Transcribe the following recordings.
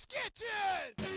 kitchen!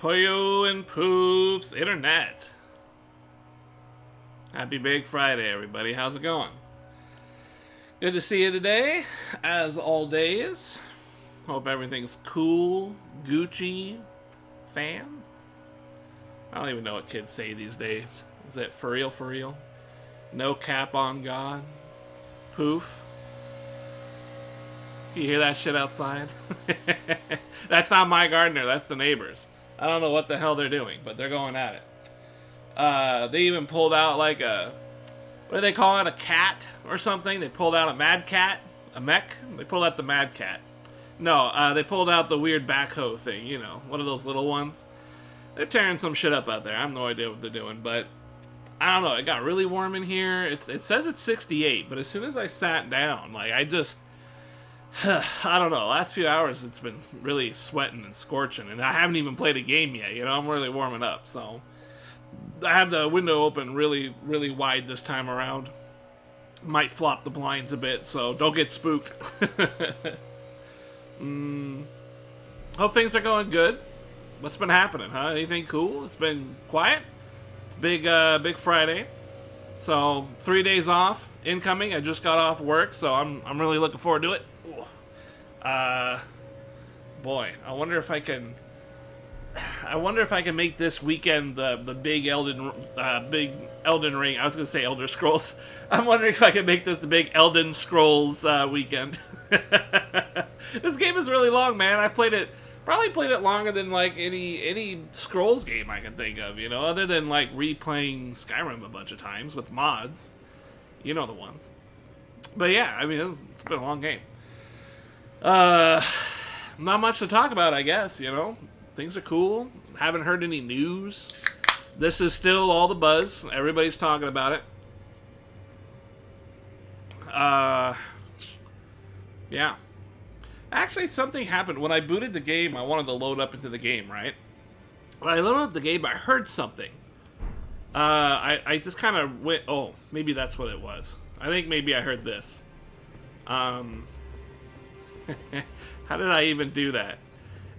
Poyo and Poof's Internet. Happy Big Friday, everybody. How's it going? Good to see you today, as all days. Hope everything's cool, Gucci, fan. I don't even know what kids say these days. Is it for real, for real? No cap on God? Poof? Can you hear that shit outside? That's not my gardener, that's the neighbors. I don't know what the hell they're doing, but they're going at it. They even pulled out like a, what do they call it, a cat or something? They pulled out a mad cat? A mech? They pulled out the mad cat. No, they pulled out the weird backhoe thing, you know, one of those little ones. They're tearing some shit up out there. I have no idea what they're doing, but I don't know. It got really warm in here. It says it's 68, but as soon as I sat down, like, I just, I don't know. Last few hours, it's been really sweating and scorching, and I haven't even played a game yet. You know, I'm really warming up, so I have the window open really, really wide this time around. Might flop the blinds a bit, so don't get spooked. Hope things are going good. What's been happening, huh? Anything cool? It's been quiet. It's big Friday. So 3 days off incoming. I just got off work, so I'm really looking forward to it. Boy, I wonder if I can make this weekend the big Elden Ring. I was gonna say Elder Scrolls. I'm wondering if I can make this the big Elden Scrolls weekend. This game is really long, man. I've probably played it longer than like any Scrolls game I can think of, you know, other than like replaying Skyrim a bunch of times with mods. You know the ones. But yeah, I mean, it's been a long game. Not much to talk about, I guess, you know. Things are cool. Haven't heard any news. This is still all the buzz. Everybody's talking about it. Yeah. Actually, something happened. When I booted the game, I wanted to load up into the game, right? When I loaded up the game, I heard something. I just kind of went, oh, maybe that's what it was. I think maybe I heard this. How did I even do that?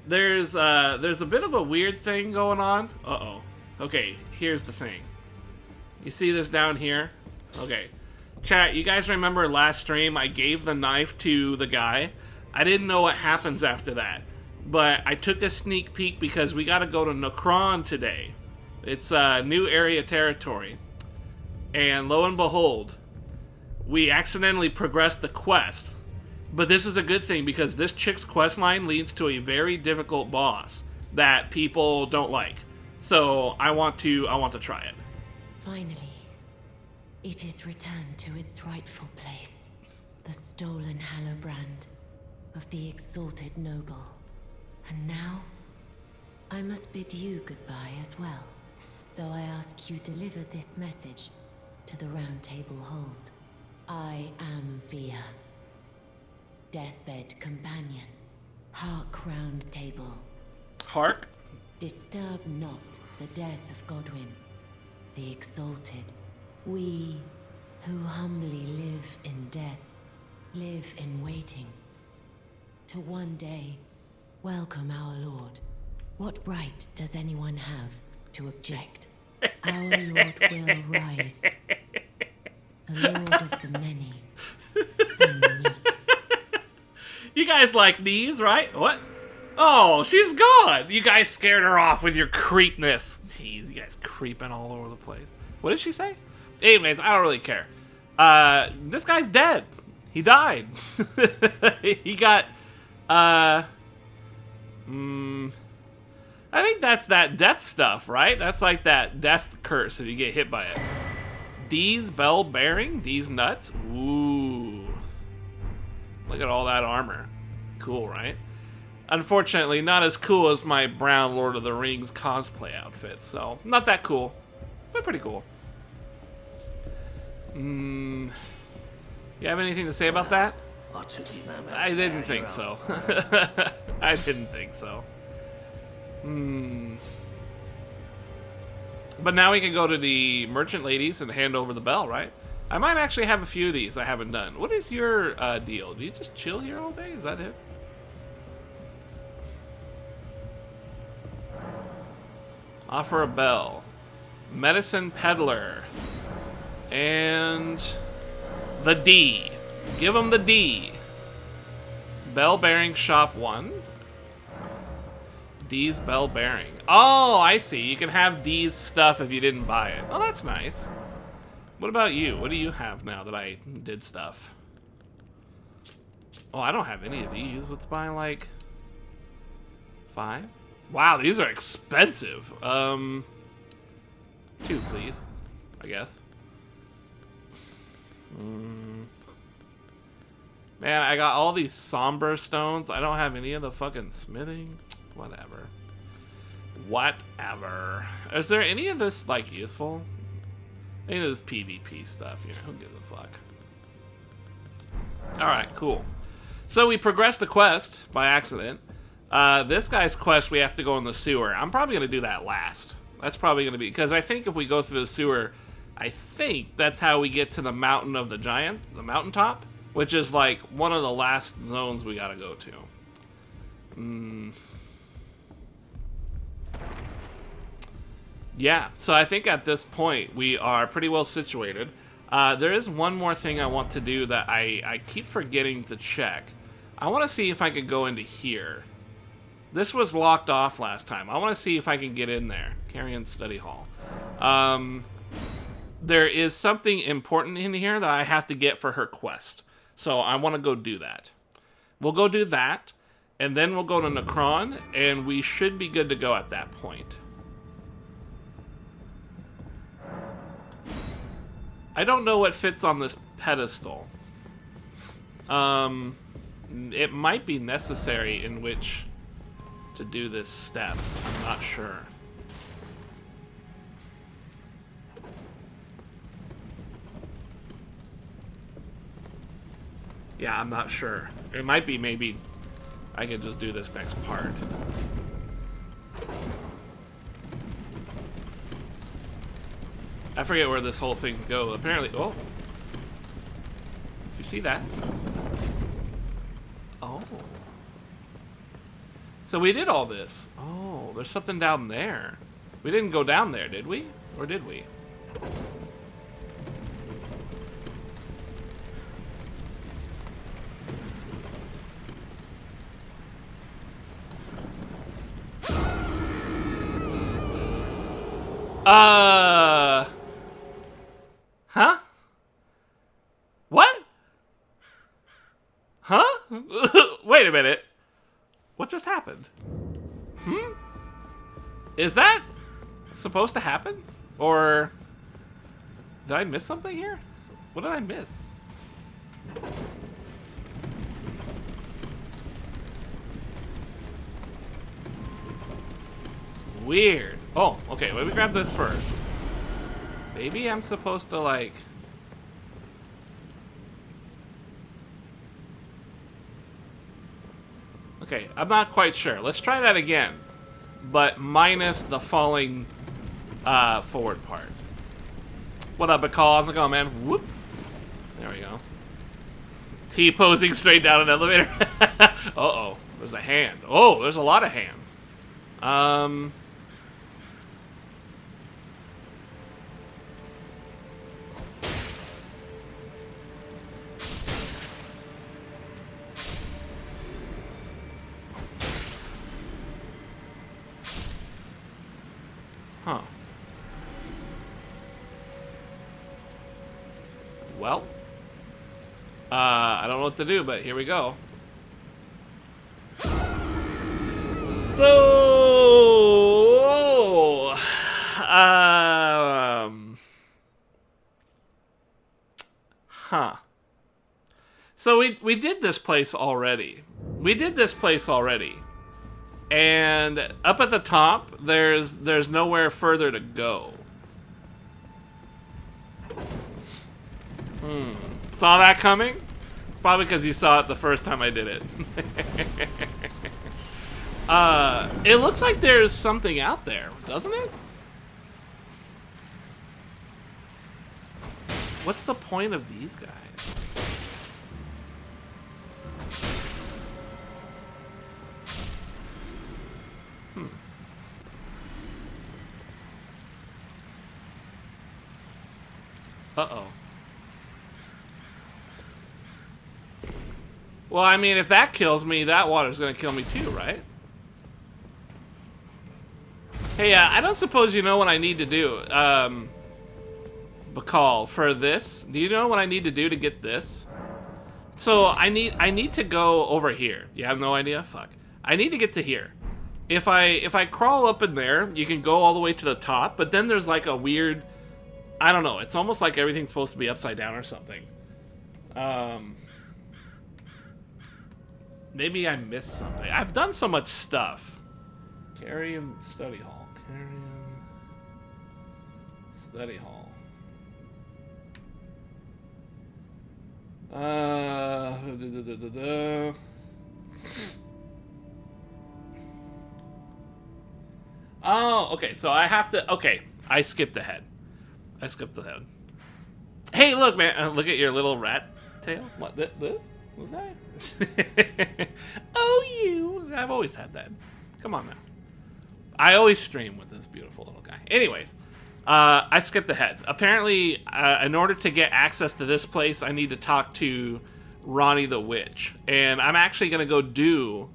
There's a bit of a weird thing going on. Uh-oh. Okay, here's the thing. You see this down here? Okay. Chat, you guys remember last stream I gave the knife to the guy? I didn't know what happens after that. But I took a sneak peek because we gotta go to Nokron today. It's new area territory. And lo and behold, we accidentally progressed the quest. But this is a good thing because this chick's quest line leads to a very difficult boss that people don't like. So I want to try it. Finally, it is returned to its rightful place. The stolen Hallowbrand of the exalted noble. And now, I must bid you goodbye as well. Though I ask you deliver this message to the Round Table Hold. I am Via. Deathbed companion. Hark, Round Table. Hark? Disturb not the death of Godwyn, the exalted. We, who humbly live in death, live in waiting. To one day, welcome our Lord. What right does anyone have to object? Our Lord will rise. The Lord of the many, the meek. You guys like knees, right? What? Oh, she's gone! You guys scared her off with your creepness. Jeez, you guys creeping all over the place. What did she say? Anyways, I don't really care. This guy's dead. He died. He got, I think that's that death stuff, right? That's like that death curse if you get hit by it. D's bell bearing? D's nuts? Ooh. Look at all that armor. Cool, right? Unfortunately, not as cool as my brown Lord of the Rings cosplay outfit, so not that cool, but pretty cool. You have anything to say about that? I didn't think so. I didn't think so. But now we can go to the merchant ladies and hand over the bell, right? I might actually have a few of these I haven't done. What is your deal? Do you just chill here all day? Is that it? Offer a bell. Medicine peddler. And the D. Give him the D. Bell bearing shop 1. D's bell bearing. Oh, I see. You can have D's stuff if you didn't buy it. Oh, that's nice. What about you? What do you have now that I did stuff? Oh, I don't have any of these. Let's buy like 5. Wow, these are expensive. 2, please. I guess. Man, I got all these somber stones. I don't have any of the fucking smithing. Whatever. Whatever. Is there any of this, like, useful? Any of this PvP stuff, you know, who gives a fuck? Alright, cool. So we progressed a quest by accident. This guy's quest, we have to go in the sewer. I'm probably going to do that last. That's probably going to be... Because I think if we go through the sewer, I think that's how we get to the Mountain of the Giant, the mountaintop, which is, like, one of the last zones we got to go to. Yeah, so I think at this point we are pretty well situated. There is one more thing I want to do that I keep forgetting to check. I want to see if I could go into here. This was locked off last time. I want to see if I can get in there. Carrion Study Hall. There is something important in here that I have to get for her quest. So I want to go do that. We'll go do that, and then we'll go to Necron, and we should be good to go at that point. I don't know what fits on this pedestal. It might be necessary in which to do this step. I'm not sure. Yeah, I'm not sure. It might be maybe I could just do this next part. I forget where this whole thing goes. Apparently, oh. Did you see that? Oh. So we did all this. Oh, there's something down there. We didn't go down there, did we? Or did we? Huh? What? Huh? Wait a minute. What just happened? Is that supposed to happen? Or did I miss something here? What did I miss? Weird. Oh, okay, let me grab this first. Maybe I'm supposed to, like... Okay, I'm not quite sure. Let's try that again. But minus the falling forward part. What up, McCall? How's it going, man? Whoop. There we go. T-posing straight down an elevator. Uh-oh. There's a hand. Oh, there's a lot of hands. Huh. Well, I don't know what to do, but here we go. So, So we did this place already. And up at the top, there's nowhere further to go. Saw that coming? Probably because you saw it the first time I did it. It looks like there's something out there, doesn't it? What's the point of these guys? Uh-oh. Well, I mean, if that kills me, that water's gonna kill me too, right? Hey, I don't suppose you know what I need to do. Bacall, for this. Do you know what I need to do to get this? So I need to go over here. You have no idea? Fuck. I need to get to here. If I crawl up in there, you can go all the way to the top, but then there's like a weird, I don't know, it's almost like everything's supposed to be upside down or something. Maybe I missed something. I've done so much stuff. Carrion Study Hall. Carrion Study Hall. Oh, okay, so I have to, okay, I skipped ahead. Hey, look, man, look at your little rat tail. What, this? Was I? Oh, you. I've always had that. Come on now. I always stream with this beautiful little guy. Anyways, I skipped ahead. Apparently, in order to get access to this place, I need to talk to Ronnie the Witch. And I'm actually going to go do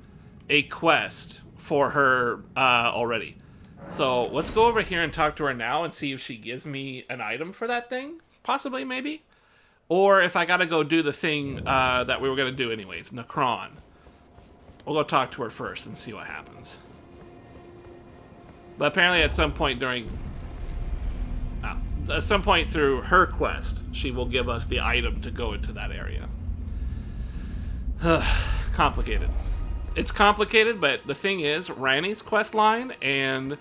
a quest for her already. So let's go over here and talk to her now and see if she gives me an item for that thing. Possibly, maybe. Or if I gotta go do the thing that we were gonna do anyways, Necron. We'll go talk to her first and see what happens. But apparently at some point at some point through her quest, she will give us the item to go into that area. Complicated. It's complicated, but the thing is, Ranni's quest line and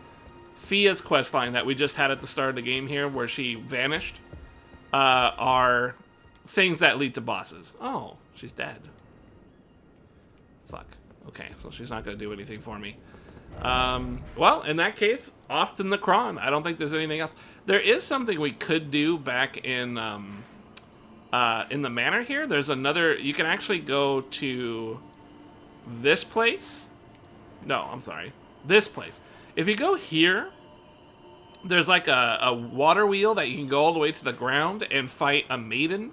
Fia's quest line that we just had at the start of the game here, where she vanished, are things that lead to bosses. Oh, she's dead. Fuck. Okay, so she's not going to do anything for me. Well, in that case, off to Necron. I don't think there's anything else. There is something we could do back in the manor here. There's another... You can actually go to this place. No, I'm sorry. This place. If you go here, there's like a water wheel that you can go all the way to the ground and fight a maiden.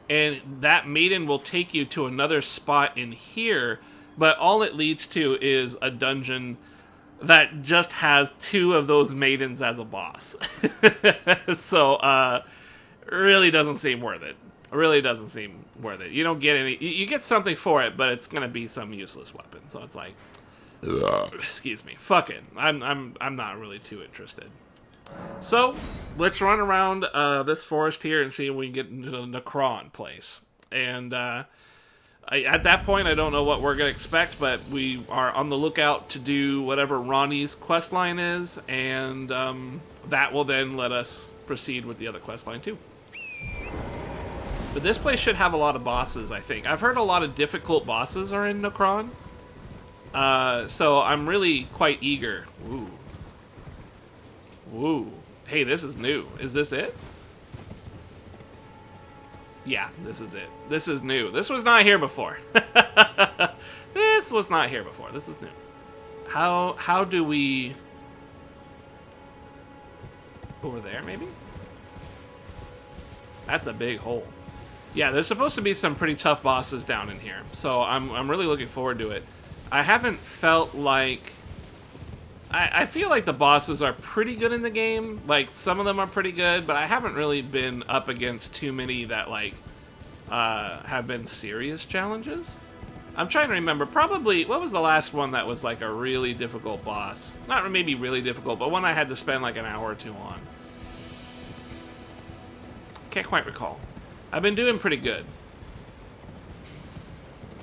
And that maiden will take you to another spot in here, but all it leads to is a dungeon that just has 2 of those maidens as a boss. So, really doesn't seem worth it. Really doesn't seem worth it. You don't get any... You get something for it, but it's gonna be some useless weapon. So it's like... Excuse me. Fuck it. I'm not really too interested. So, let's run around this forest here and see if we can get into the Necron place. And at that point, I don't know what we're going to expect, but we are on the lookout to do whatever Ronnie's questline is, and that will then let us proceed with the other questline too. But this place should have a lot of bosses, I think. I've heard a lot of difficult bosses are in Necron, so I'm really quite eager. Ooh. Ooh. Hey, this is new. Is this it? Yeah, this is it. This is new. This was not here before. This was not here before. This is new. How do we... Over there, maybe? That's a big hole. Yeah, there's supposed to be some pretty tough bosses down in here. So I'm really looking forward to it. I haven't felt like... I feel like the bosses are pretty good in the game. Like, some of them are pretty good, but I haven't really been up against too many that, like, have been serious challenges. I'm trying to remember. Probably, what was the last one that was, like, a really difficult boss? Not maybe really difficult, but one I had to spend, like, an hour or 2 on. Can't quite recall. I've been doing pretty good.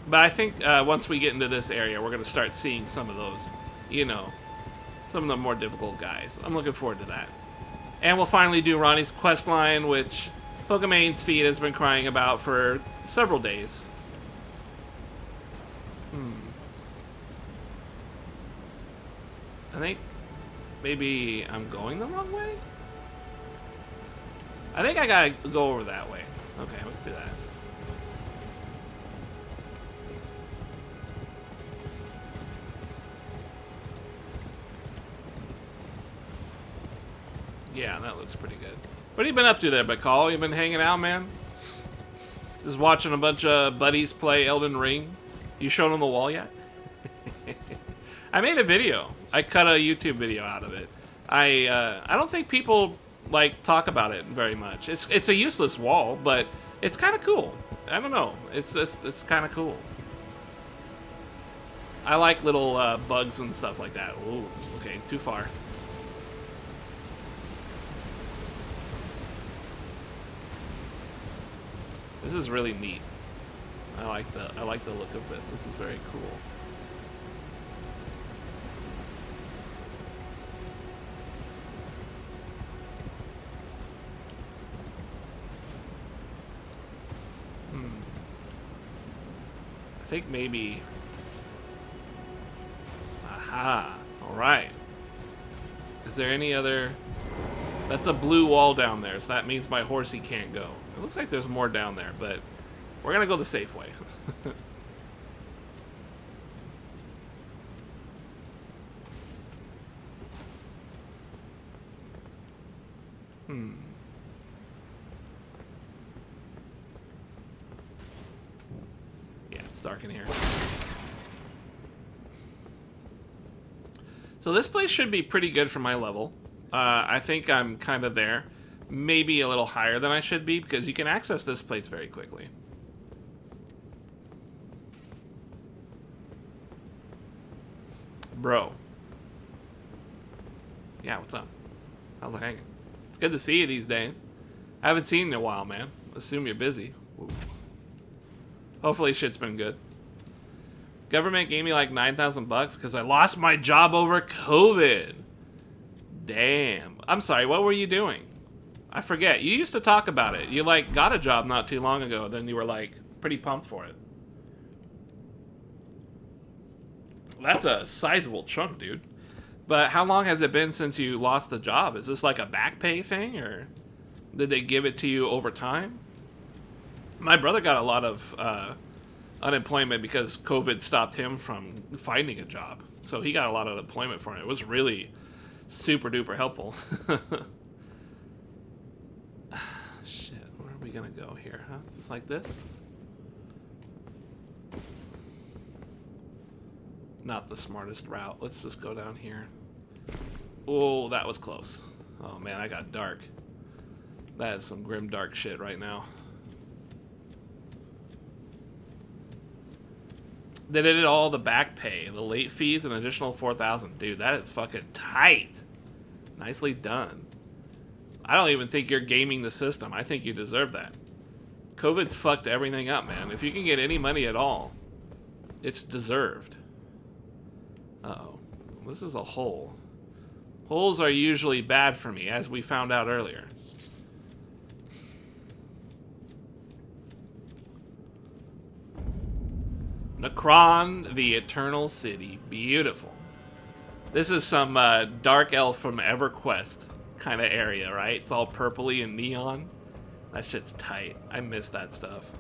But I think once we get into this area, we're going to start seeing some of those, you know... Some of the more difficult guys. I'm looking forward to that. And we'll finally do Ronnie's quest line, which Pokemane's feed has been crying about for several days. I think maybe I'm going the wrong way? I think I gotta go over that way. Okay, let's do that. Yeah, that looks pretty good. What have you been up to there, Bacall? You been hanging out, man? Just watching a bunch of buddies play Elden Ring? You showed on the wall yet? I made a video. I cut a YouTube video out of it. I don't think people like talk about it very much. It's a useless wall, but it's kind of cool. I don't know. It's kind of cool. I like little bugs and stuff like that. Ooh, okay, too far. This is really neat. I like the look of this. This is very cool. I think maybe. Aha! All right. Is there any other? That's a blue wall down there, so that means my horsey can't go. It looks like there's more down there, but we're gonna go the safe way. Yeah, it's dark in here. So this place should be pretty good for my level. I think I'm kind of there. Maybe a little higher than I should be, because you can access this place very quickly. Bro. Yeah, what's up? How's it hanging? It's good to see you these days. I haven't seen you in a while, man. Assume you're busy. Woo. Hopefully shit's been good. Government gave me like 9,000 bucks because I lost my job over COVID. Damn. I'm sorry, what were you doing? I forget. You used to talk about it. You like got a job not too long ago, then you were like pretty pumped for it. That's a sizable chunk, dude. But how long has it been since you lost the job? Is this like a back pay thing, or did they give it to you over time? My brother got a lot of unemployment because COVID stopped him from finding a job. So he got a lot of unemployment for it. It was really super duper helpful. Shit, where are we gonna go here, huh? Just like this? Not the smartest route. Let's just go down here. Oh, that was close. Oh man, I got dark. That is some grim dark shit right now. They did it all, the back pay, the late fees, an additional 4,000. Dude, that is fucking tight. Nicely done. I don't even think you're gaming the system. I think you deserve that. COVID's fucked everything up, man. If you can get any money at all, it's deserved. Uh-oh. This is a hole. Holes are usually bad for me, as we found out earlier. Necron, the Eternal City. Beautiful. This is some dark elf from EverQuest kind of area, right? It's all purpley and neon. That shit's tight. I miss that stuff.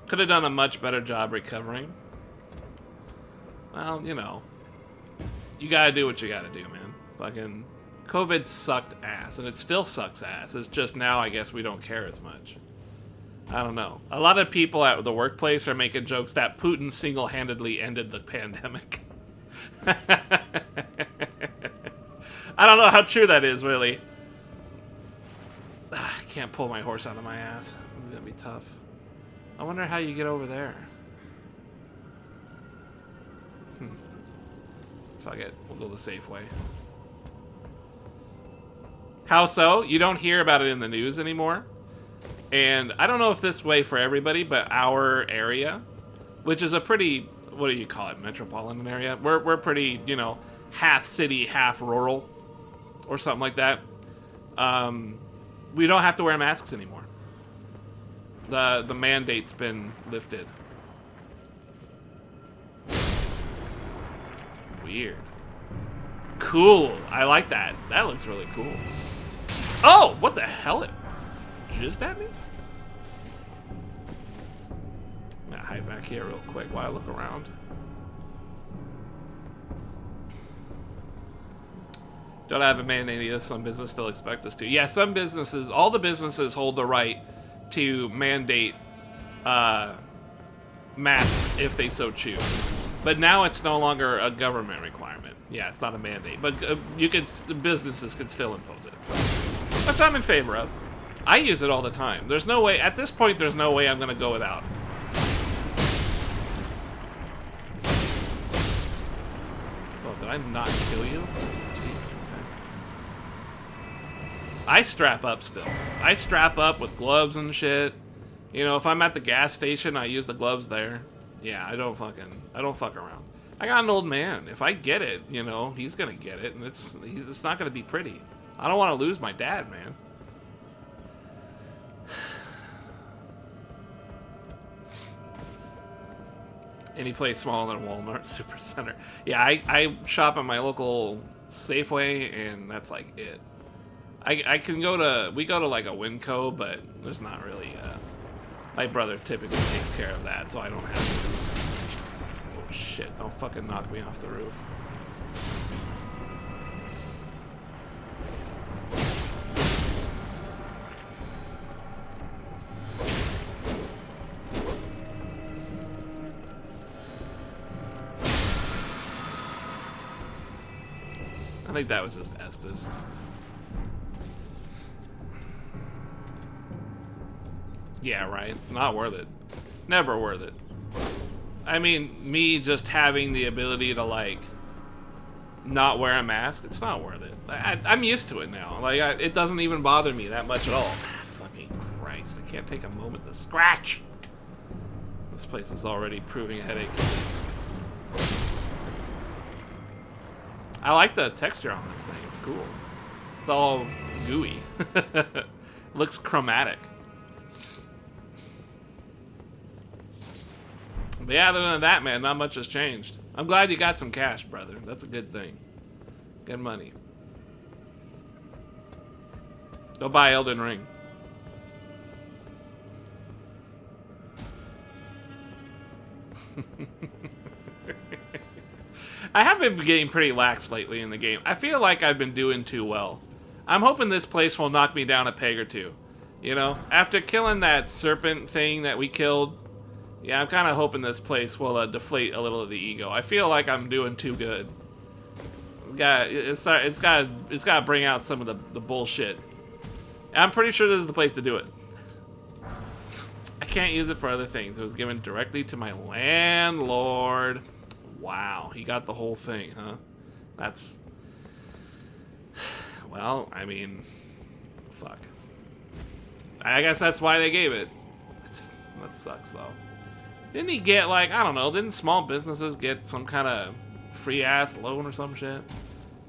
Could have done a much better job recovering. Well, you know. You gotta do what you gotta do, man. Fucking COVID sucked ass, and it still sucks ass. It's just now I guess we don't care as much. I don't know. A lot of people at the workplace are making jokes that Putin single-handedly ended the pandemic. I don't know how true that is, really. I can't pull my horse out of my ass. It's gonna be tough. I wonder how you get over there. Fuck it. We'll go the safe way. How so? You don't hear about it in the news anymore? And I don't know if this way for everybody, but our area, which is a pretty, what do you call it, metropolitan area? We're pretty, you know, half city, half rural, or something like that. We don't have to wear masks anymore. The mandate's been lifted. Weird. Cool. I like that. That looks really cool. Oh, what the hell? It just at me? I'm gonna hide back here real quick while I look around. Don't have a mandate either. Some businesses still expect us to. Yeah, some businesses, all the businesses hold the right to mandate masks if they so choose. But now it's no longer a government requirement. Yeah, it's not a mandate, but businesses can still impose it, which I'm in favor of. I use it all the time. There's no way at this point. There's no way I'm gonna go without. Oh, did I not kill you? Jeez, okay. I strap up still. I strap up with gloves and shit. You know, if I'm at the gas station, I use the gloves there. Yeah, I don't fuck around. I got an old man. If I get it, you know, he's gonna get it, and it's not gonna be pretty. I don't want to lose my dad, man. Any place smaller than Walmart Supercenter. Yeah, I shop at my local Safeway, and that's like it. I can go to, we go to like a Winco, but there's not really, my brother typically takes care of that, so I don't have to. Oh shit, don't fucking knock me off the roof. I think that was just Estes. Yeah, right. Not worth it. Never worth it. I mean, me just having the ability to, like, not wear a mask, it's not worth it. I'm used to it now. Like, it doesn't even bother me that much at all. Fucking Christ. I can't take a moment to scratch. This place is already proving a headache. I like the texture on this thing. It's cool. It's all gooey. Looks chromatic. But yeah, other than that, man, not much has changed. I'm glad you got some cash, brother. That's a good thing. Good money. Go buy Elden Ring. I have been getting pretty lax lately in the game. I feel like I've been doing too well. I'm hoping this place will knock me down a peg or two. You know, after killing that serpent thing that we killed, yeah, I'm kind of hoping this place will deflate a little of the ego. I feel like I'm doing too good. It's got to bring out some of the bullshit. I'm pretty sure this is the place to do it. I can't use it for other things. It was given directly to my landlord. Wow, he got the whole thing, huh? That's... Well, I mean... Fuck. I guess that's why they gave it. That sucks, though. Didn't he get, like, I don't know, didn't small businesses get some kind of free-ass loan or some shit?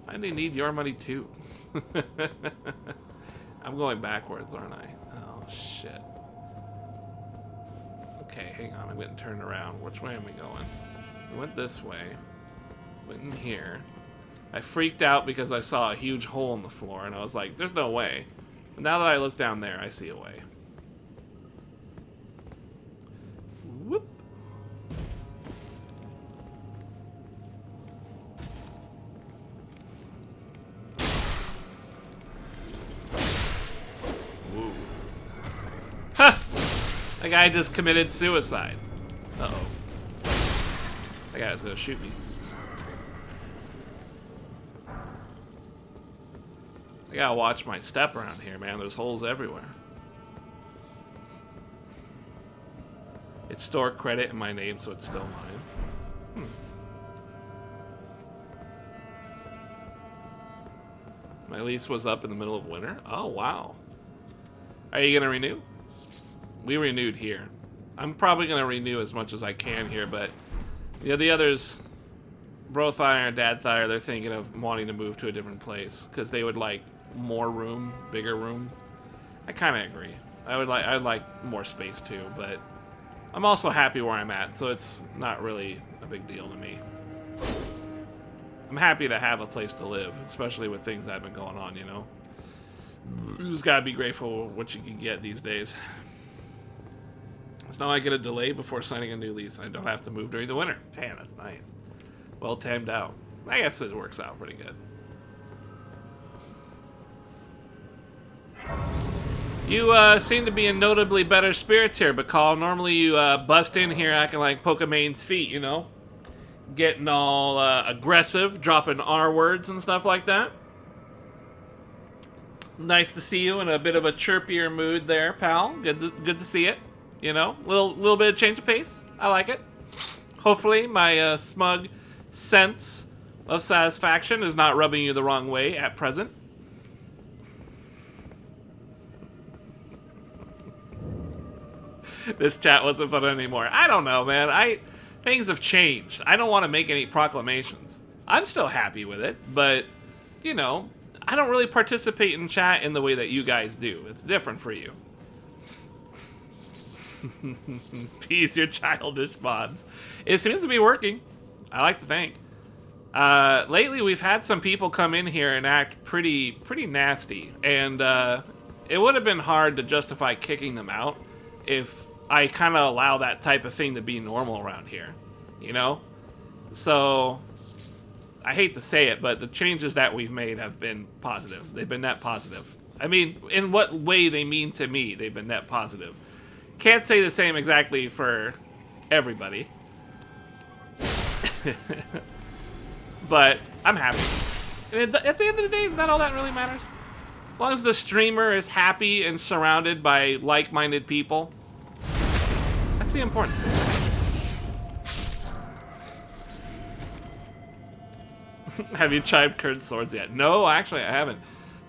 Why do they need your money, too? I'm going backwards, aren't I? Oh, shit. Okay, hang on, I'm getting turned around. Which way am I going? I went this way. Went in here. I freaked out because I saw a huge hole in the floor, and I was like, there's no way. But now that I look down there, I see a way. Whoop. Woo. Ha! That guy just committed suicide. Uh-oh. That guy's gonna shoot me. I gotta watch my step around here, man. There's holes everywhere. It's stored credit in my name, so it's still mine. My lease was up in the middle of winter. Oh, wow. Are you gonna renew? We renewed here. I'm probably gonna renew as much as I can here, but you know, the others, Lothire and Lothire, they're thinking of wanting to move to a different place because they would like more room, bigger room. I kind of agree. I'd like more space too, but I'm also happy where I'm at, so it's not really a big deal to me. I'm happy to have a place to live, especially with things that have been going on, you know? You just gotta be grateful for what you can get these days. It's not like I get a delay before signing a new lease. I don't have to move during the winter. Damn, that's nice. Well timed out. I guess it works out pretty good. You seem to be in notably better spirits here, Bacall. Normally you bust in here acting like Pokemane's feet, you know? Getting all aggressive, dropping R words and stuff like that. Nice to see you in a bit of a chirpier mood there, pal. Good to see it. You know, little bit of change of pace. I like it. Hopefully my smug sense of satisfaction is not rubbing you the wrong way at present. This chat wasn't fun anymore. I don't know, man. Things have changed. I don't want to make any proclamations. I'm still happy with it, but, you know, I don't really participate in chat in the way that you guys do. It's different for you. Peace your childish mods. It seems to be working. I like to think. Lately, we've had some people come in here and act pretty nasty, and it would have been hard to justify kicking them out if I kind of allow that type of thing to be normal around here, you know? So, I hate to say it, but the changes that we've made have been positive. They've been net positive. I mean, in what way they mean to me, they've been net positive. Can't say the same exactly for everybody. But I'm happy. And at the end of the day, is that all that really matters? As long as the streamer is happy and surrounded by like-minded people, that's the important thing. Have you tried curved swords yet? No, actually, I haven't.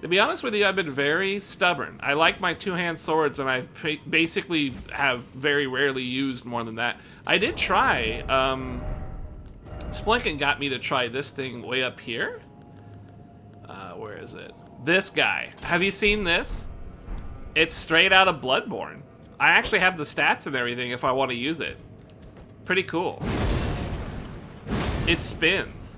To be honest with you, I've been very stubborn. I like my two-hand swords, and I've basically have very rarely used more than that. I did try. Splinkin got me to try this thing way up here. Where is it? This guy. Have you seen this? It's straight out of Bloodborne. I actually have the stats and everything if I want to use it. Pretty cool. It spins.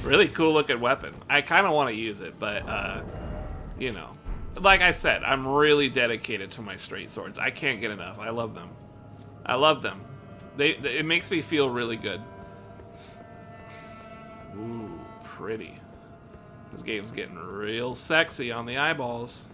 Really cool looking weapon. I kind of want to use it, but, you know. Like I said, I'm really dedicated to my straight swords. I can't get enough. I love them. I love them. It makes me feel really good. Ooh, pretty. This game's getting real sexy on the eyeballs.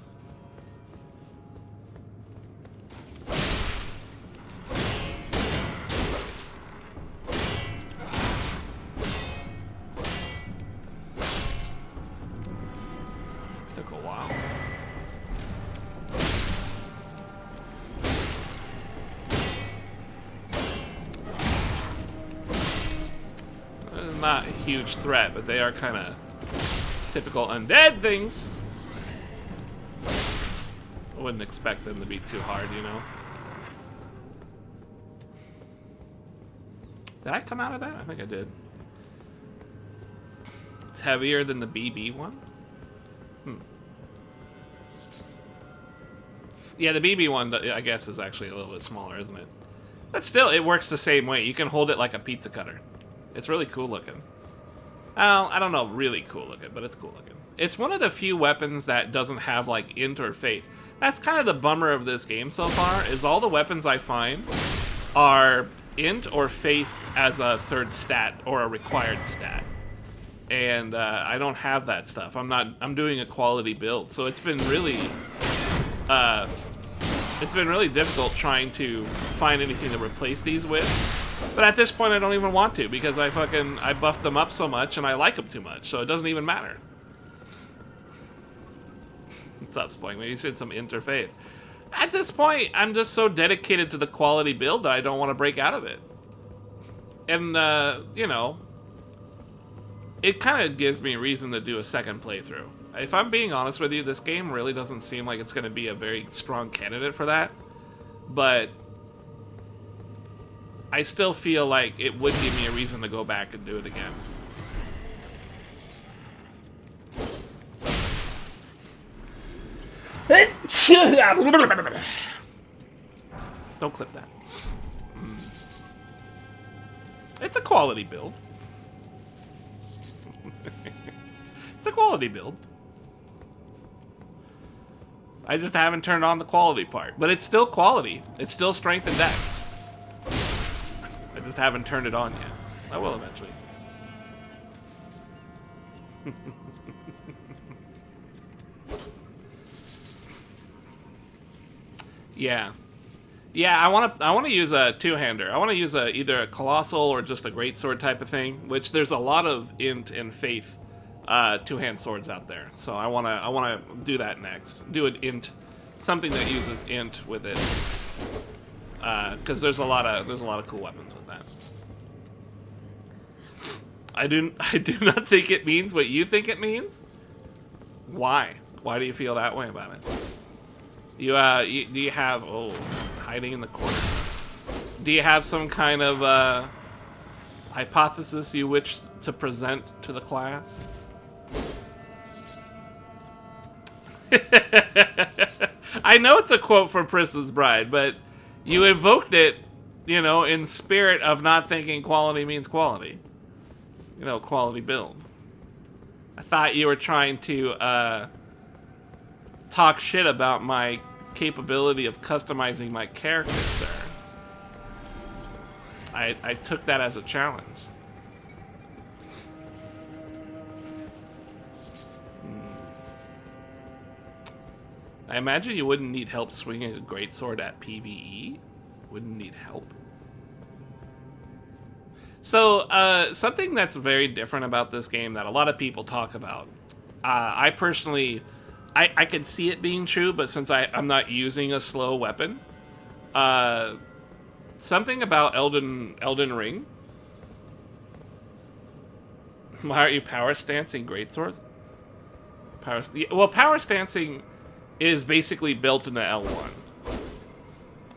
Took a while. Not a huge threat, but they are kind of typical undead things. I wouldn't expect them to be too hard, you know. Did I come out of that? I think I did. It's heavier than the BB one? Yeah, the BB one, I guess, is actually a little bit smaller, isn't it? But still, it works the same way. You can hold it like a pizza cutter. It's really cool looking. Well, I don't know, really cool looking, but it's cool looking. It's one of the few weapons that doesn't have, like, int or faith. That's kind of the bummer of this game so far, is all the weapons I find are int or faith as a third stat, or a required stat. And I don't have that stuff. I'm doing a quality build, so it's been really, difficult trying to find anything to replace these with. But at this point, I don't even want to, because I buffed them up so much, and I like them too much, so it doesn't even matter. What's up, Spoink? Maybe you said some interfaith. At this point, I'm just so dedicated to the quality build that I don't want to break out of it. And, you know, it kind of gives me a reason to do a second playthrough. If I'm being honest with you, this game really doesn't seem like it's going to be a very strong candidate for that. But I still feel like it would give me a reason to go back and do it again. Don't clip that. It's a quality build. It's a quality build. I just haven't turned on the quality part. But it's still quality. It's still strength and dex. I just haven't turned it on yet. I will eventually. Yeah. Yeah, I want to use a two-hander. I want to use either a colossal or just a greatsword type of thing, which there's a lot of int and faith two-hand swords out there. So I want to do that next. Do an int, something that uses int with it. Cuz there's a lot of cool weapons with that. I do not think it means what you think it means. Why? Why do you feel that way about it? Do you have hiding in the corner? Do you have some kind of hypothesis you wish to present to the class? I know it's a quote from Princess Bride, but you invoked it, you know, in spirit of not thinking quality means quality. You know, quality build. I thought you were trying to talk shit about my capability of customizing my character, sir. I took that as a challenge. I imagine you wouldn't need help swinging a greatsword at PvE. Wouldn't need help. So, something that's very different about this game that a lot of people talk about. I personally, I could see it being true, but since I'm not using a slow weapon, something about Elden Ring. Why aren't you power stancing greatswords? Power stancing is basically built into L1.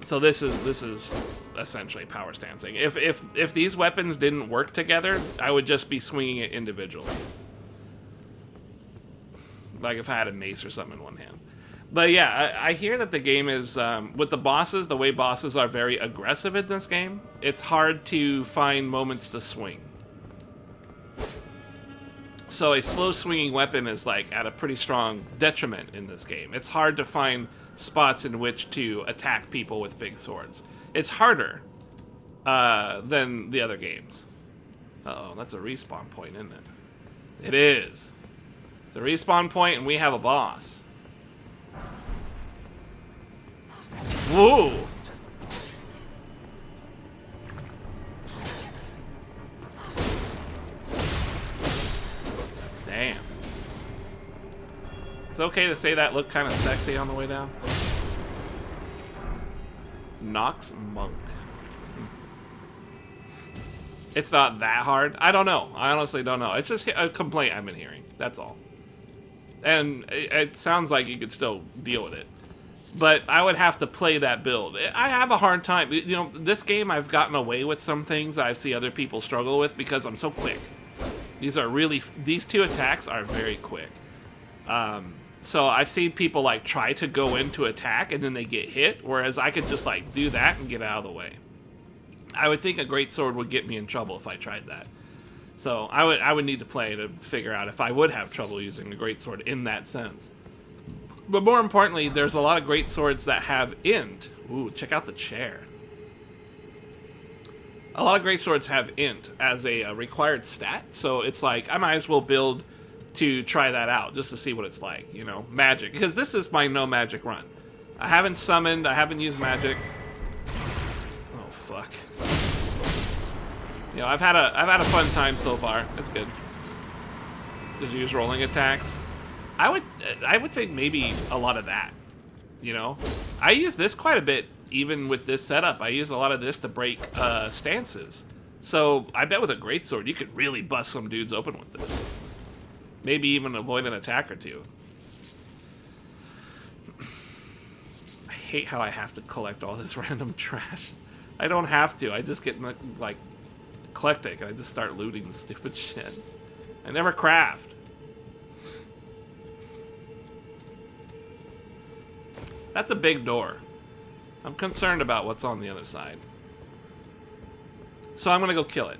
So this is essentially power stancing. If these weapons didn't work together, I would just be swinging it individually. Like if I had a mace or something in one hand. But yeah, I hear that the game is, with the bosses, the way bosses are very aggressive in this game, it's hard to find moments to swing. So a slow swinging weapon is like at a pretty strong detriment in this game. It's hard to find spots in which to attack people with big swords. It's harder than the other games. Uh-oh, that's a respawn point, isn't it? It is. It's a respawn point and we have a boss. Whoa! Damn. It's okay to say that looked kind of sexy on the way down. Nox Monk. It's not that hard. I don't know. I honestly don't know. It's just a complaint I've been hearing. That's all. And it sounds like you could still deal with it. But I would have to play that build. I have a hard time. You know, this game I've gotten away with some things I see other people struggle with because I'm so quick. These two attacks are very quick. So I've seen people like try to go into attack and then they get hit, whereas I could just like do that and get out of the way. I would think a greatsword would get me in trouble if I tried that. So I would need to play to figure out if I would have trouble using a greatsword in that sense. But more importantly, there's a lot of greatswords that have int. Ooh, check out the chair. A lot of greatswords have int as a required stat, so it's like I might as well build to try that out just to see what it's like, you know, magic. Because this is my no magic run. I haven't summoned, I haven't used magic. Oh fuck. You know, I've had a fun time so far. That's good. Just use rolling attacks. I would think maybe a lot of that. You know, I use this quite a bit. Even with this setup, I use a lot of this to break stances. So I bet with a greatsword, you could really bust some dudes open with this. Maybe even avoid an attack or two. I hate how I have to collect all this random trash. I don't have to. I just get like eclectic and I just start looting the stupid shit. I never craft. That's a big door. I'm concerned about what's on the other side. So I'm gonna go kill it.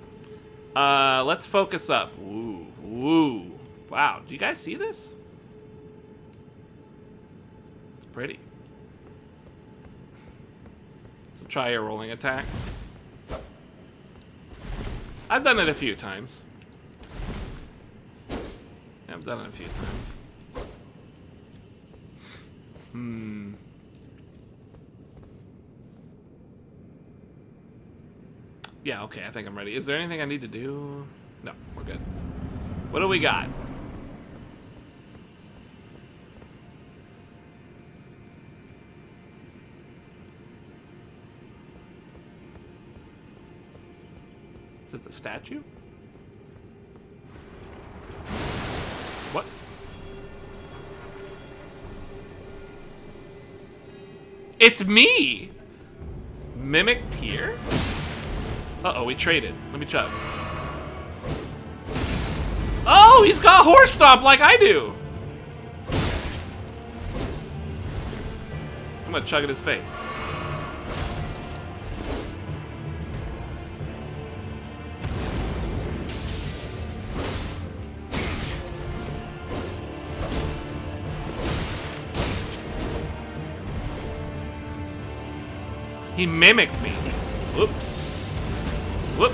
Let's focus up. Ooh, ooh. Wow, do you guys see this? It's pretty. So try a rolling attack. I've done it a few times. Yeah, I've done it a few times. Yeah, okay, I think I'm ready. Is there anything I need to do? No, we're good. What do we got? Is it the statue? What? It's me! Mimic tier? Uh-oh, we traded. Let me chug. Oh, he's got horse stomp like I do! I'm gonna chug at his face. He mimicked me. Whoop. Whoop.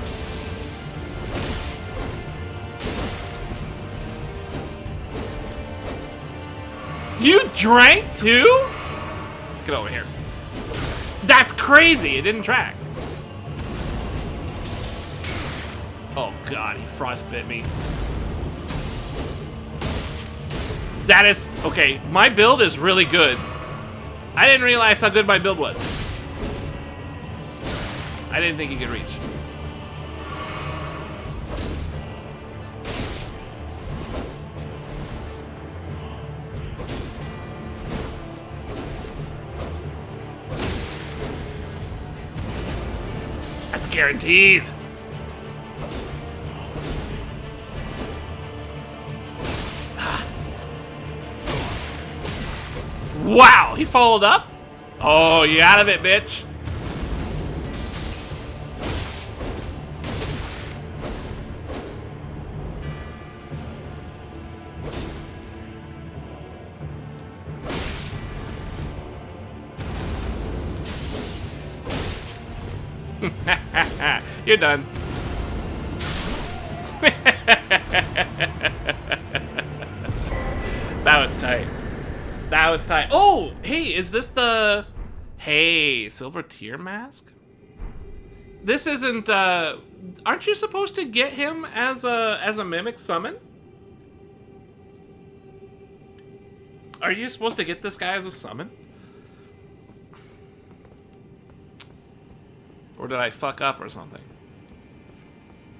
You drank too? Get over here. That's crazy. It didn't track. Oh god, he frostbit me. That is... Okay, my build is really good. I didn't realize how good my build was. I didn't think he could reach. That's guaranteed. Wow, he followed up? Oh, you out of it, bitch. You're done. That was tight. That was tight. Oh, hey, is this the... Hey, silver tier mask? This isn't, aren't you supposed to get him as a mimic summon? Are you supposed to get this guy as a summon? Or did I fuck up or something?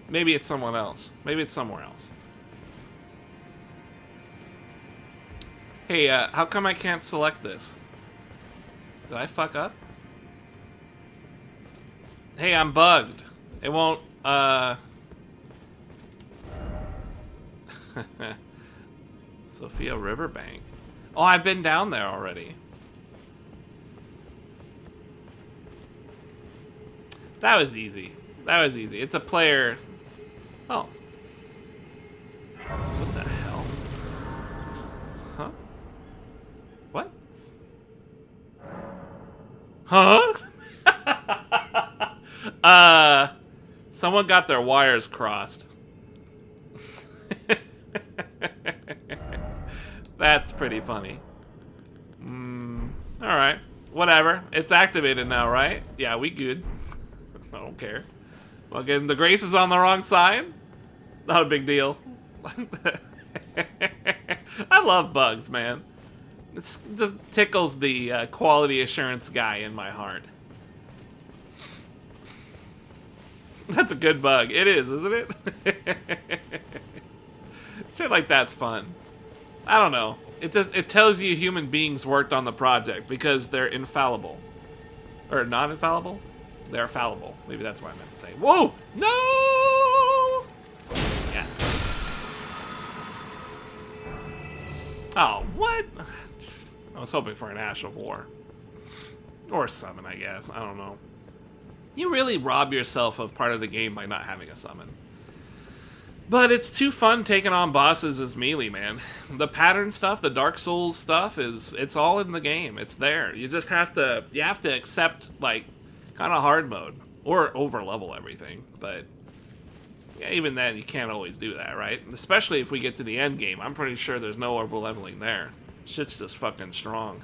Maybe it's someone else. Maybe it's somewhere else. Hey, how come I can't select this? Did I fuck up? Hey, I'm bugged. It won't, Sophia Riverbank. Oh, I've been down there already. That was easy. That was easy. It's a player... Oh. What the hell? Huh? What? Huh? Someone got their wires crossed. That's pretty funny. Alright. Whatever. It's activated now, right? Yeah, we good. I don't care. Well, again, the grace is on the wrong side. Not a big deal. I love bugs, man. It just tickles the quality assurance guy in my heart. That's a good bug. It is, isn't it? Shit like that's fun. I don't know. It tells you human beings worked on the project because they're infallible. Or not infallible? They're fallible. Maybe that's what I meant to say. Whoa! No! Yes. Oh, what? I was hoping for an Ash of War. Or a summon, I guess. I don't know. You really rob yourself of part of the game by not having a summon. But it's too fun taking on bosses as melee, man. The pattern stuff, the Dark Souls stuff, it's all in the game. It's there. You just have to accept, like, kind of hard mode. Or over level everything. But Yeah, even then, you can't always do that, right? Especially if we get to the end game. I'm pretty sure there's no over-leveling there. Shit's just fucking strong.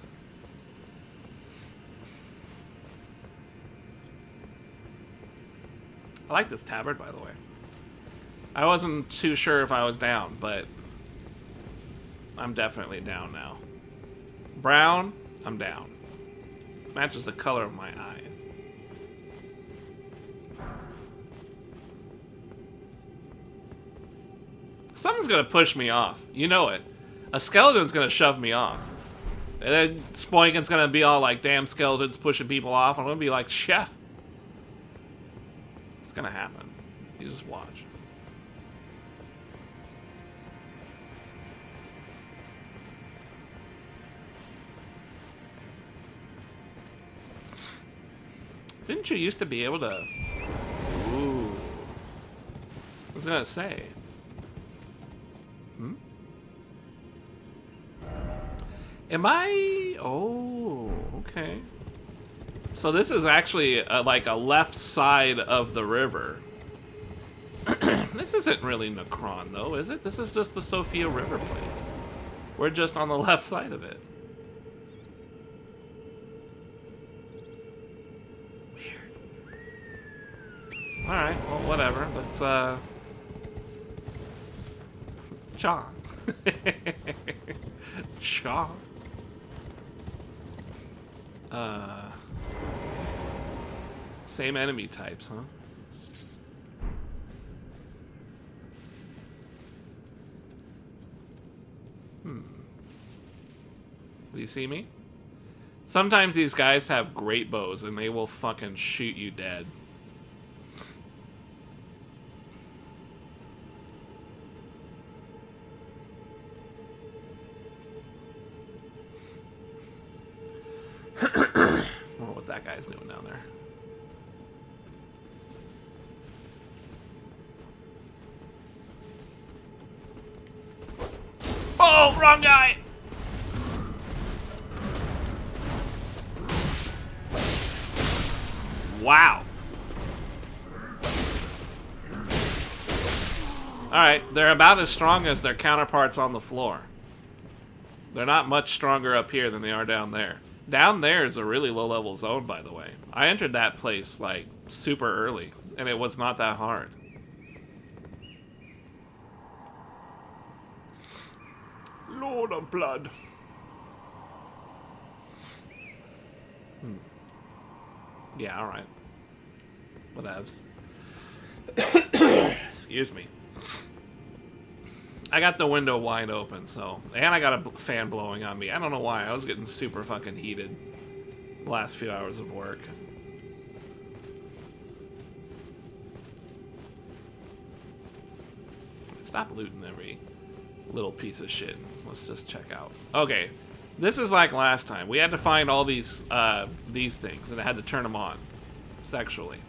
I like this tabard, by the way. I wasn't too sure if I was down, but I'm definitely down now. Brown, I'm down. Matches the color of my eyes. Something's gonna push me off. You know it. A skeleton's gonna shove me off. And then Spoinkin's gonna be all like, damn skeletons pushing people off. I'm gonna be like, shit. It's gonna happen. You just watch. Didn't you used to be able to... Ooh. I was gonna say. Hmm? Am I... Oh, okay. So this is actually like a left side of the river. This isn't really Necron, though, is it? This is just the Sophia River place. We're just on the left side of it. Weird. Alright, well, whatever. Let's, Shaw. Shaw. Same enemy types, huh? Do you see me? Sometimes these guys have great bows and they will fucking shoot you dead. I don't know what that guy's doing down there. Oh, wrong guy! Wow. Alright, they're about as strong as their counterparts on the floor. They're not much stronger up here than they are down there. Down there is a really low-level zone, by the way. I entered that place, like, super early, and it was not that hard. Lord of Blood. Yeah, alright. Whatevs. Excuse me. I got the window wide open, so... And I got a fan blowing on me. I don't know why. I was getting super fucking heated the last few hours of work. Stop looting every little piece of shit. Let's just check out. Okay. This is like last time. We had to find all these things, and I had to turn them on sexually.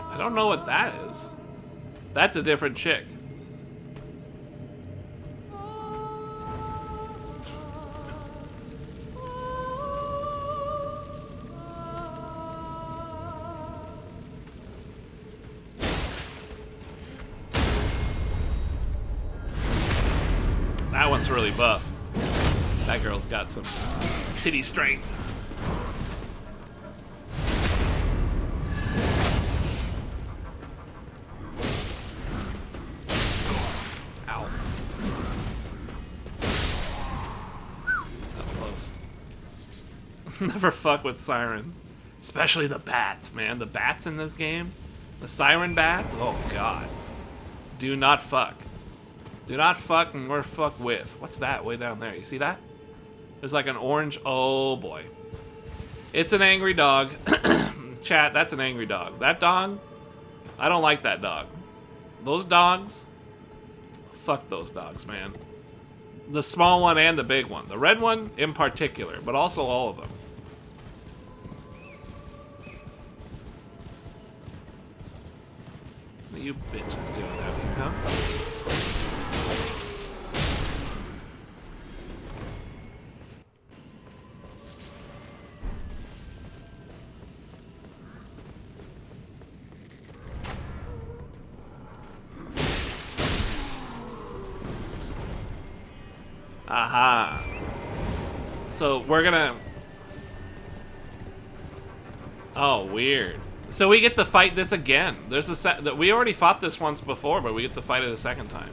I don't know what that is. That's a different chick. That one's really buff. That girl's got some titty strength. Never fuck with sirens. Especially the bats, man. The bats in this game. The siren bats. Oh, God. Do not fuck. Do not fuck nor fuck with. What's that way down there? You see that? There's like an orange... Oh, boy. It's an angry dog. Chat, that's an angry dog. That dog, I don't like that dog. Those dogs Fuck those dogs, man. The small one and the big one. The red one in particular, but also all of them. What are you bitches doing out here, huh? Aha. So we're gonna... Oh, weird. So we get to fight this again. There's a we already fought this once before, but we get to fight it a second time.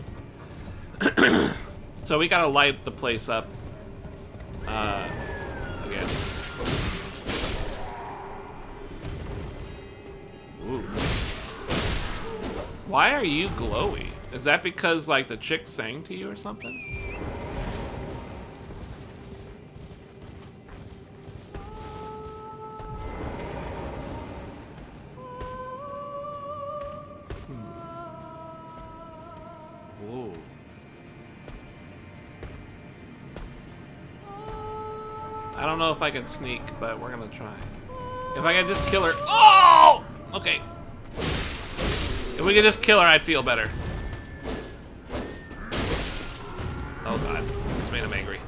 So we gotta light the place up again. Ooh. Why are you glowy? Is that because like the chick sang to you or something? I don't know if I can sneak, but we're gonna try. If I can just kill her. Oh! Okay. If we could just kill her, I'd feel better. Oh god. This made him angry.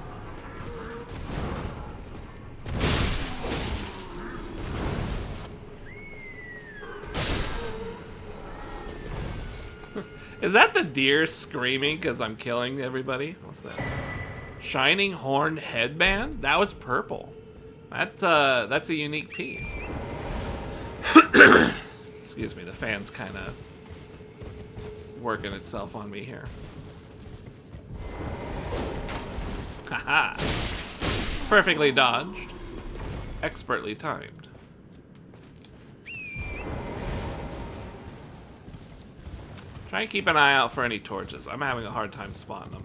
Is that the deer screaming because I'm killing everybody? What's that? Shining horned headband? That was purple. That's a unique piece. Excuse me, the fan's kind of working itself on me here. Haha. Perfectly dodged. Expertly timed. Try and keep an eye out for any torches. I'm having a hard time spotting them.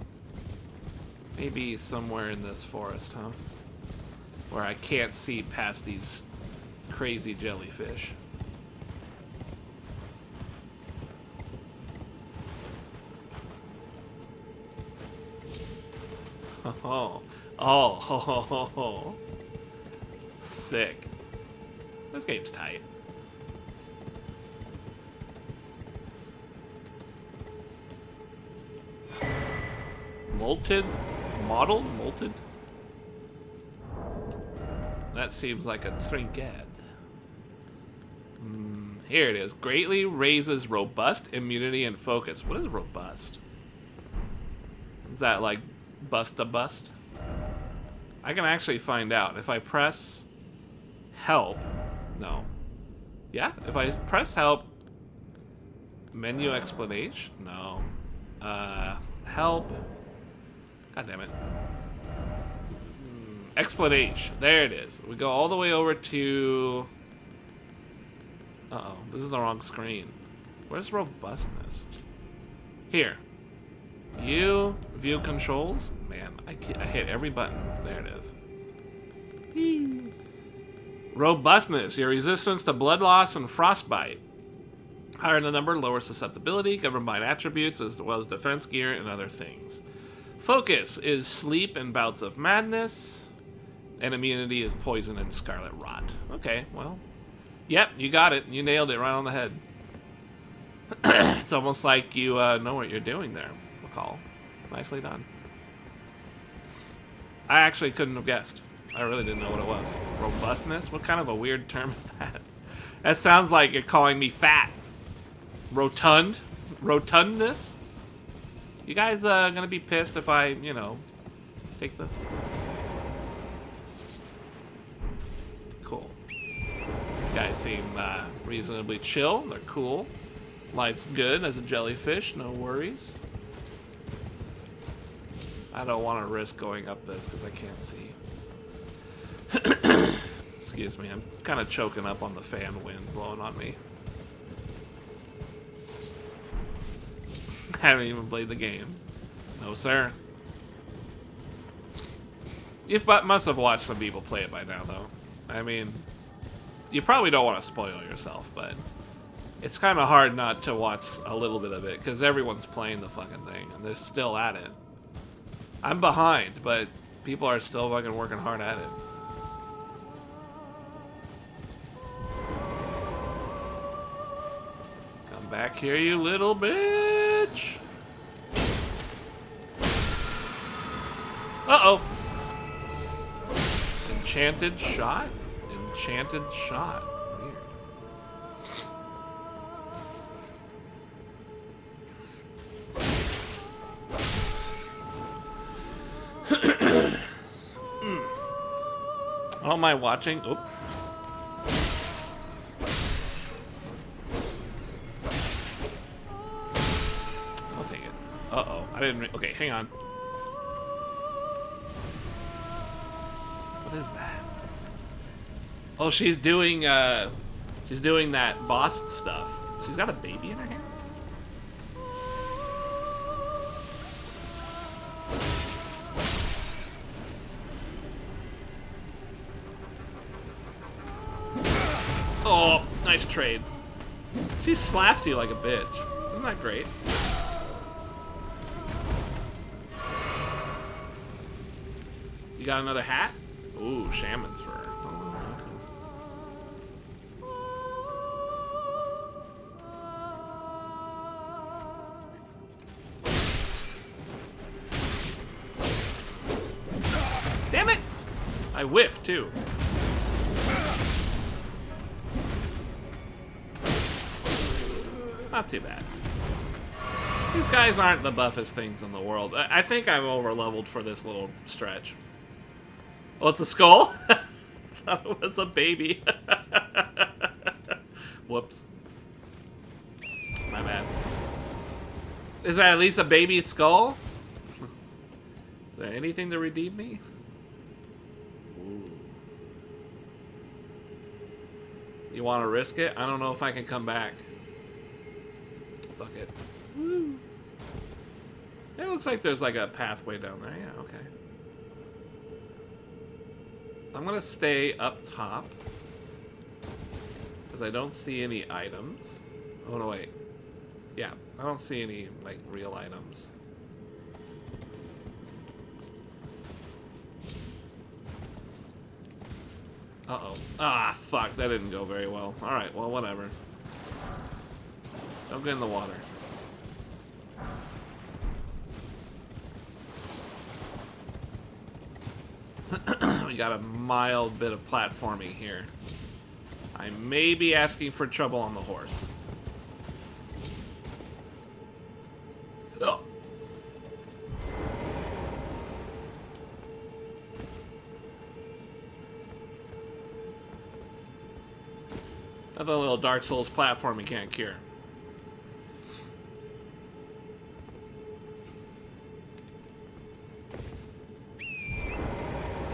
Maybe somewhere in this forest, huh? Where I can't see past these crazy jellyfish. Oh, oh, sick. This game's tight. Molted? Molted? That seems like a trinket. Here it is. Greatly raises robust immunity and focus. What is robust? Is that like bust a bust? I can actually find out. If I press help. No. Yeah, if I press help. Menu explanation? No. Help. God damn it. Explanation. There it is. We go all the way over to... Uh-oh. This is the wrong screen. Where's robustness? Here. View controls. Man, I hit every button. There it is. Whee. Robustness. Your resistance to blood loss and frostbite. Higher the number, lower susceptibility, governed by attributes, as well as defense gear and other things. Focus is sleep and bouts of madness. And immunity is poison and scarlet rot. Okay, well. Yep, you got it. You nailed it right on the head. It's almost like you know what you're doing there, McCall. Nicely done. I actually couldn't have guessed. I really didn't know what it was. Robustness? What kind of a weird term is that? That sounds like you're calling me fat. Rotund? Rotundness? You guys gonna be pissed if I, you know, take this? Cool. These guys seem reasonably chill. They're cool. Life's good as a jellyfish. No worries. I don't want to risk going up this because I can't see. Excuse me. I'm kind of choking up on the fan wind blowing on me. I haven't even played the game. No, sir. You must have watched some people play it by now, though. I mean, you probably don't want to spoil yourself, but It's kind of hard not to watch a little bit of it because everyone's playing the fucking thing and they're still at it. I'm behind, but people are still fucking working hard at it. Come back here, you little bitch. Uh-oh. Enchanted shot? Enchanted shot. Weird. I don't mind watching. Oop. I'll take it. Uh-oh. I didn't... Okay, hang on. What is that? Oh, she's doing that boss stuff. She's got a baby in her hand? Oh, nice trade. She slaps you like a bitch. Isn't that great? You got another hat? Ooh, shaman's fur. Damn it! I whiffed too. Not too bad. These guys aren't the buffest things in the world. I think I'm over-leveled for this little stretch. Oh, it's a skull? I thought it was a baby. Whoops. My bad. Is that at least a baby skull? Is there anything to redeem me? Ooh. You want to risk it? I don't know if I can come back. Fuck it. Woo. It looks like there's like a pathway down there. Yeah, okay. I'm gonna stay up top because I don't see any items. Oh no, wait. Yeah, I don't see any like real items. Uh-oh. Ah, fuck. That didn't go very well. Alright, well, whatever. Don't get in the water. We got a mild bit of platforming here. I may be asking for trouble on the horse. Oh. Another little Dark Souls platform you can't cure.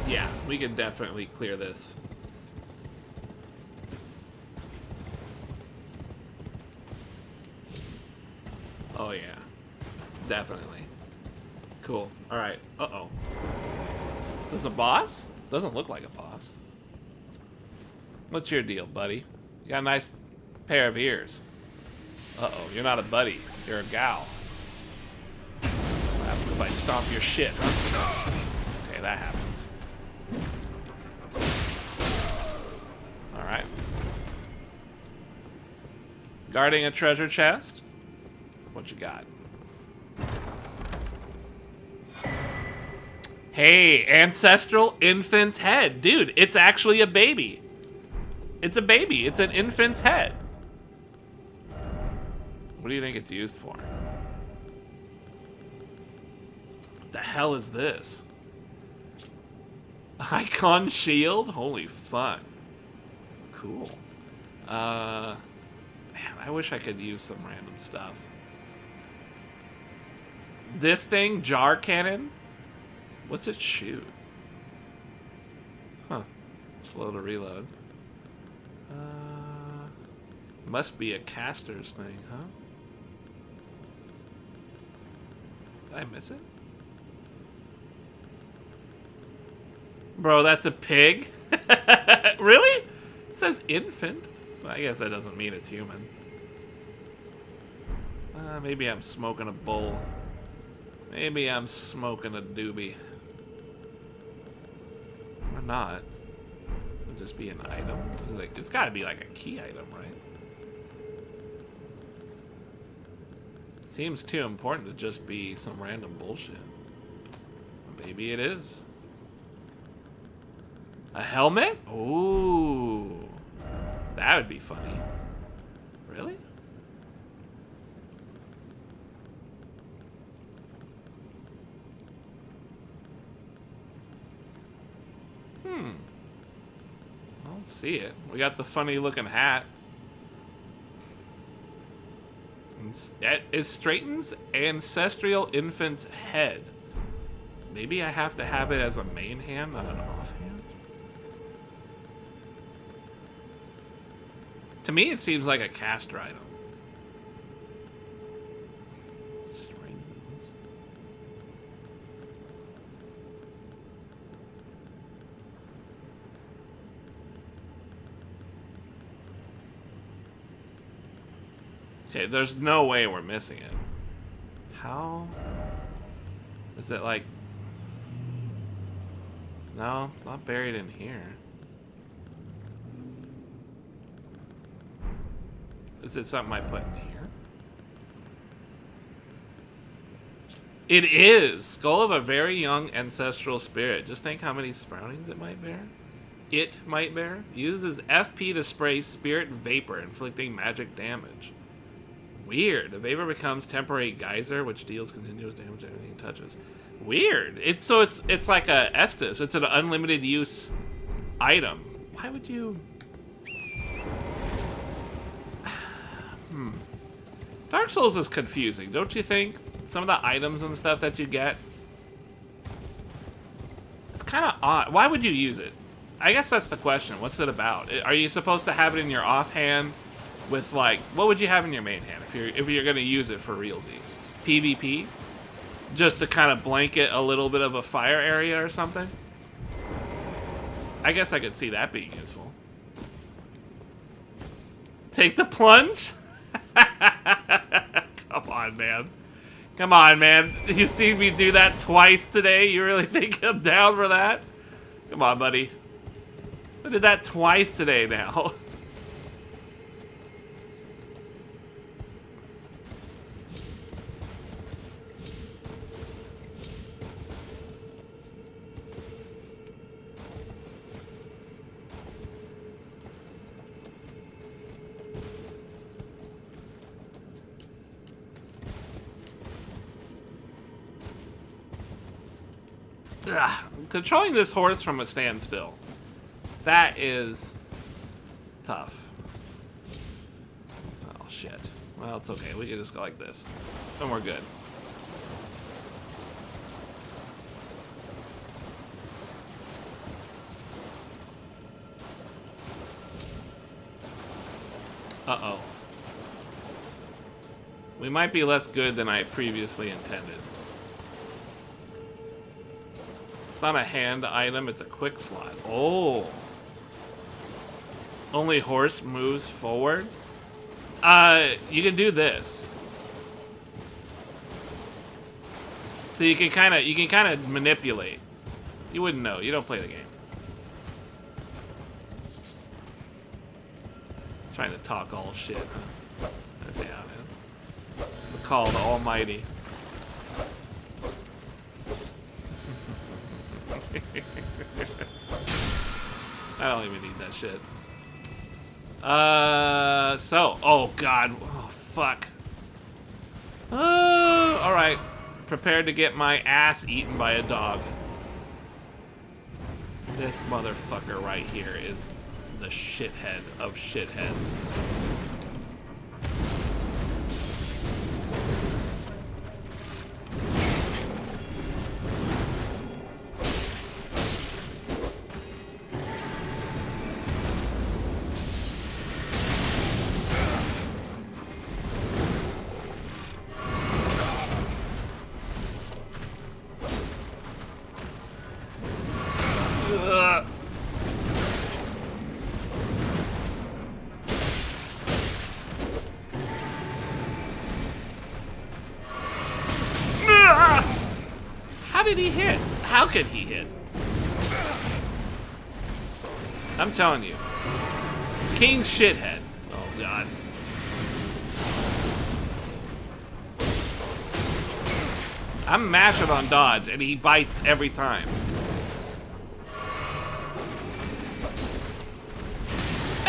Yeah, we can definitely clear this. Oh yeah, definitely. Cool. All right. Uh-oh. Is this a boss? Doesn't look like a boss. What's your deal, buddy? You got a nice pair of ears. Uh-oh, you're not a buddy. You're a gal. What happens if I stomp your shit, huh? Okay, that happens. Alright. Guarding a treasure chest? What you got? Hey, ancestral infant's head. Dude, it's actually a baby. It's a baby. It's an infant's head. What do you think it's used for? What the hell is this? Icon shield? Holy fuck. Cool. Man, I wish I could use some random stuff. This thing, jar cannon? What's it shoot? Huh. Slow to reload. Must be a caster's thing, huh? Did I miss it? Bro, that's a pig? Really? It says infant. Well, I guess that doesn't mean it's human. Maybe I'm smoking a bowl. Maybe I'm smoking a doobie. Or not. It'll just be an item. It's got to be like a key item, right? Seems too important to just be some random bullshit. Maybe it is. A helmet? Ooh. That would be funny. Really? I don't see it. We got the funny looking hat. It straightens ancestral infant's head. Maybe I have to have it as a main hand, not an offhand. To me, it seems like a caster item. Straightens. Okay, there's no way we're missing it. How? Is it like... No, it's not buried in here. Is it something I put in here? It is! Skull of a very young ancestral spirit. Just think how many sproutings it might bear. It might bear. Uses FP to spray spirit vapor, inflicting magic damage. Weird. The vapor becomes temporary geyser, which deals continuous damage to everything it touches. Weird. It's like a Estus. It's an unlimited use item. Why would you... Dark Souls is confusing, don't you think? Some of the items and stuff that you get. It's kind of odd. Why would you use it? I guess that's the question. What's it about? Are you supposed to have it in your offhand with like... What would you have in your main hand if you're going to use it for realsies? PvP? Just to kind of blanket a little bit of a fire area or something? I guess I could see that being useful. Take the plunge? Come on, man. Come on, man. You see me do that twice today? You really think I'm down for that? Come on, buddy. I did that twice today now. Ugh. Controlling this horse from a standstill. That is tough. Oh, shit. Well, it's okay. We can just go like this. And we're good. Uh-oh. We might be less good than I previously intended. It's not a hand item, it's a quick slot. Oh. Only horse moves forward? You can do this. So you can kinda manipulate. You wouldn't know, you don't play the game. Trying to talk all shit, huh? That's how it is. The call the Almighty. I don't even need that shit. Oh god, oh fuck. Alright. Prepared to get my ass eaten by a dog. This motherfucker right here is the shithead of shitheads. How did he hit? How could he hit? I'm telling you. King shithead. Oh, God. I'm mashing on dodge, and he bites every time.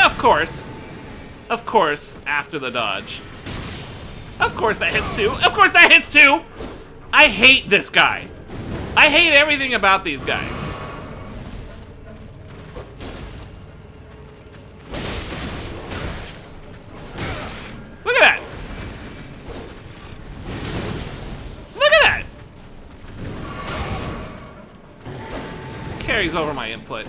Of course. Of course, after the dodge. Of course that hits too. Of course that hits too! I hate this guy. I hate everything about these guys. Look at that. Look at that. Carries over my input.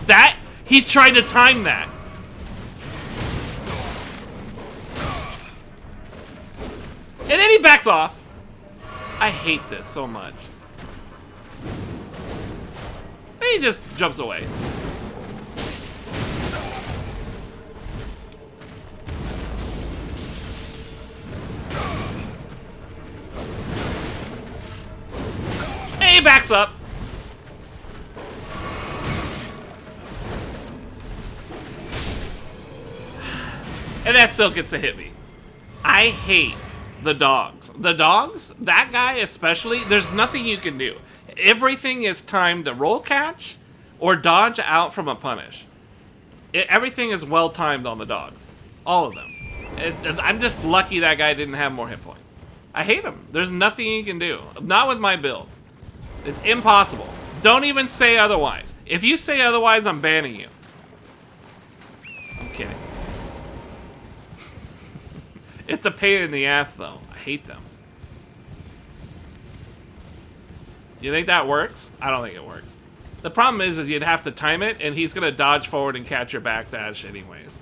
That? He tried to time that. And then he backs off. I hate this so much. And he just jumps away. And he backs up. And that still gets to hit me. I hate the dogs. The dogs, that guy especially, there's nothing you can do. Everything is timed to roll catch or dodge out from a punish. Everything is well timed on the dogs. All of them. I'm just lucky that guy didn't have more hit points. I hate him. There's nothing you can do. Not with my build. It's impossible. Don't even say otherwise. If you say otherwise, I'm banning you. I'm kidding. It's a pain in the ass, though. I hate them. You think that works? I don't think it works. The problem is you'd have to time it, and he's going to dodge forward and catch your backdash anyways.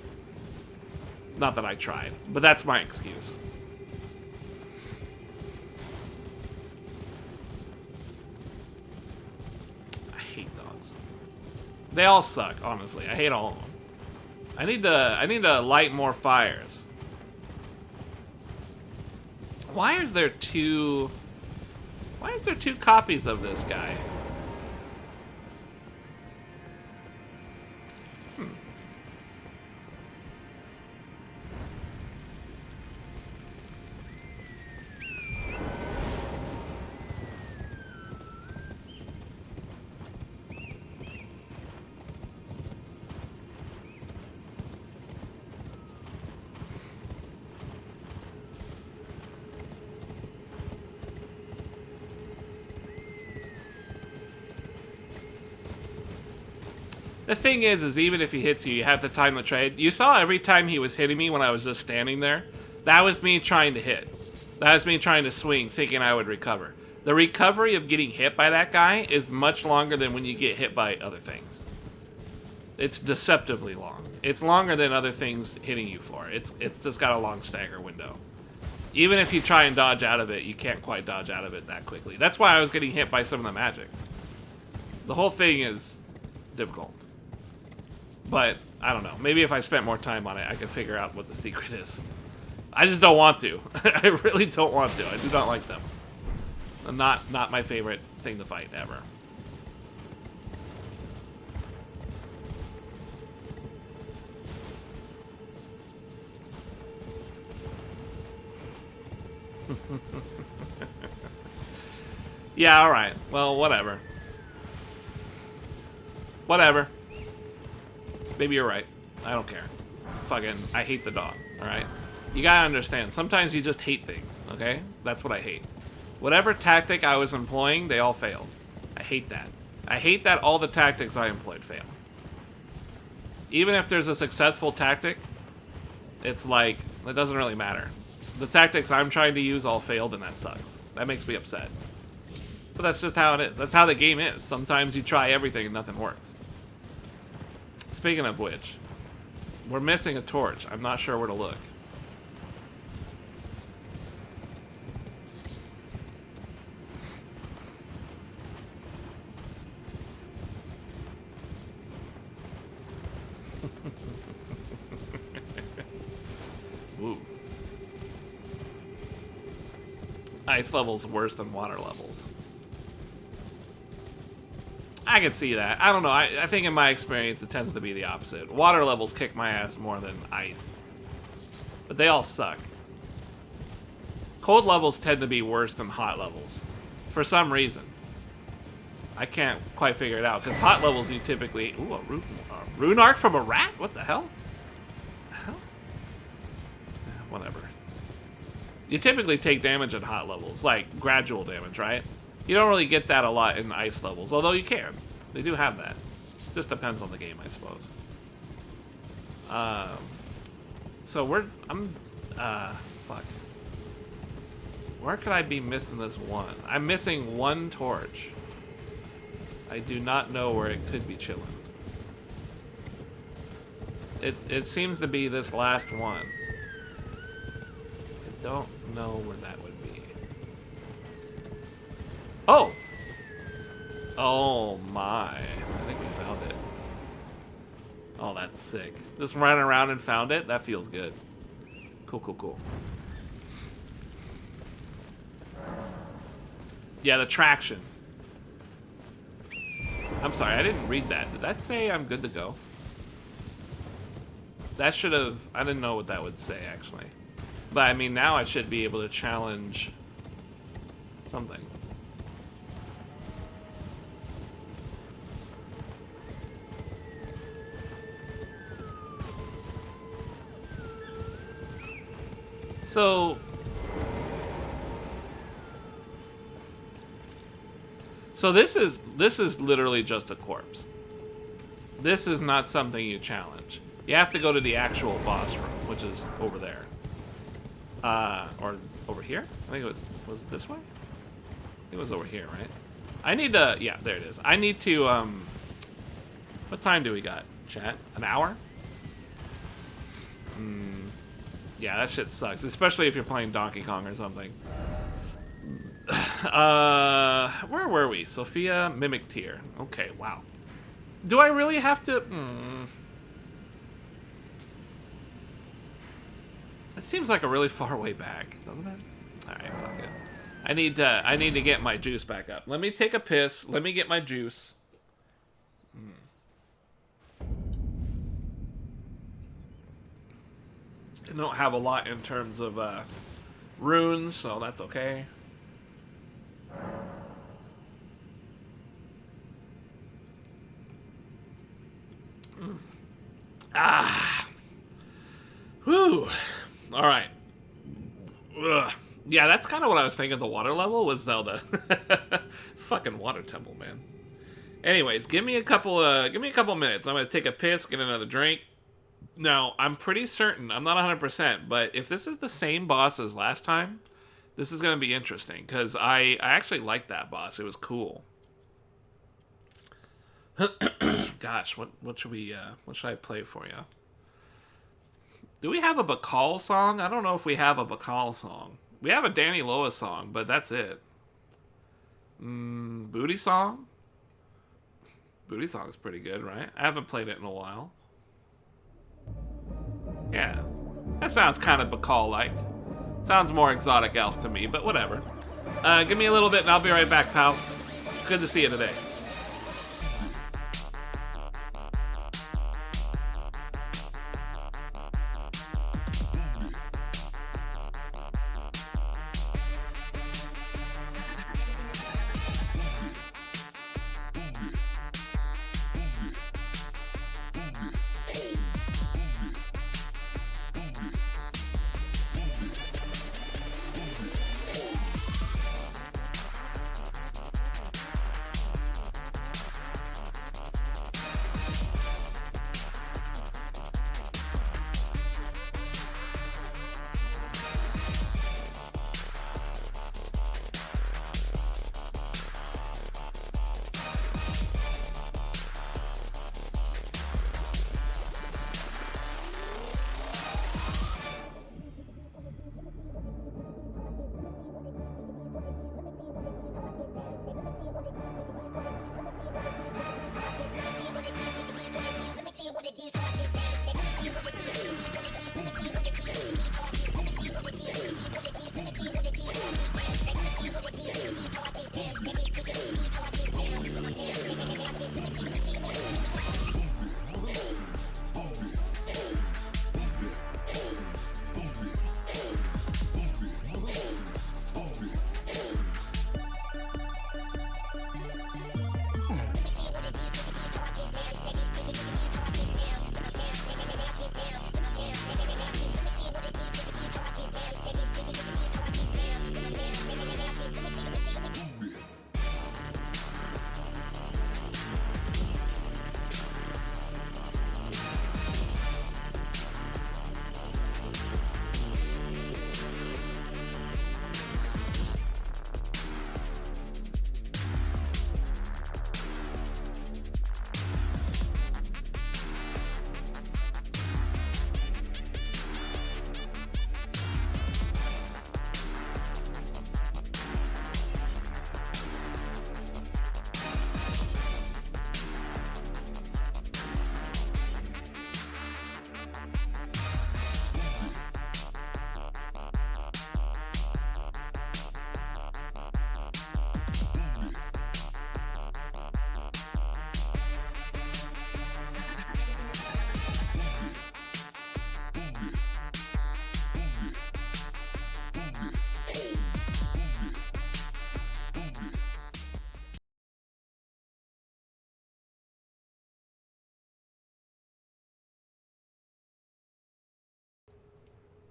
Not that I tried, but that's my excuse. I hate dogs. They all suck, honestly. I hate all of them. I need to light more fires. Why is there two copies of this guy? The thing is even if he hits you, you have to time the trade. You saw every time he was hitting me when I was just standing there. That was me trying to hit. That was me trying to swing, thinking I would recover. The recovery of getting hit by that guy is much longer than when you get hit by other things. It's deceptively long. It's longer than other things hitting you for. It's just got a long stagger window. Even if you try and dodge out of it, you can't quite dodge out of it that quickly. That's why I was getting hit by some of the magic. The whole thing is difficult. But, I don't know. Maybe if I spent more time on it, I could figure out what the secret is. I just don't want to. I really don't want to. I do not like them. Not my favorite thing to fight, ever. Yeah, alright. Well, whatever. Whatever. Maybe you're right. I don't care. Fucking, I hate the dog, alright? You gotta understand, sometimes you just hate things, okay? That's what I hate. Whatever tactic I was employing, they all failed. I hate that. I hate that all the tactics I employed fail. Even if there's a successful tactic, it's like, it doesn't really matter. The tactics I'm trying to use all failed, and that sucks. That makes me upset. But that's just how it is. That's how the game is. Sometimes you try everything and nothing works. Speaking of which, we're missing a torch. I'm not sure where to look. Ooh. ice levels worse than water levels. I can see that. I don't know. I think in my experience, it tends to be the opposite. Water levels kick my ass more than ice. But they all suck. Cold levels tend to be worse than hot levels. For some reason. I can't quite figure it out. Because hot levels, you typically... Ooh, a rune arc from a rat? What the hell? What the hell? Whatever. You typically take damage at hot levels. Like, gradual damage, right? You don't really get that a lot in ice levels, although you can. They do have that. Just depends on the game, I suppose. So fuck. Where could I be missing this one? I'm missing one torch. I do not know where it could be chilling. It seems to be this last one. I don't know where that would be. Oh! Oh my. I think we found it. Oh, that's sick. Just running around and found it? That feels good. Cool, cool, cool. Yeah, the traction. I'm sorry, I didn't read that. Did that say I'm good to go? That should have... I didn't know what that would say, actually. But, I mean, now I should be able to challenge something. So this is literally just a corpse. This is not something you challenge. You have to go to the actual boss room, which is over there. Or over here? I think was it this way? I think it was over here, right? I need to, yeah, there it is. I need to, what time do we got, chat? An hour? Yeah, that shit sucks, especially if you're playing Donkey Kong or something. Where were we? Sophia, Mimic Tier. Okay, wow. Do I really have to? It seems like a really far way back, doesn't it? All right, fuck it. I need to get my juice back up. Let me take a piss. Let me get my juice. I don't have a lot in terms of runes, so that's okay. Whew. All right. Ugh. Yeah, that's kind of what I was thinking. The water level was Zelda. Fucking water temple, man. Anyways, give me a couple minutes. I'm gonna take a piss, get another drink. Now, I'm pretty certain, I'm not 100%, but if this is the same boss as last time, this is gonna be interesting because I actually liked that boss. It was cool. Gosh, what should I play for you? Do we have a Bacall song? I don't know if we have a Bacall song. We have a Danny Loa song, but that's it. Booty song? Booty song is pretty good, right? I haven't played it in a while. Yeah. That sounds kind of Bacall-like. Sounds more exotic elf to me, but whatever. Give me a little bit and I'll be right back, pal. It's good to see you today.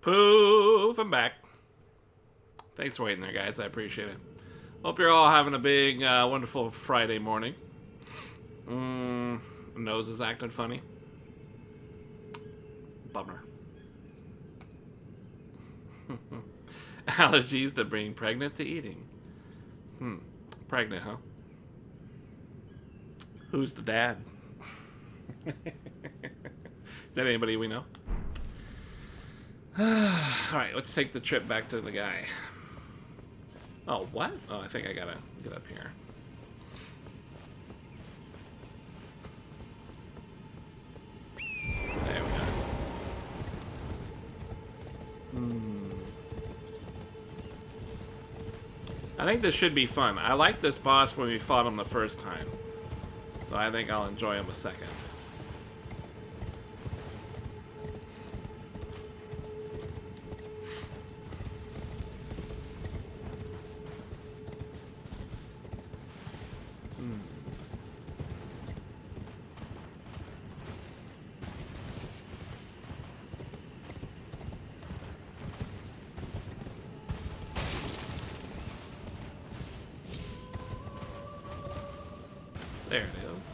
Poof, I'm back. Thanks for waiting there, guys. I appreciate it. Hope you're all having a big, wonderful Friday morning. Nose is acting funny. Bummer. Allergies that bring pregnant to eating. Pregnant, huh? Who's the dad? Is that anybody we know? Alright, let's take the trip back to the guy. Oh, what? Oh, I think I gotta get up here. There we go. I think this should be fun. I liked this boss when we fought him the first time. So I think I'll enjoy him a second. There it is.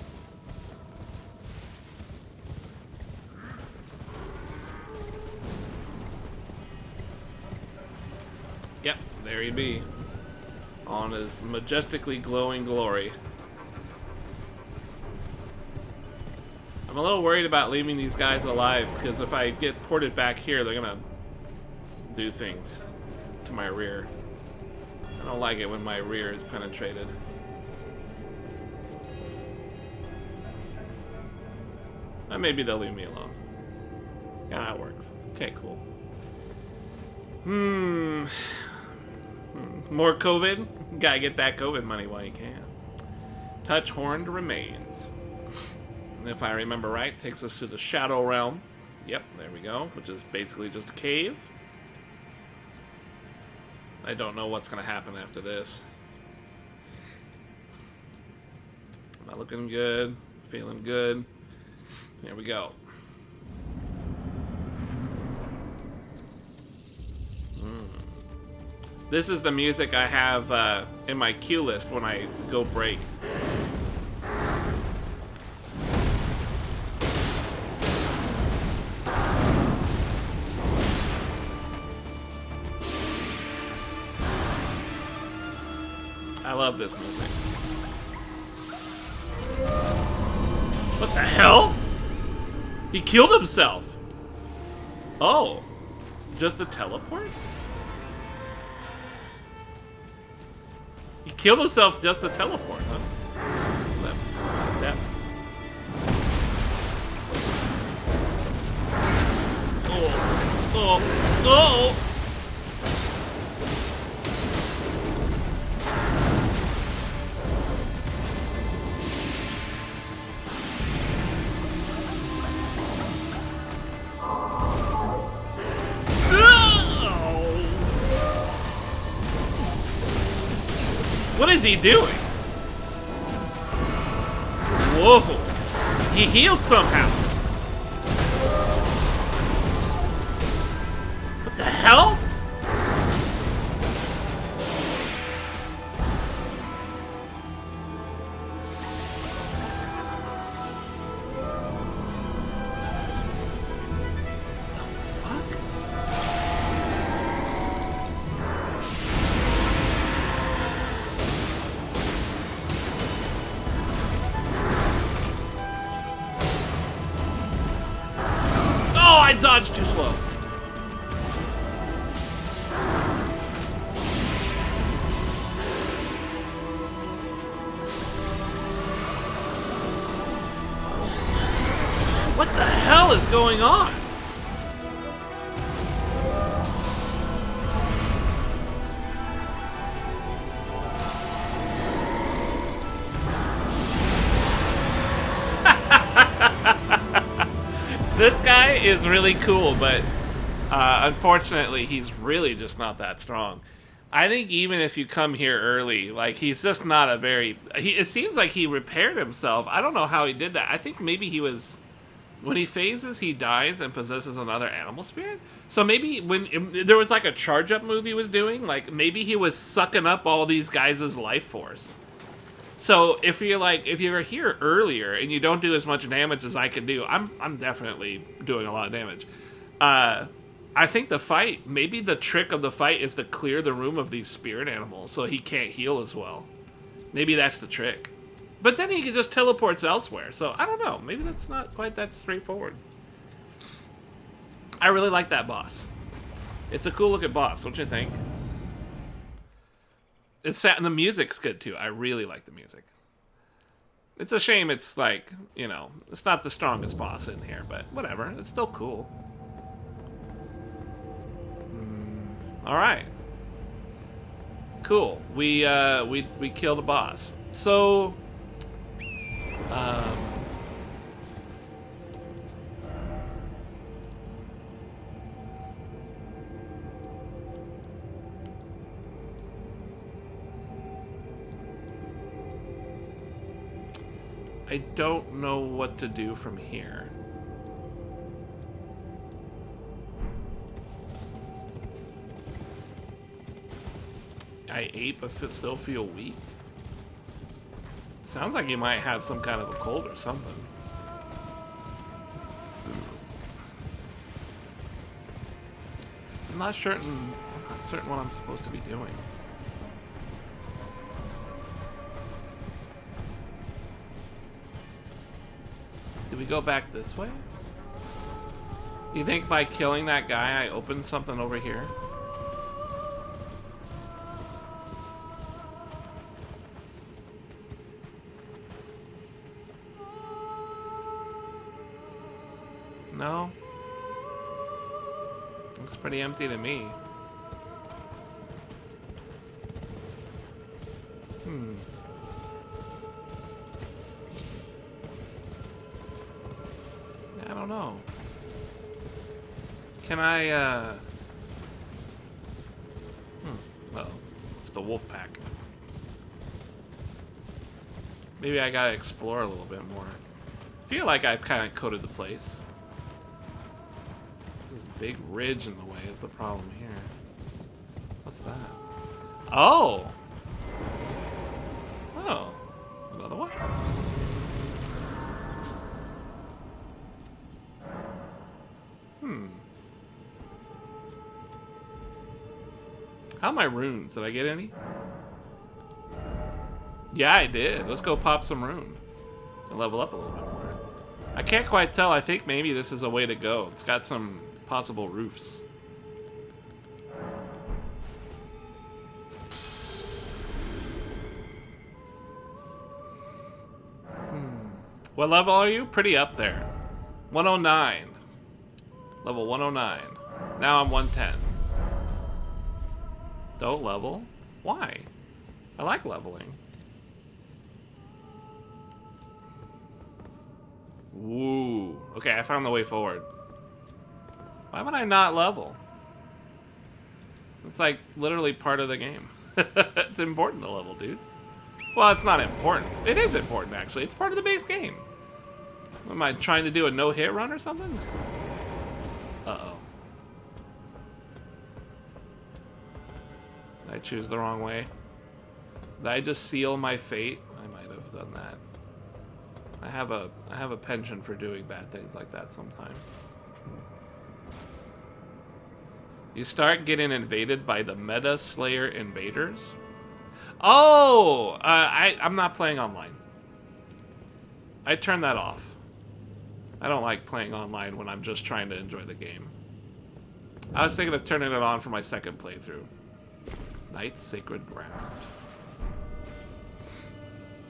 Yep, there he be. On his majestically glowing glory. I'm a little worried about leaving these guys alive, because if I get ported back here, they're gonna do things to my rear. I don't like it when my rear is penetrated. Maybe they'll leave me alone. Yeah, that works. Okay, cool. More COVID? Gotta get that COVID money while you can. Touch horned remains. And if I remember right, takes us to the Shadow Realm. Yep, there we go. Which is basically just a cave. I don't know what's gonna happen after this. Am I looking good? Feeling good? Here we go. This is the music I have in my queue list when I go break. I love this music. What the hell? He killed himself. Oh, just a teleport? He killed himself just to teleport, huh? Step. Oh. What is he doing? Whoa. He healed somehow. What the hell? I dodged too slow. What the hell is going on? This guy is really cool, but unfortunately, he's really just not that strong. I think even if you come here early, like, he's just not a very... it seems like he repaired himself. I don't know how he did that. I think maybe he was When he phases, he dies and possesses another animal spirit. So maybe when there was like a charge up move he was doing, like maybe he was sucking up all these guys' life force. So if you're here earlier and you don't do as much damage as I can do, I'm definitely doing a lot of damage. I think maybe the trick of the fight is to clear the room of these spirit animals so he can't heal as well. Maybe that's the trick. But then he just teleports elsewhere, so I don't know. Maybe that's not quite that straightforward. I really like that boss. It's a cool looking boss, don't you think? And the music's good too. I really like the music. It's a shame it's like, you know, it's not the strongest boss in here, but whatever. It's still cool. Alright. Cool. We killed a boss. So... I don't know what to do from here. I ate but still feel weak. Sounds like you might have some kind of a cold or something. I'm not certain what I'm supposed to be doing. Did we go back this way? You think by killing that guy I opened something over here? No? Looks pretty empty to me. I don't know. Can I, well, it's the wolf pack. Maybe I gotta explore a little bit more. I feel like I've kind of coated the place. This big ridge in the way is the problem here. What's that? Oh! Oh. Another one? How are my runes? Did I get any? Yeah, I did. Let's go pop some rune. And level up a little bit more. I can't quite tell. I think maybe this is a way to go. It's got some possible roofs. What level are you? Pretty up there. 109. Level 109. Now I'm 110. Don't level? Why? I like leveling. Ooh. Okay, I found the way forward. Why would I not level? It's like literally part of the game. It's important to level, dude. Well, it's not important. It is important, actually. It's part of the base game. Am I trying to do a no-hit run or something? Uh-oh. Did I choose the wrong way? Did I just seal my fate? I might have done that. I have a penchant for doing bad things like that sometimes. You start getting invaded by the Meta Slayer invaders. Oh! I'm not playing online. I turned that off. I don't like playing online when I'm just trying to enjoy the game. I was thinking of turning it on for my second playthrough. Night's Sacred Ground.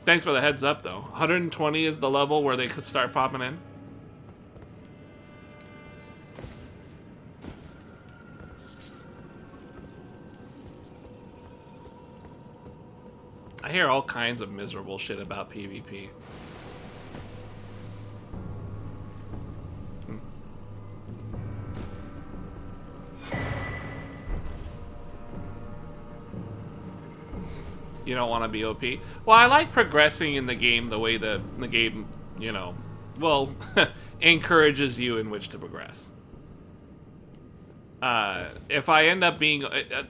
Thanks for the heads up, though. 120 is the level where they could start popping in. I hear all kinds of miserable shit about PvP. You don't want to be OP? Well, I like progressing in the game the way the game, you know, well, encourages you in which to progress. If I end up being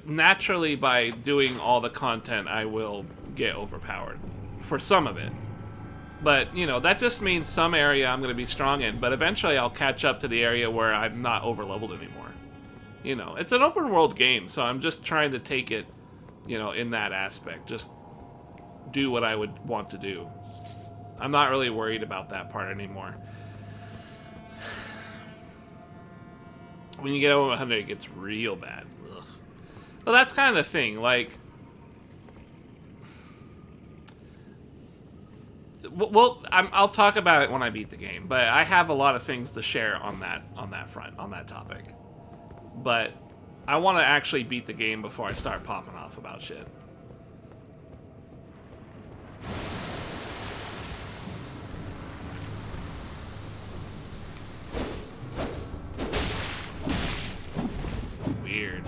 naturally by doing all the content, I will get overpowered for some of it. But you know, that just means some area I'm going to be strong in. But eventually, I'll catch up to the area where I'm not overleveled anymore. You know, it's an open world game, so I'm just trying to take it, you know, in that aspect. Just do what I would want to do. I'm not really worried about that part anymore. When you get over 100, it gets real bad. Ugh. Well, that's kind of the thing. Like, well, I'll talk about it when I beat the game. But I have a lot of things to share on that front, on that topic. But I want to actually beat the game before I start popping off about shit. Weird.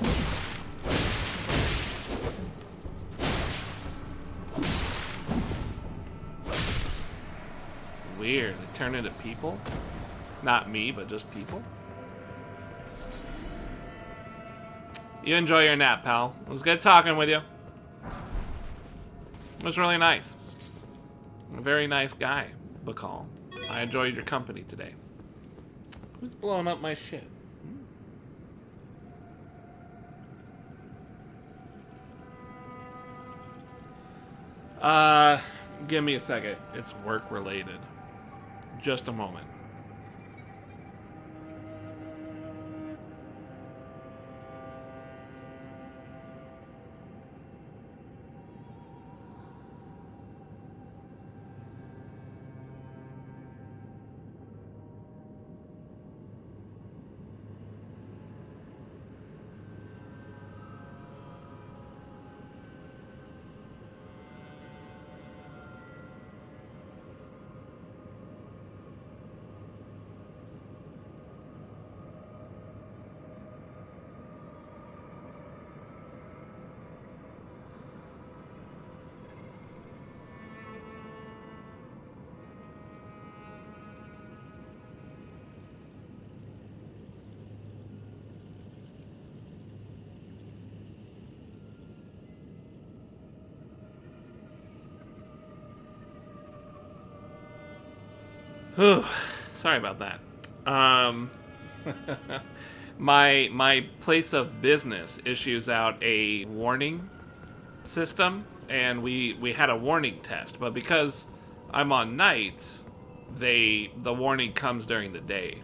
Weird. They turn into people? Not me, but just people? You enjoy your nap, pal. It was good talking with you. It was really nice. A very nice guy, Bacall. I enjoyed your company today. Who's blowing up my shit? Give me a second. It's work related. Just a moment. Sorry about that. My place of business issues out a warning system, and we had a warning test, but because I'm on nights, the warning comes during the day.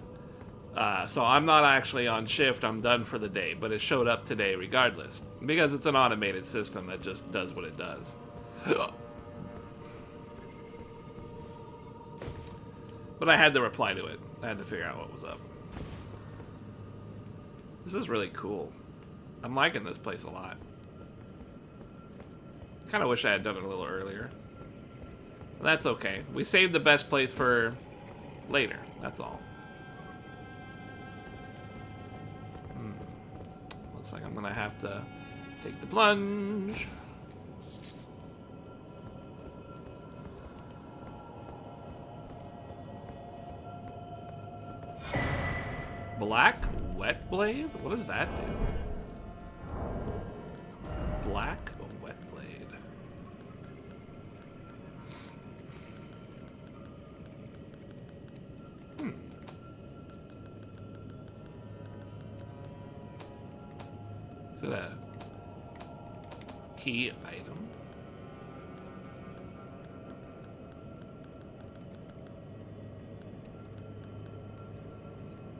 So I'm not actually on shift, I'm done for the day, but it showed up today regardless, because it's an automated system that just does what it does. But I had to reply to it. I had to figure out what was up. This is really cool. I'm liking this place a lot. Kind of wish I had done it a little earlier. But that's okay. We saved the best place for later. That's all. Looks like I'm going to have to take the plunge. Black wet blade? What does that do? Black wet blade. Is it a key item?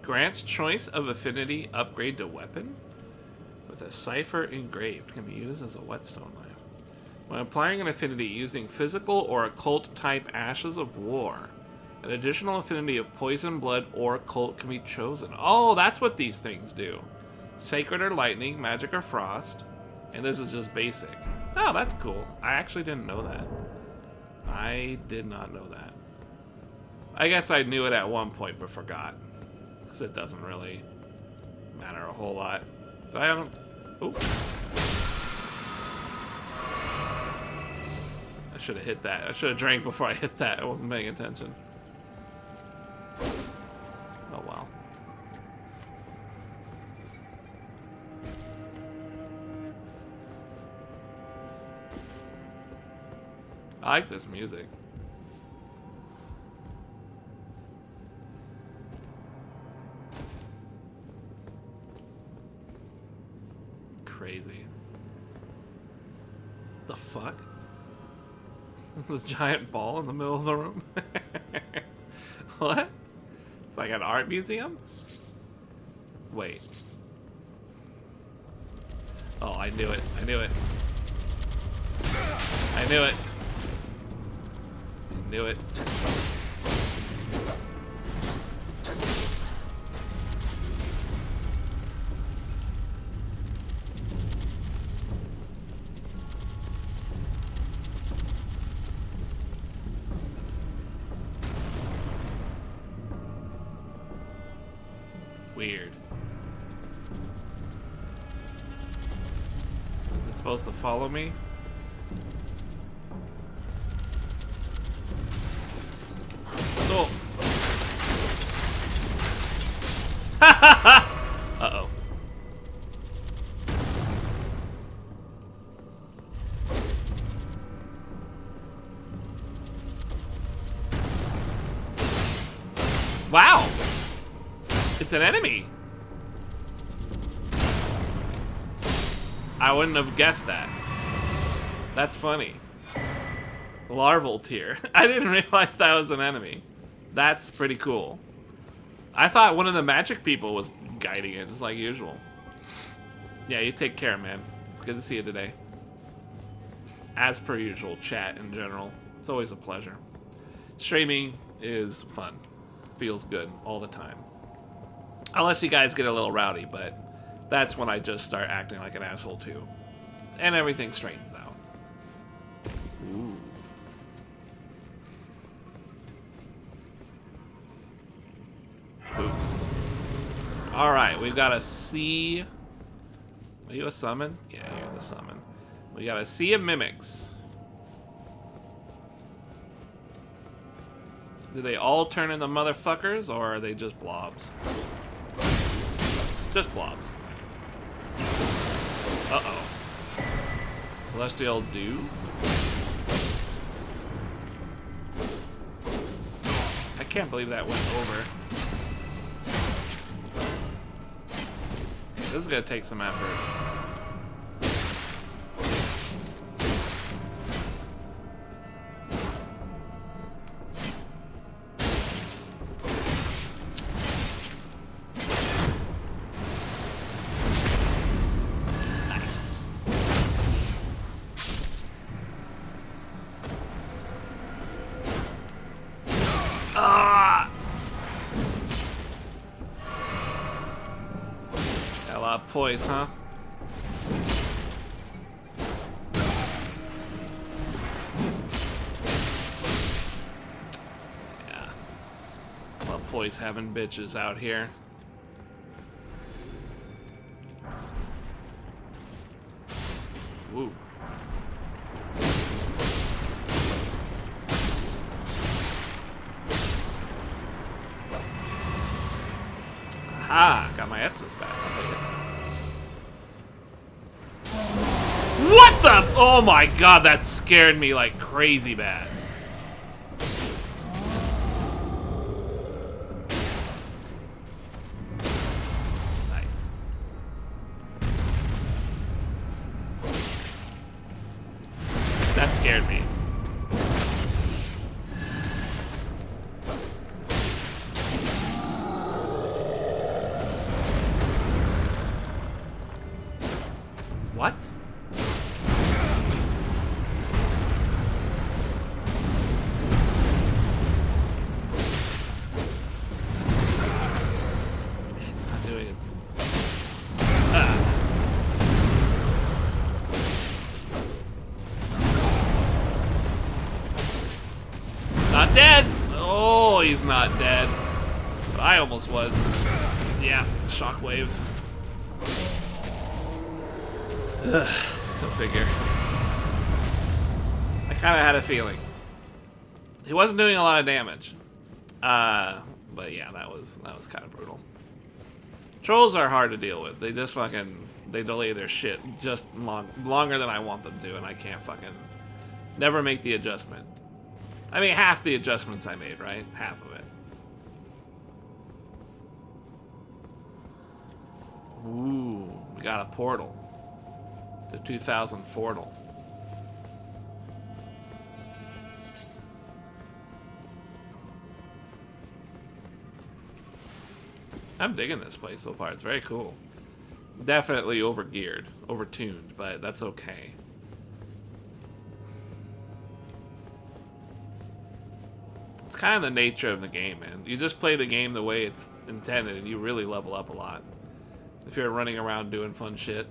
Grants choice of affinity upgrade to weapon with a cipher engraved. Can be used as a whetstone knife. When applying an affinity using physical or occult type ashes of war, an additional affinity of poison, blood, or occult can be chosen. Oh, that's what these things do. Sacred or lightning, magic or frost, and this is just basic. Oh, that's cool. I actually didn't know that. I did not know that. I guess I knew it at one point but forgot. Because it doesn't really matter a whole lot. But I don't... Oh. I should have hit that. I should have drank before I hit that. I wasn't paying attention. I like this music. Crazy. The fuck? There's a giant ball in the middle of the room? What? It's like an art museum? Wait. Oh, I knew it. I knew it. I knew it. I knew it. Weird. Is it supposed to follow me? Oh. Uh-oh. Wow! It's an enemy! I wouldn't have guessed that. That's funny. Larval tier. I didn't realize that was an enemy. That's pretty cool. I thought one of the magic people was guiding it, just like usual. Yeah, you take care, man. It's good to see you today. As per usual, chat in general. It's always a pleasure. Streaming is fun. Feels good all the time. Unless you guys get a little rowdy, but that's when I just start acting like an asshole too. And everything straightens out. Ooh. Alright, we've got a sea. Are you a summon? Yeah, you're the summon. We got a sea of mimics. Do they all turn into motherfuckers, or are they just blobs? Just blobs. Uh-oh. Celestial Dew? I can't believe that went over. This is gonna take some effort. Poise, huh? Yeah. Well, poise having bitches out here. Woo. Aha! Got my Estus back. I'll take it. What the? Oh my god, that scared me like crazy bad. Nice. That scared me. What? Dead! Oh, he's not dead. But I almost was. Yeah, shockwaves. Go figure. I kind of had a feeling. He wasn't doing a lot of damage. But yeah, that was kind of brutal. Trolls are hard to deal with. They just fucking, they delay their shit just longer than I want them to, and I can't fucking Never make the adjustment. I mean, half the adjustments I made, right? Half of it. Ooh, we got a portal. The 2000 portal. I'm digging this place so far. It's very cool. Definitely over-geared, over-tuned, but that's okay. It's kind of the nature of the game, man. You just play the game the way it's intended, and you really level up a lot. If you're running around doing fun shit.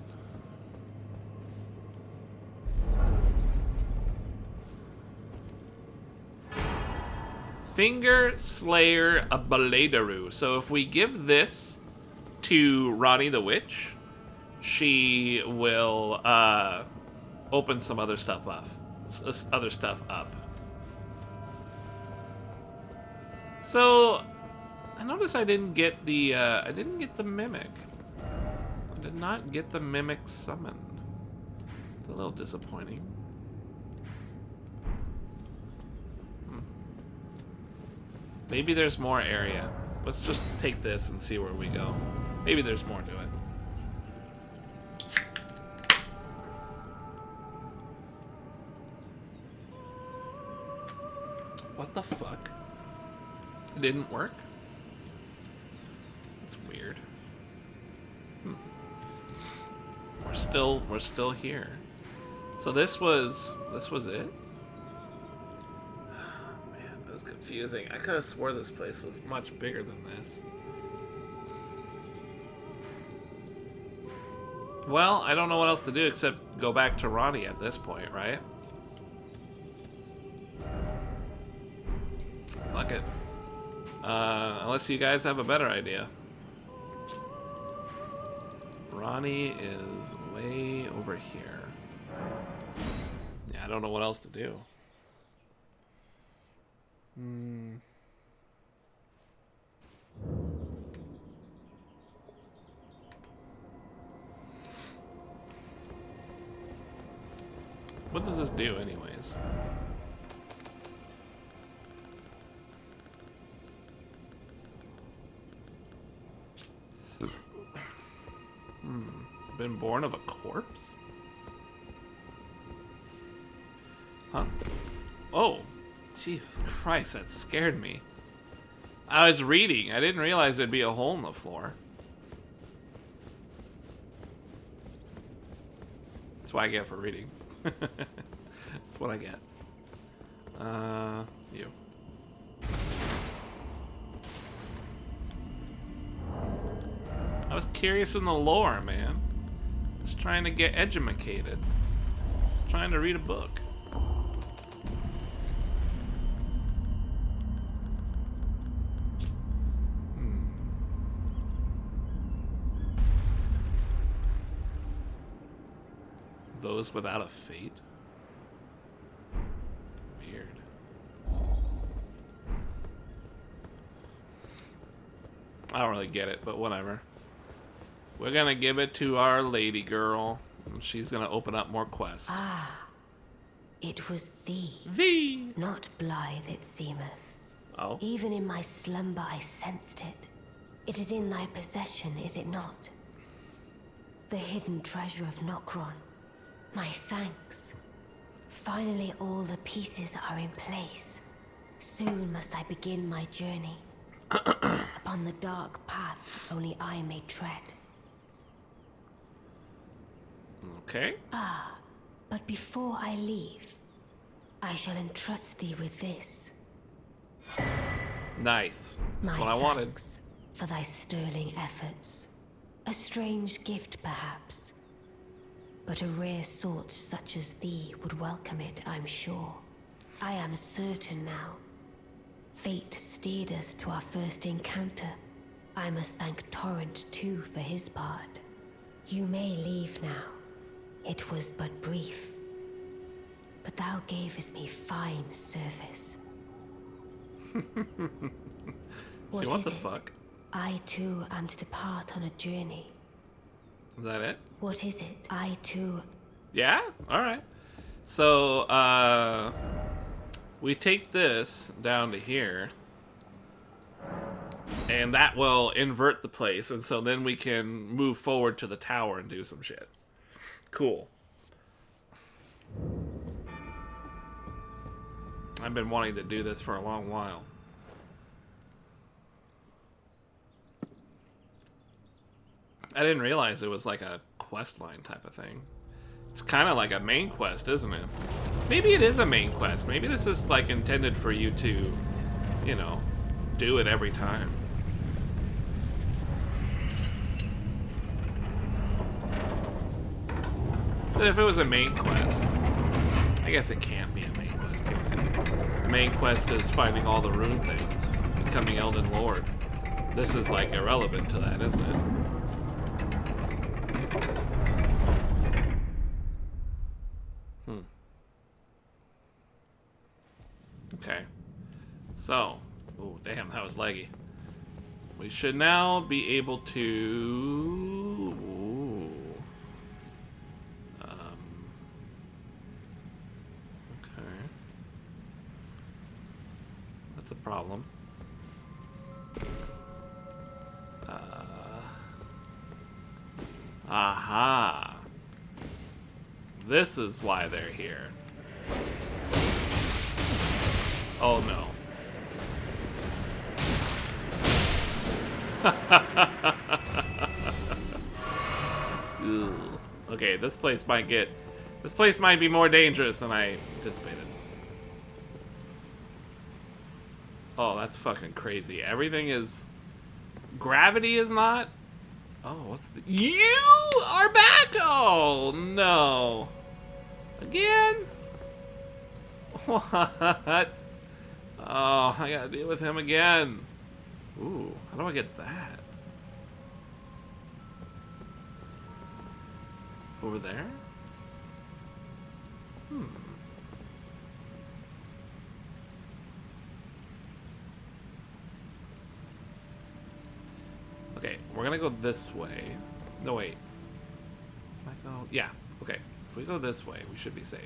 Finger Slayer Abaladeru. So if we give this to Ronnie the Witch, she will open some other stuff up. So I noticed I didn't get the mimic. I did not get the mimic summoned. It's a little disappointing. Maybe there's more area. Let's just take this and see where we go. Maybe there's more to it. What the fuck? It didn't work? That's weird. We're still here. So this was it? Confusing. I could have swore this place was much bigger than this. Well, I don't know what else to do except go back to Ronnie at this point, right? Fuck it. Unless you guys have a better idea. Ronnie is way over here. Yeah, I don't know what else to do. What does this do anyways? Been born of a corpse? Huh? Oh, Jesus Christ, that scared me. I was reading. I didn't realize there'd be a hole in the floor. That's what I get for reading. That's what I get. You. I was curious in the lore, man. Just trying to get edumacated. Trying to read a book. Those without a fate? Weird. I don't really get it, but whatever. We're gonna give it to our lady girl, and she's gonna open up more quests. Ah, it was thee. Thee! Not blithe it seemeth. Oh. Even in my slumber I sensed it. It is in thy possession, is it not? The hidden treasure of Nokron. My thanks. Finally all the pieces are in place. Soon must I begin my journey. Upon the dark path only I may tread. Okay. Ah, but before I leave, I shall entrust thee with this. Nice. That's My what I wanted. thanks for thy sterling efforts. A strange gift, perhaps. But a rare sort such as thee would welcome it, I'm sure. I am certain now. Fate steered us to our first encounter. I must thank Torrent, too, for his part. You may leave now. It was but brief. But thou gavest me fine service. What the fuck? I, too, am to depart on a journey. Is that it? What is it? I, too... Yeah? Alright. So, we take this down to here, and that will invert the place, and so then we can move forward to the tower and do some shit. Cool. I've been wanting to do this for a long while. I didn't realize it was like a quest line type of thing. It's kind of like a main quest, isn't it? Maybe it is a main quest. Maybe this is like intended for you to, you know, do it every time. But if it was a main quest, I guess it can't be a main quest, can it? The main quest is finding all the rune things, becoming Elden Lord. This is like irrelevant to that, isn't it? Okay. So, oh damn, that was leggy. We should now be able to. Okay. That's a problem. Aha. This is why they're here. Oh no. Okay, this place might be more dangerous than I anticipated. Oh, that's fucking crazy. Everything is... Gravity is not? Oh, what's the... You are back! Oh, no. Again? What? Oh, I gotta deal with him again. Ooh, how do I get that? Over there? Okay, we're gonna go this way. No, wait. Can I go? Yeah, okay. If we go this way, we should be safe.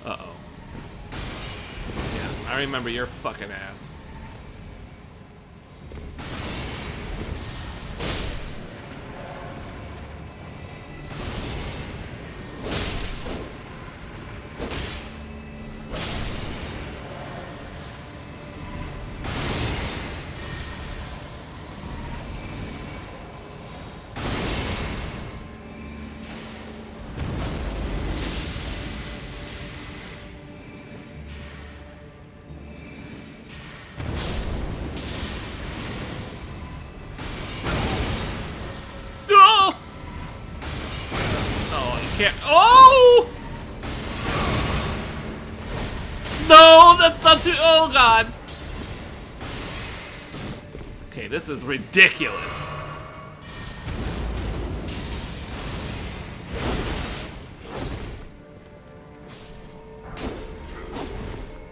Uh-oh. Yeah, I remember your fucking ass. Can't. Oh! No, that's not too. Oh god. Okay, this is ridiculous.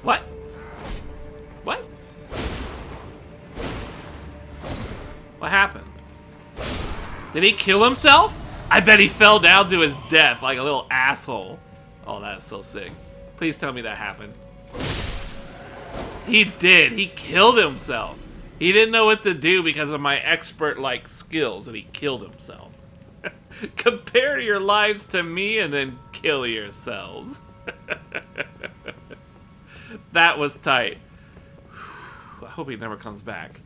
What? What? What happened? Did he kill himself? I bet he fell down to his death like a little asshole. Oh, that's so sick. Please tell me that happened. He did. He killed himself. He didn't know what to do because of my expert-like skills, and he killed himself. Compare your lives to me and then kill yourselves. That was tight. I hope he never comes back.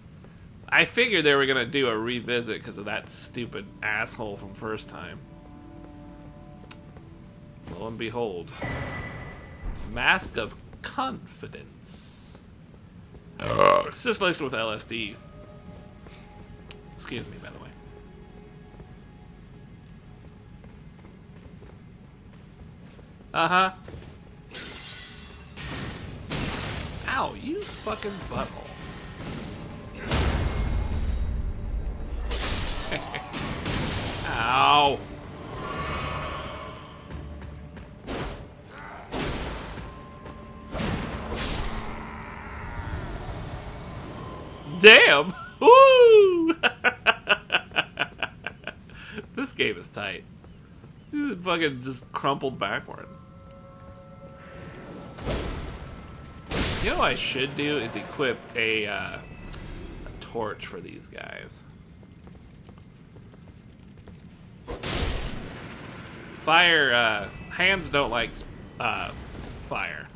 I figured they were gonna do a revisit because of that stupid asshole from first time. Lo and behold. Mask of Confidence. It's just laced with LSD. Excuse me, by the way. Uh-huh. Ow, you fucking butthole. Ow. Damn. Woo! This game is tight. Fucking just crumpled backwards. You know what I should do is equip a torch for these guys. Fire, hands don't like fire.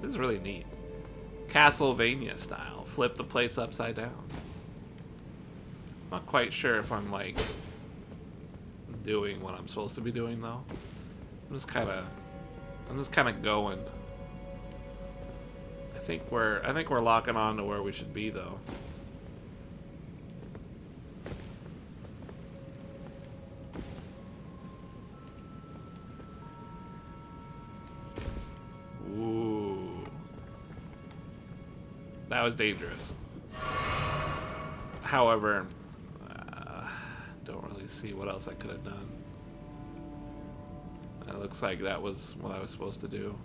This is really neat. Castlevania style. Flip the place upside down. Not quite sure if I'm like doing what I'm supposed to be doing though. I'm just kind of going. I think we're locking on to where we should be though. Ooh. That was dangerous. However, don't really see what else I could have done. It looks like that was what I was supposed to do.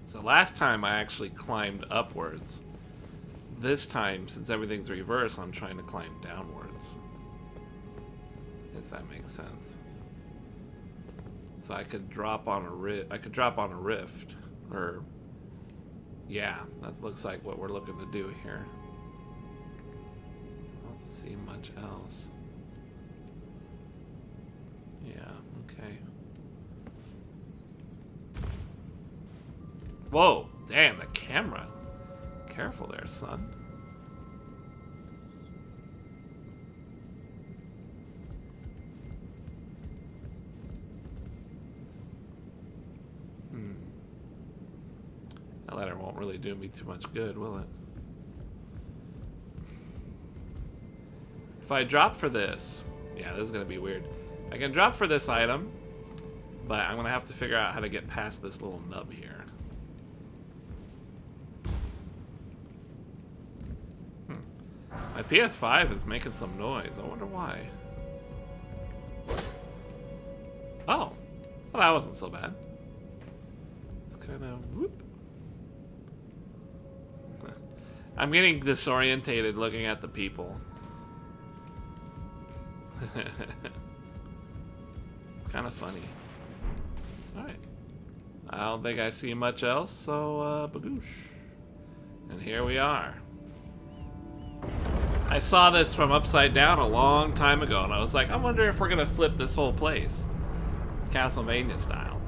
So last time I actually climbed upwards. This time, since everything's reversed, I'm trying to climb downwards. I guess that makes sense. So I could drop on a rift, or yeah, that looks like what we're looking to do here. I don't see much else. Yeah, okay. Whoa, damn, the camera. Careful there, son. That ladder won't really do me too much good, will it? If I drop for this... Yeah, this is going to be weird. I can drop for this item, but I'm going to have to figure out how to get past this little nub here. My PS5 is making some noise. I wonder why. Oh. Well, that wasn't so bad. It's kind of... Whoop. I'm getting disorientated looking at the people. It's kind of funny. Alright. I don't think I see much else, so bagoosh. And here we are. I saw this from upside down a long time ago, and I was like, I wonder if we're gonna flip this whole place. Castlevania style.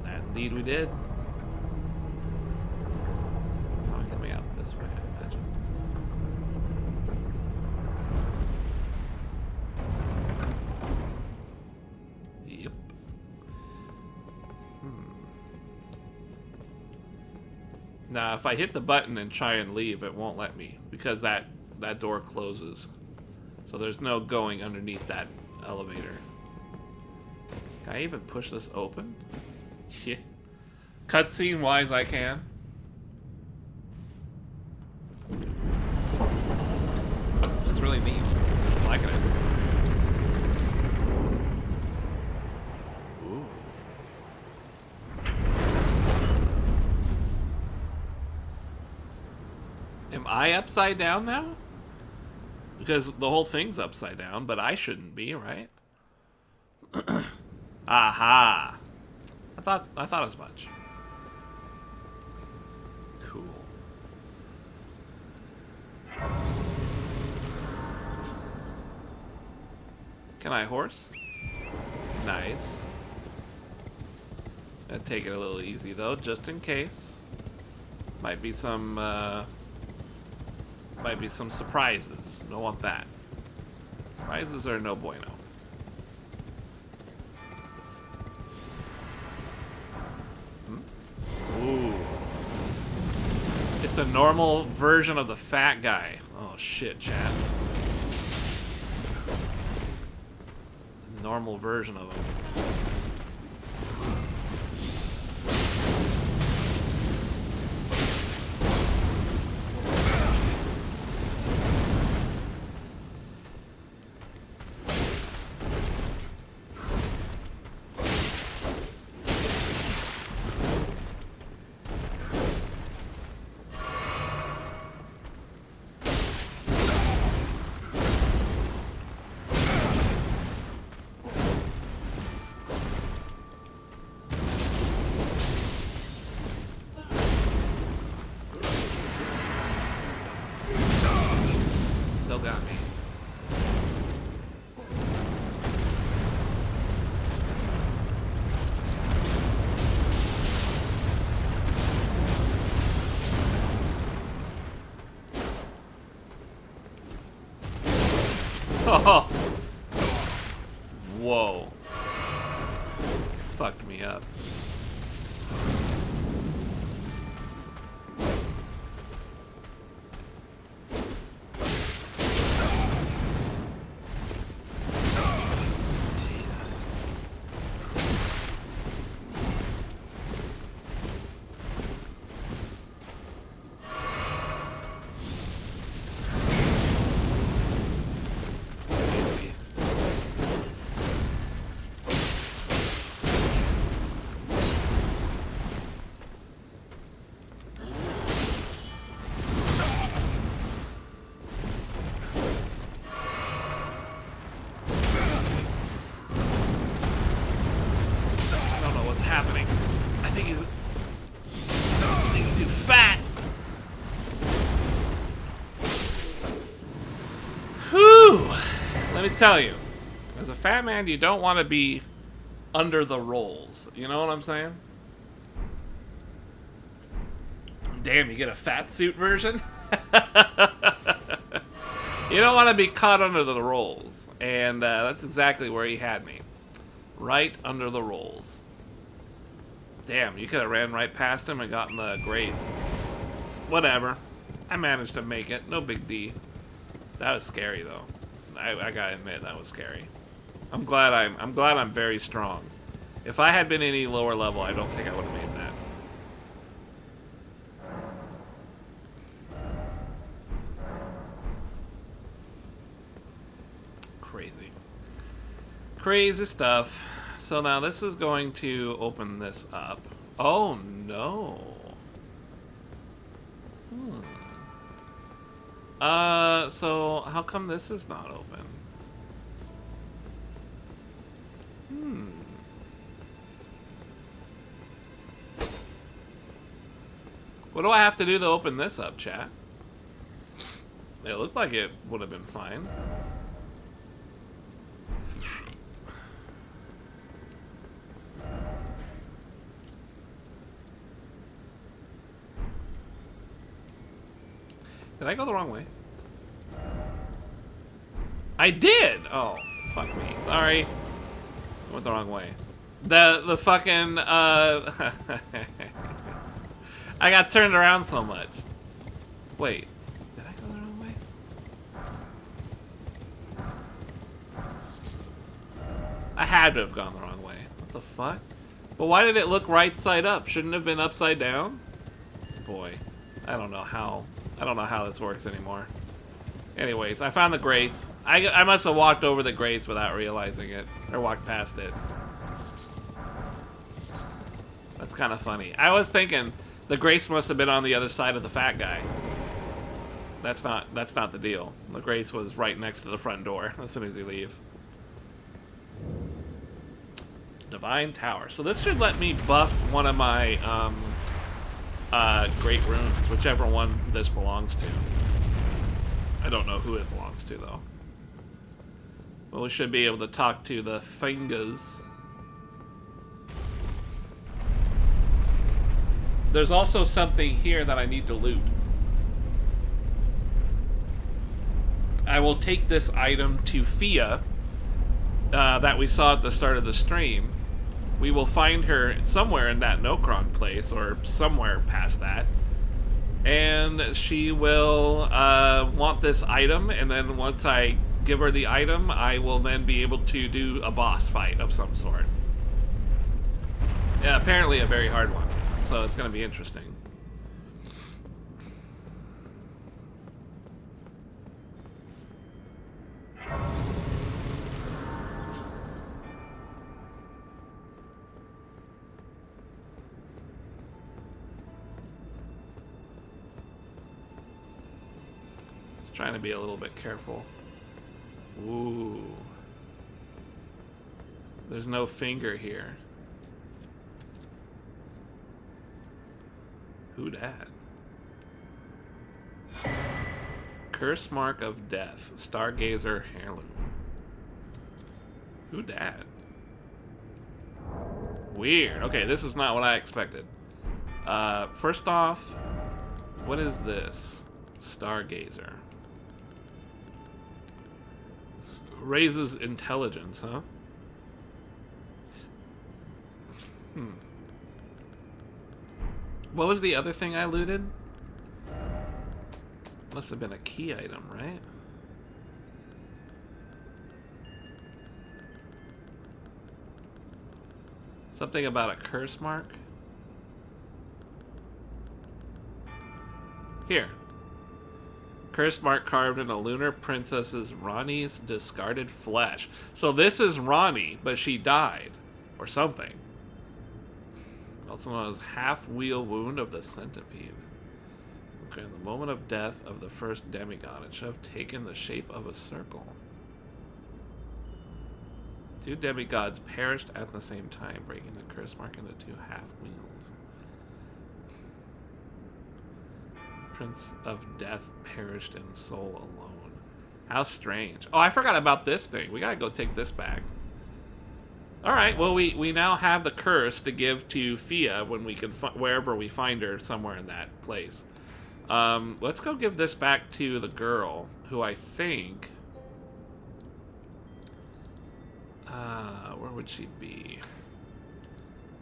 And indeed we did. It's probably coming out this way, I imagine. Yep. Now, if I hit the button and try and leave, it won't let me, because that door closes. So there's no going underneath that elevator. Can I even push this open? Yeah. Cutscene wise, I can. It's really neat. I'm liking it. Ooh. Am I upside down now? Because the whole thing's upside down, but I shouldn't be, right? Aha! I thought as much. Cool. Can I horse? Nice. Gotta take it a little easy though, just in case. Might be some surprises. Don't want that. Surprises are no bueno. Ooh. It's a normal version of the fat guy. Oh shit, chat. It's a normal version of him. Oh. Whoa. Fucked me up. Happening. I think he's too fat. Whew. Let me tell you, as a fat man, you don't want to be under the rolls. You know what I'm saying? Damn, you get a fat suit version? You don't want to be caught under the rolls. And that's exactly where he had me. Right under the rolls. Damn, you could have ran right past him and gotten the grace. Whatever. I managed to make it. No big D. That was scary though. I gotta admit that was scary. I'm glad I'm very strong. If I had been any lower level, I don't think I would have made that. Crazy. Crazy stuff. So now this is going to open this up. Oh no. So how come this is not open? What do I have to do to open this up, chat? It looked like it would have been fine. Did I go the wrong way? I did! Oh, fuck me. Sorry. I went the wrong way. The fucking, I got turned around so much. Wait. Did I go the wrong way? I had to have gone the wrong way. What the fuck? But why did it look right side up? Shouldn't it have been upside down? Boy. I don't know how this works anymore. Anyways, I found the grace. I must have walked over the grace without realizing it. Or walked past it. That's kind of funny. I was thinking the grace must have been on the other side of the fat guy. That's not the deal. The grace was right next to the front door as soon as you leave. Divine Tower. So this should let me buff one of my great runes, whichever one this belongs to. I don't know who it belongs to though. Well, we should be able to talk to the fingers. There's also something here that I need to loot. I will take this item to Fia that we saw at the start of the stream. We will find her somewhere in that Nokron place or somewhere past that. And she will want this item, and then once I give her the item, I will then be able to do a boss fight of some sort. Yeah, apparently a very hard one. So it's going to be interesting. Just trying to be a little bit careful. Ooh. There's no finger here. Who dat? Curse Mark of Death. Stargazer Heirloom. Who dat? Weird. Okay, this is not what I expected. First off, what is this? Stargazer. Raises intelligence, huh? What was the other thing I looted? Must have been a key item, right? Something about a curse mark? Here. Curse mark carved in a lunar princess's Ronnie's discarded flesh. So this is Ronnie, but she died. Or something. Also known as half-wheel wound of the Centipede. Okay, in the moment of death of the first demigod, it should have taken the shape of a circle. 2 demigods perished at the same time, breaking the curse mark into 2 half-wheels. Prince of Death perished in soul alone. How strange. Oh, I forgot about this thing. We gotta go take this back. Alright, well, we now have the curse to give to Fia when we can wherever we find her, somewhere in that place. Let's go give this back to the girl, who I think... where would she be?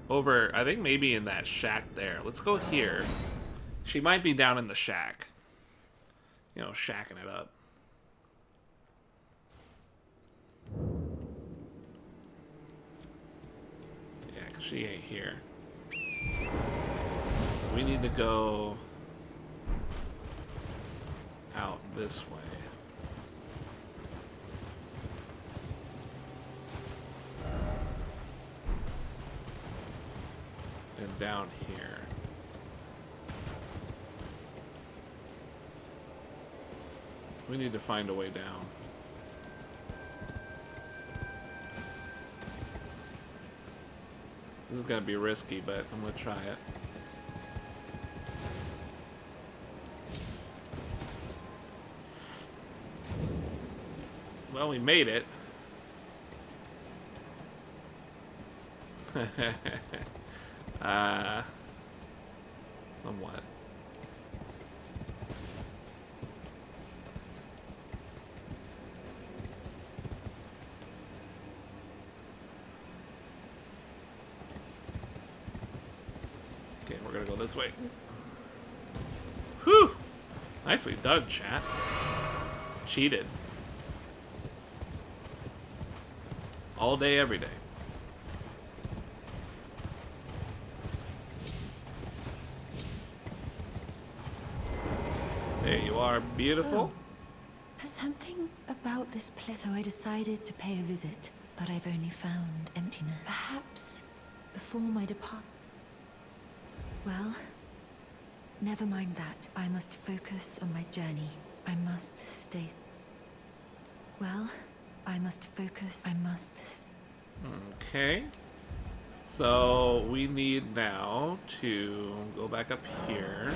Over, I think maybe in that shack there. Let's go here. She might be down in the shack. You know, shacking it up. Yeah, 'cause she ain't here. We need to go out this way. And down here. We need to find a way down. This is gonna be risky, but I'm gonna try it. Well, we made it. Somewhat. Okay, we're gonna go this way. Whew! Nicely done, chat. Cheated. All day, every day. There you are, beautiful. There's something about this place. So I decided to pay a visit, but I've only found emptiness. Perhaps before my departure. Well, never mind that. I must focus on my journey. I must stay. Well, I must focus. I must. Okay. So we need now to go back up here.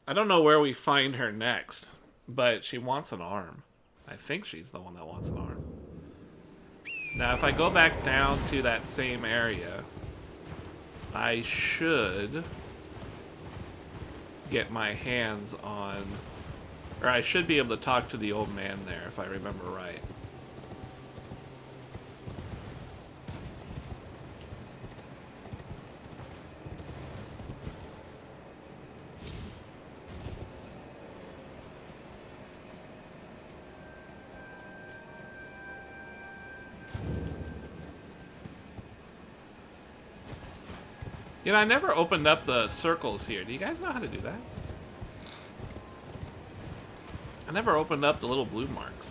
I don't know where we find her next, but she wants an arm. I think she's the one that wants an arm. Now, if I go back down to that same area, I should get my hands on... Or I should be able to talk to the old man there, if I remember right. You know, I never opened up the circles here. Do you guys know how to do that? I never opened up the little blue marks.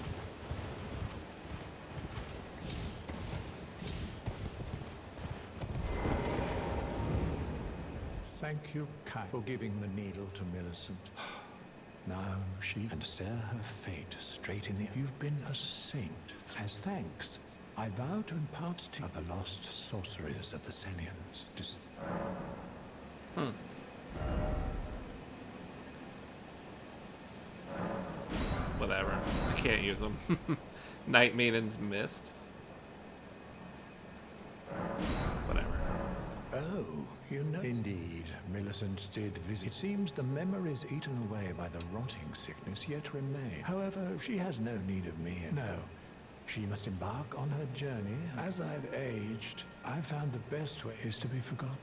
Thank you, Kai, for giving the needle to Millicent. Now she can stare her fate straight in the... You've been a saint. As thanks, I vow to impart to you the lost sorceries of the Senians. Whatever. I can't use them. Night Maiden's Mist. Whatever. Oh, You know. Indeed, Millicent did visit. It seems the memories eaten away by the rotting sickness yet remain. However, she has no need of me. No. She must embark on her journey. As I've aged, I've found the best way is to be forgotten.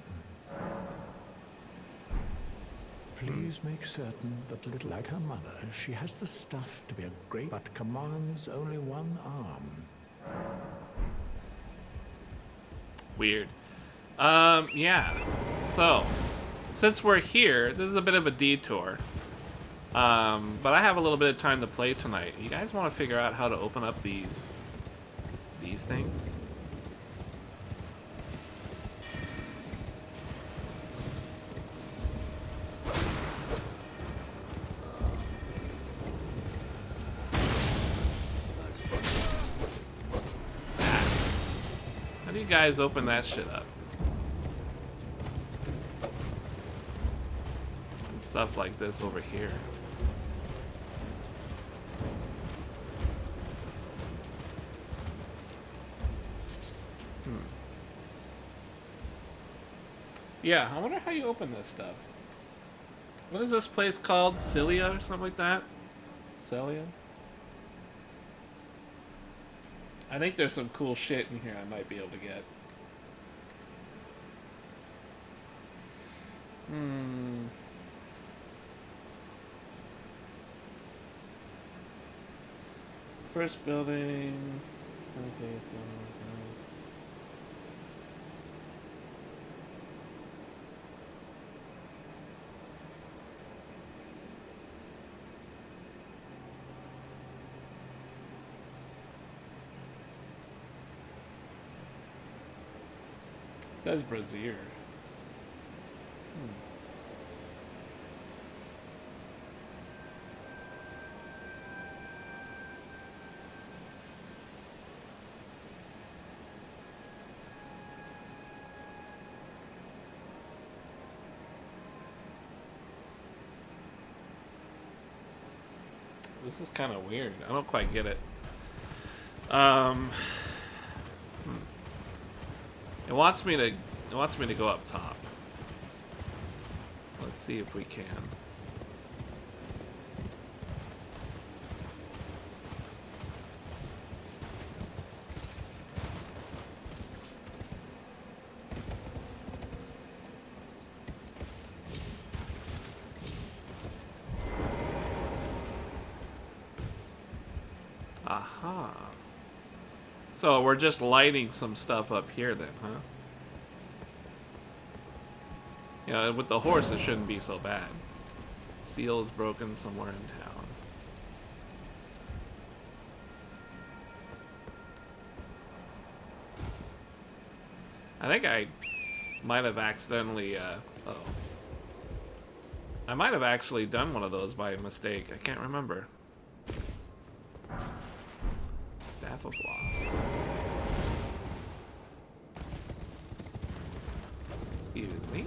Please make certain that, little like her mother, she has the stuff to be a great, but commands only one arm. Weird. Yeah. So, since we're here, this is a bit of a detour. But I have a little bit of time to play tonight. You guys want to figure out how to open up these things? How do you guys open that shit up? And stuff like this over here. Yeah, I wonder how you open this stuff. What is this place called? Celia or something like that? Celia? I think there's some cool shit in here I might be able to get. First building. It says Brazier. This is kind of weird. I don't quite get it. It wants me to go up top. Let's see if we can. Aha. So we're just lighting some stuff up here then, huh? You know, with the horse it shouldn't be so bad. Seal is broken somewhere in town. I think I might have accidentally, I might have actually done one of those by mistake. I can't remember. Staff of Loss. Excuse me.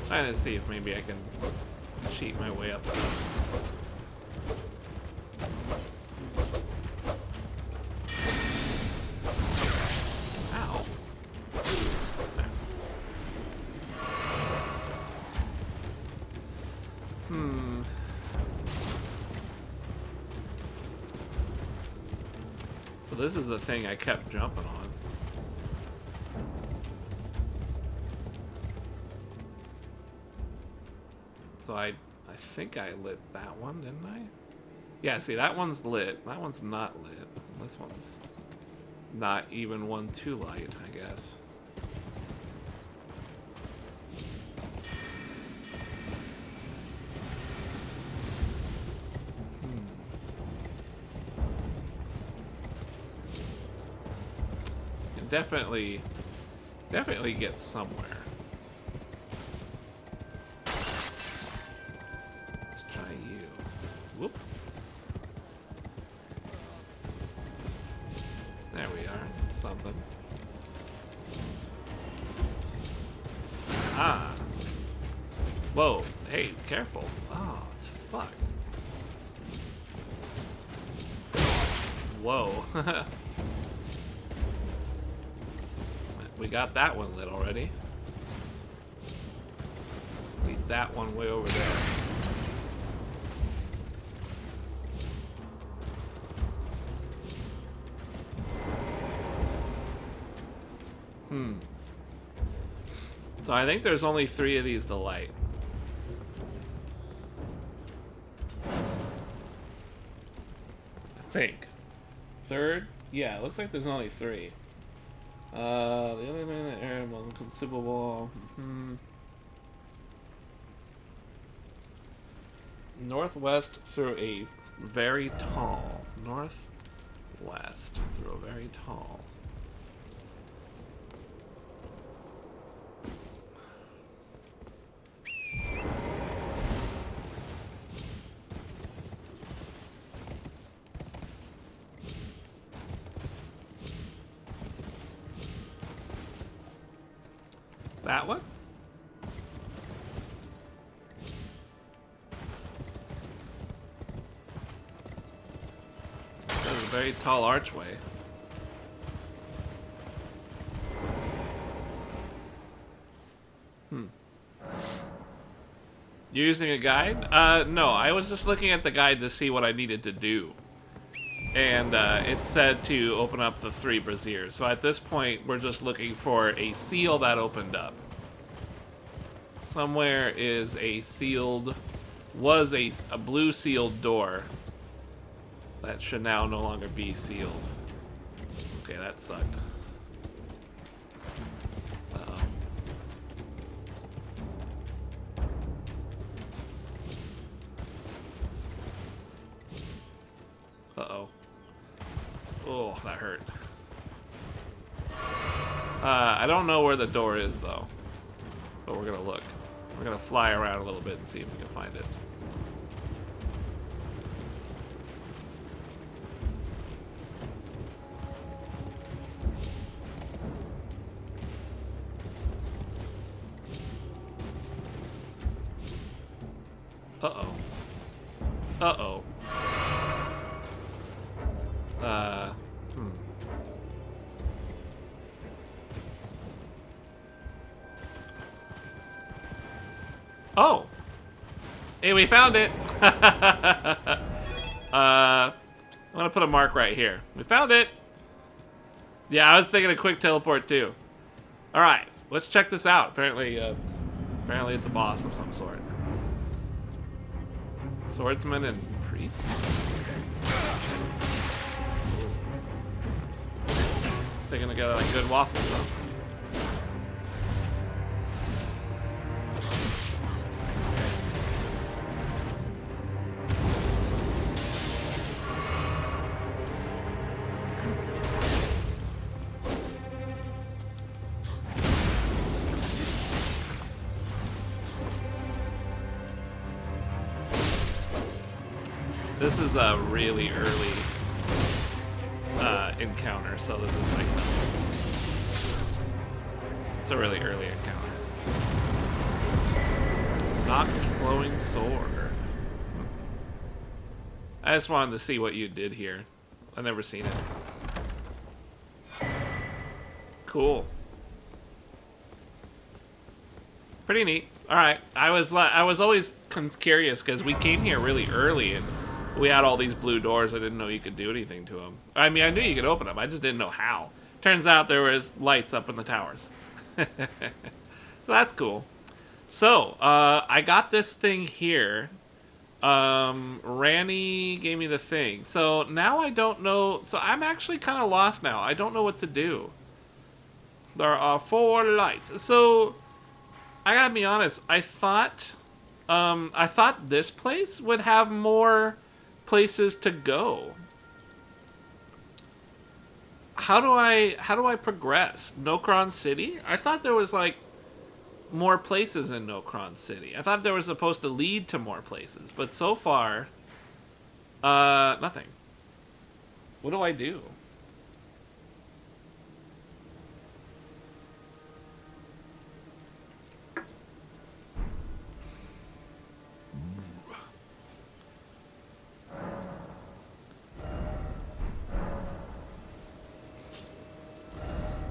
Trying to see if maybe I can cheat my way up stuff. Ow. So this is the thing I kept jumping on. So I think I lit that one, didn't I? Yeah, see, that one's lit. That one's not lit. This one's not even one too light, I guess. Definitely get somewhere. something. Ah. Whoa. Hey, careful. Oh, fuck. Whoa. We got that one lit already. Leave that one way over there. So I think there's only 3 of these to light. I think. Third? Yeah, it looks like there's only 3. The other thing in the air wasn't consumable. Northwest through a very tall. Northwest through a very tall. That one? This is a very tall archway. You're using a guide? No, I was just looking at the guide to see what I needed to do. And it said to open up the 3 braziers. So at this point, we're just looking for a seal that opened up. Somewhere is a sealed, was a blue sealed door that should now no longer be sealed. Okay, that sucked. Uh-oh. Uh-oh. Oh, that hurt. I don't know where the door is, though. But we're gonna look. We're gonna fly around a little bit and see if we can find it. Uh-oh. Uh-oh. Oh! Hey, we found it! I'm gonna put a mark right here. We found it! Yeah, I was thinking a quick teleport too. Alright, let's check this out. Apparently it's a boss of some sort. Swordsman and priest? Sticking together like good waffles, huh? This is a really early encounter, so this is like it's a really early encounter. Nox flowing sword. I just wanted to see what you did here. I've never seen it. Cool. Pretty neat. All right, I was always curious because we came here really early and we had all these blue doors. I didn't know you could do anything to them. I mean, I knew you could open them. I just didn't know how. Turns out there was lights up in the towers. So that's cool. So, I got this thing here. Ronnie gave me the thing. So now I don't know. So I'm actually kind of lost now. I don't know what to do. There are 4 lights. So I gotta be honest. I thought this place would have more places to go. How do I progress? Nokron City? I thought there was like more places in Nokron City. I thought they were supposed to lead to more places, but so far nothing. What do I do?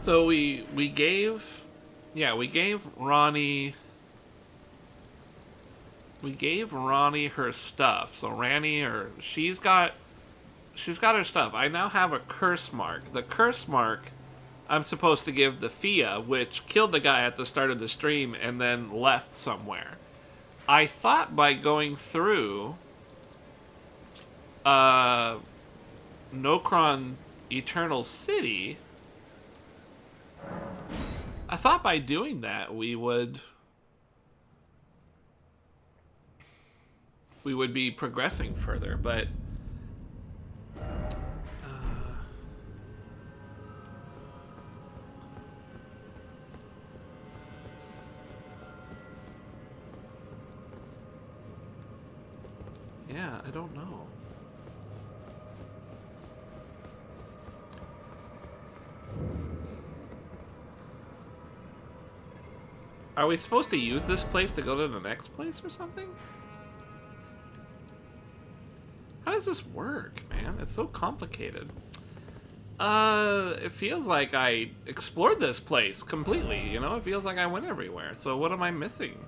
So we gave, yeah, we gave Ronnie her stuff. So she's got her stuff. I now have a curse mark. The curse mark I'm supposed to give the Fia, which killed the guy at the start of the stream and then left somewhere. I thought by going through Nokron Eternal City, I thought by doing that we would be progressing further, but yeah, I don't know. Are we supposed to use this place to go to the next place or something? How does this work, man? It's so complicated. It feels like I explored this place completely, you know? It feels like I went everywhere. So what am I missing?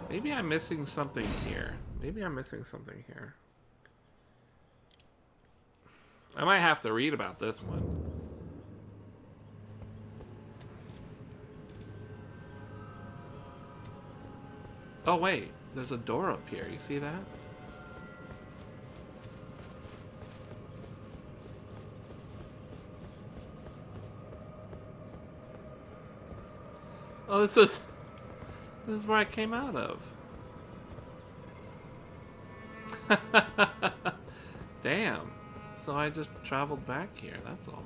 Maybe I'm missing something here. Maybe I'm missing something here. I might have to read about this one. Oh wait, there's a door up here. You see that? Oh, this is where I came out of. Damn. So I just traveled back here, that's all.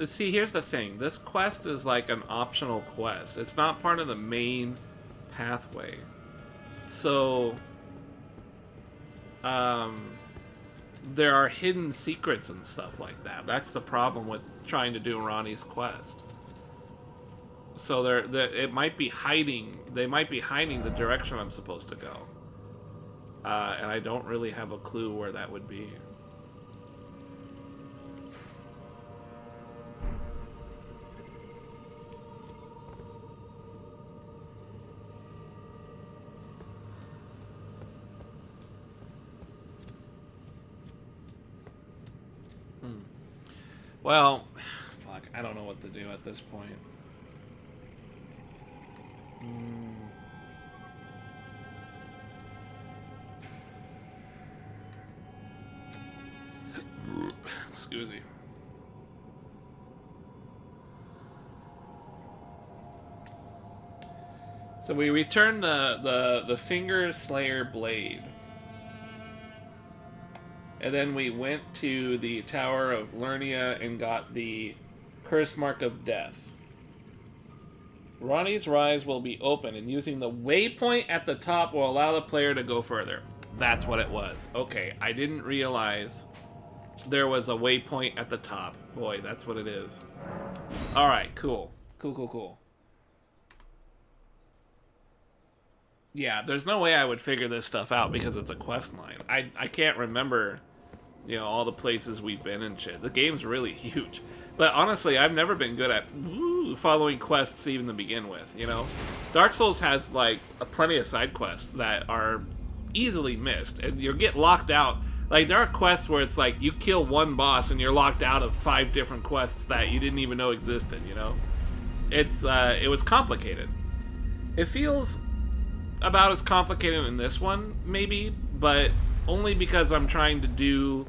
See, here's the thing. This quest is like an optional quest. It's not part of the main pathway. So, there are hidden secrets and stuff like that. That's the problem with trying to do Ronnie's quest. So it might be hiding. They might be hiding the direction I'm supposed to go, and I don't really have a clue where that would be. Well, fuck, I don't know what to do at this point. Excuse me. So we returned the Finger Slayer blade. And then we went to the Tower of Lernia and got the Curse Mark of Death. Ronnie's Rise will be open, and using the waypoint at the top will allow the player to go further. That's what it was. Okay, I didn't realize there was a waypoint at the top. Boy, that's what it is. Alright, cool. Cool. Yeah, there's no way I would figure this stuff out because it's a quest line. I can't remember, you know, all the places we've been and shit. The game's really huge. But honestly, I've never been good at following quests even to begin with, you know? Dark Souls has, like, plenty of side quests that are easily missed. And you get locked out. Like, there are quests where it's like, you kill one boss and you're locked out of 5 different quests that you didn't even know existed, you know? It was complicated. It feels about as complicated in this one, maybe, but only because I'm trying to do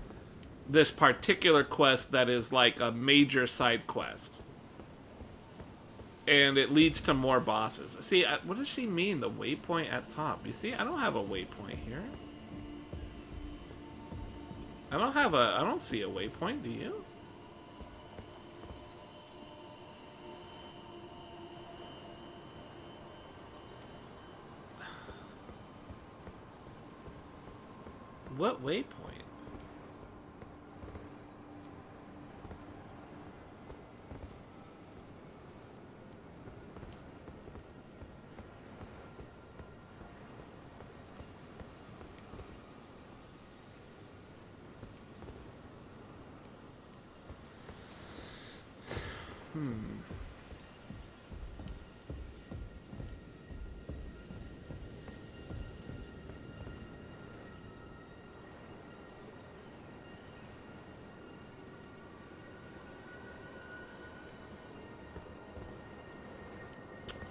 this particular quest that is like a major side quest. And it leads to more bosses. See, what does she mean, the waypoint at top? You see, I don't have a waypoint here. I don't see a waypoint, do you? What waypoint?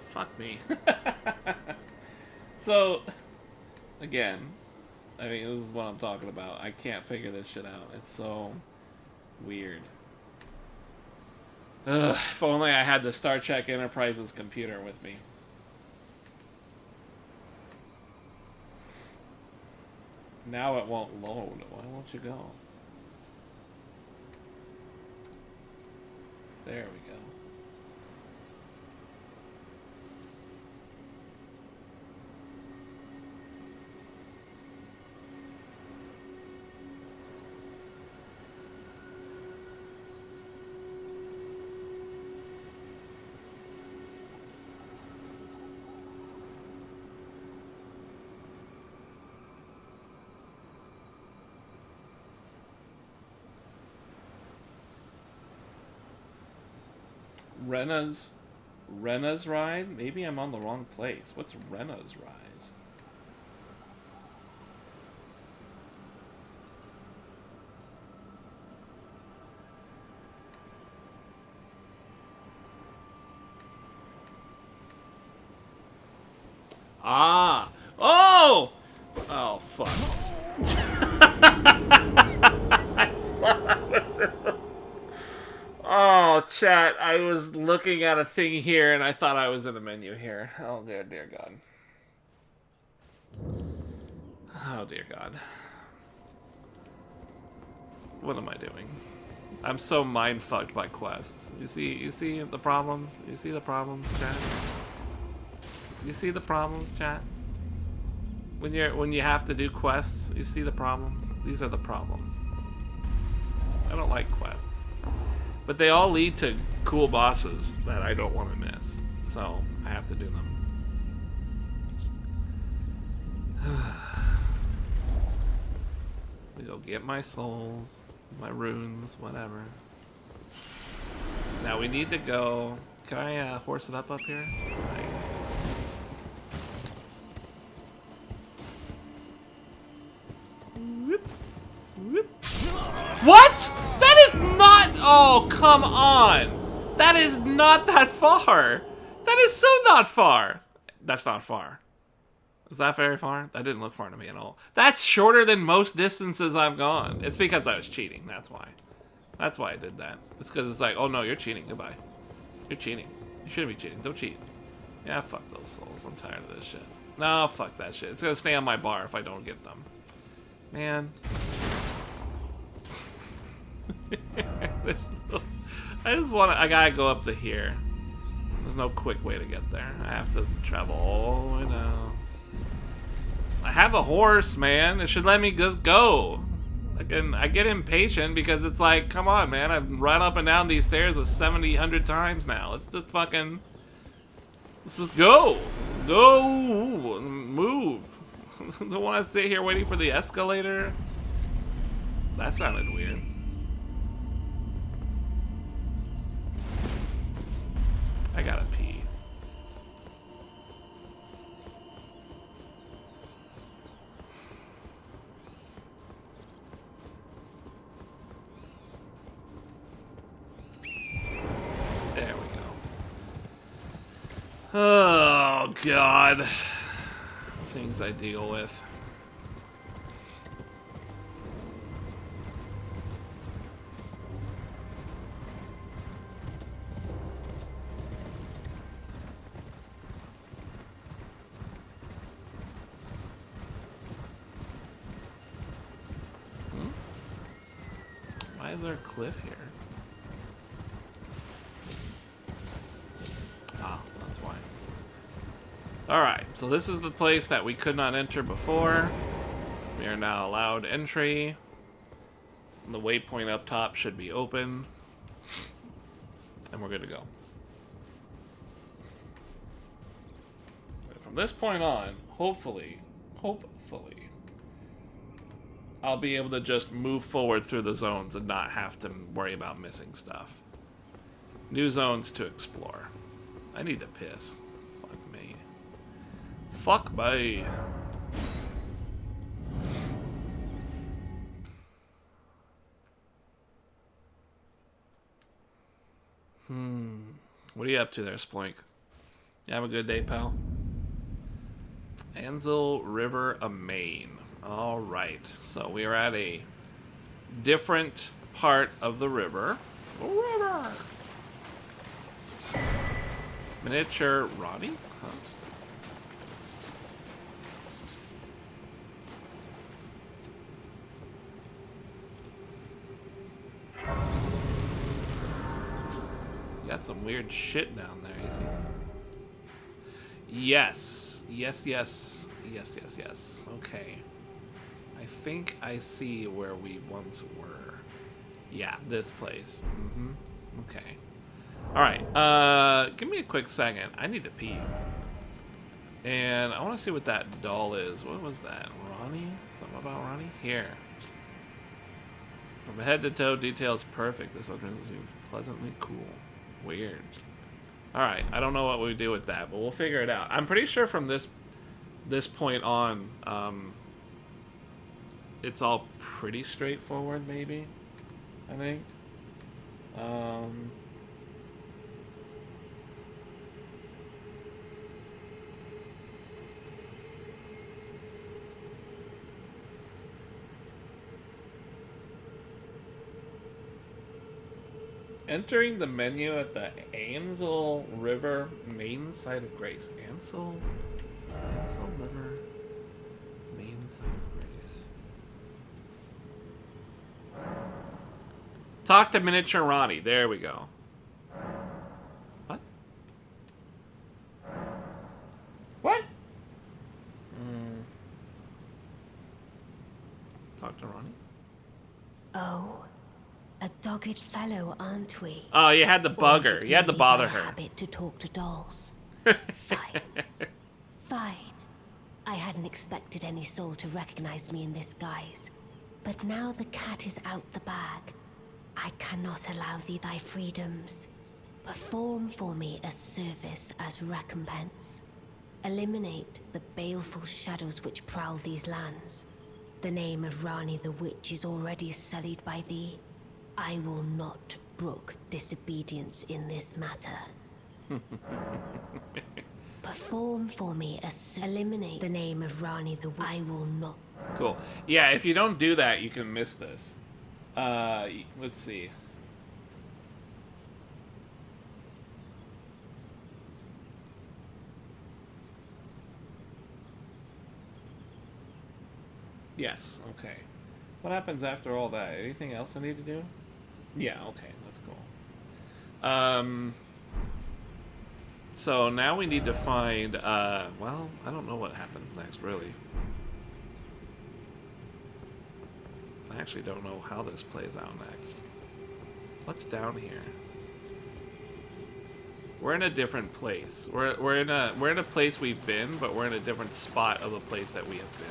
Fuck me. So, again, I mean, this is what I'm talking about. I can't figure this shit out. It's so weird. Ugh, if only I had the Star Trek Enterprise's computer with me. Now it won't load. Why won't you go? There we go. Rena's Ride? Maybe I'm on the wrong place. What's Rena's Rise? Ah! Oh! Oh, fuck. Oh, chat, I was looking at a thing here and I thought I was in the menu here. Oh, dear God. Oh, dear God. What am I doing? I'm so mind-fucked by quests. You see the problems? You see the problems, chat? You see the problems, chat? When you have to do quests, you see the problems? These are the problems. I don't like quests. But they all lead to cool bosses that I don't want to miss. So, I have to do them. We go get my souls, my runes, whatever. Now we need to go... Can I horse it up here? Nice. Whoop. Whoop. What? That is not... Oh, come on. That is not that far. That is so not far. That's not far. Is that very far? That didn't look far to me at all. That's shorter than most distances I've gone. It's because I was cheating. That's why. That's why I did that. It's because it's like, oh no, you're cheating. Goodbye. You're cheating. You shouldn't be cheating. Don't cheat. Yeah, fuck those souls. I'm tired of this shit. No, fuck that shit. It's going to stay on my bar if I don't get them. Man. There's no, I gotta go up to here. There's no quick way to get there. I have to travel all the way down. I have a horse, man. It should let me just go. I get impatient because it's like, come on, man. I've run up and down these stairs 100 times now. Let's just fucking... Let's just go. Let's go. Move. Don't want to sit here waiting for the escalator. That sounded weird. I gotta pee. There we go. Oh, God. Things I deal with. Why is there a cliff here? Ah, that's why. Alright, so this is the place that we could not enter before. We are now allowed entry. The waypoint up top should be open. And we're good to go. From this point on, hopefully, I'll be able to just move forward through the zones and not have to worry about missing stuff. New zones to explore. I need to piss. Fuck me. Fuck me. What are you up to there, Sploink? You have a good day, pal? Ansel River Amain. Alright, so we are at a different part of the river. Miniature Ronnie? Huh. Got some weird shit down there, you see that? Yes. Yes. Okay. I think I see where we once were. Yeah, this place. Okay. Alright, give me a quick second. I need to pee. And I want to see what that doll is. What was that? Ronnie? Something about Ronnie? Here. From head to toe, details perfect. This looks pleasantly cool. Weird. Alright, I don't know what we do with that, but we'll figure it out. I'm pretty sure from this point on, it's all pretty straightforward, maybe. I think. Entering the menu at the Ansel River main site of grace. Ansel River main site of grace. Talk to Miniature Ronnie. There we go. What? What? Talk to Ronnie. Oh, a dogged fellow, aren't we? Oh, you had to bug her. You had to bother her. Habit to talk to dolls. Fine. Fine. I hadn't expected any soul to recognize me in this guise. But now the cat is out the bag. I cannot allow thee thy freedoms. Perform for me a service as recompense. Eliminate the baleful shadows which prowl these lands. The name of Ronnie the Witch is already sullied by thee. I will not brook disobedience in this matter. Perform for me eliminate the name of Ronnie the Witch. I will not. Cool. Yeah, if you don't do that, you can miss this. Let's see. Yes, okay. What happens after all that? Anything else I need to do? Yeah, okay, that's cool. So now we need to find, well, I don't know what happens next, really. I actually don't know how this plays out next. What's down here? We're in a different place. We're in a place we've been, but we're in a different spot of a place that we have been.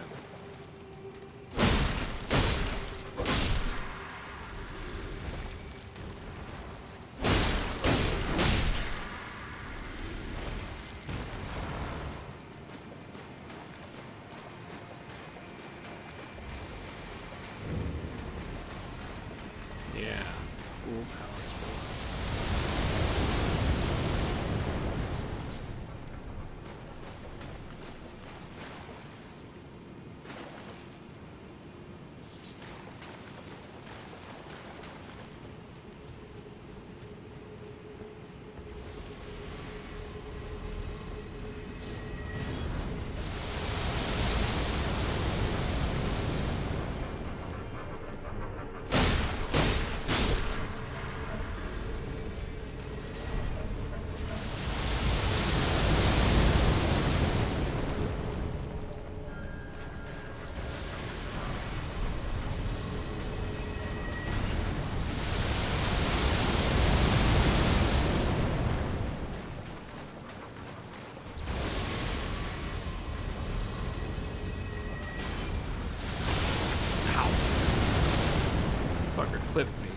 Fucker clipped me.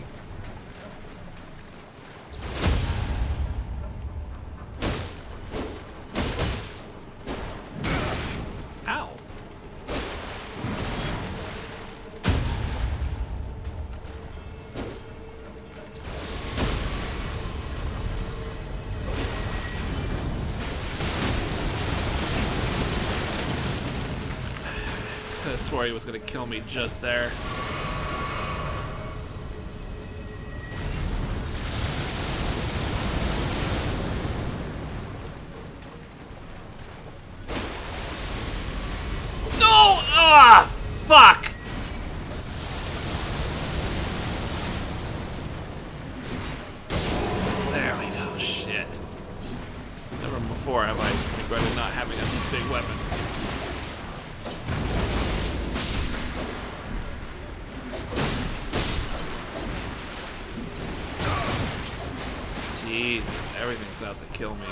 Ow. I swore he was gonna kill me just there. No! Ah, fuck! There we go. Shit. Never before have I regretted not having a big weapon. Jeez, everything's out to kill me.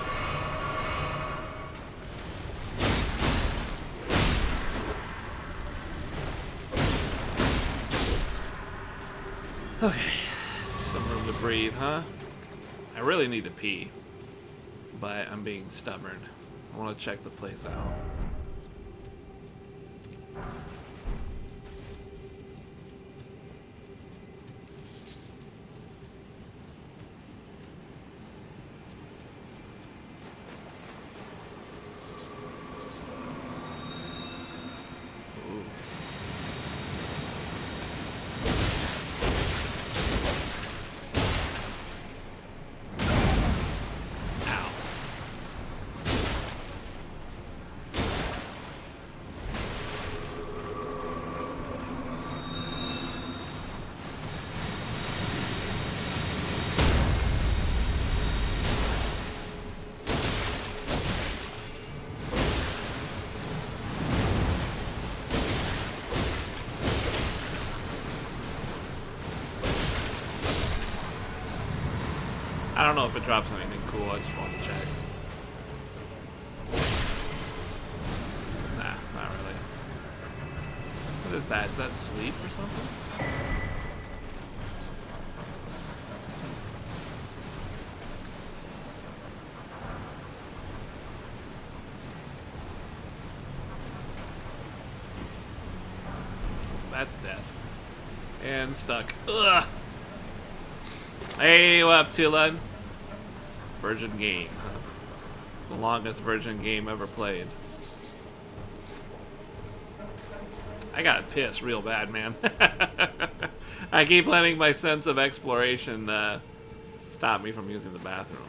Okay, some room to breathe, huh? I really need to pee, but I'm being stubborn. I want to check the place out. I don't know if it drops anything cool, I just want to check. Nah, not really. What is that? Is that sleep or something? That's death. And stuck. Ugh! Hey, what up, Tulad? Virgin game, huh? The longest Virgin game ever played. I got pissed real bad, man. I keep letting my sense of exploration stop me from using the bathroom.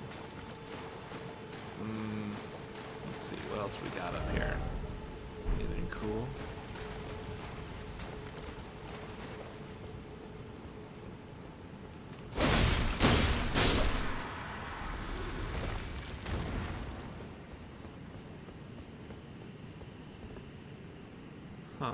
Let's see, what else we got up here? Anything cool? Huh.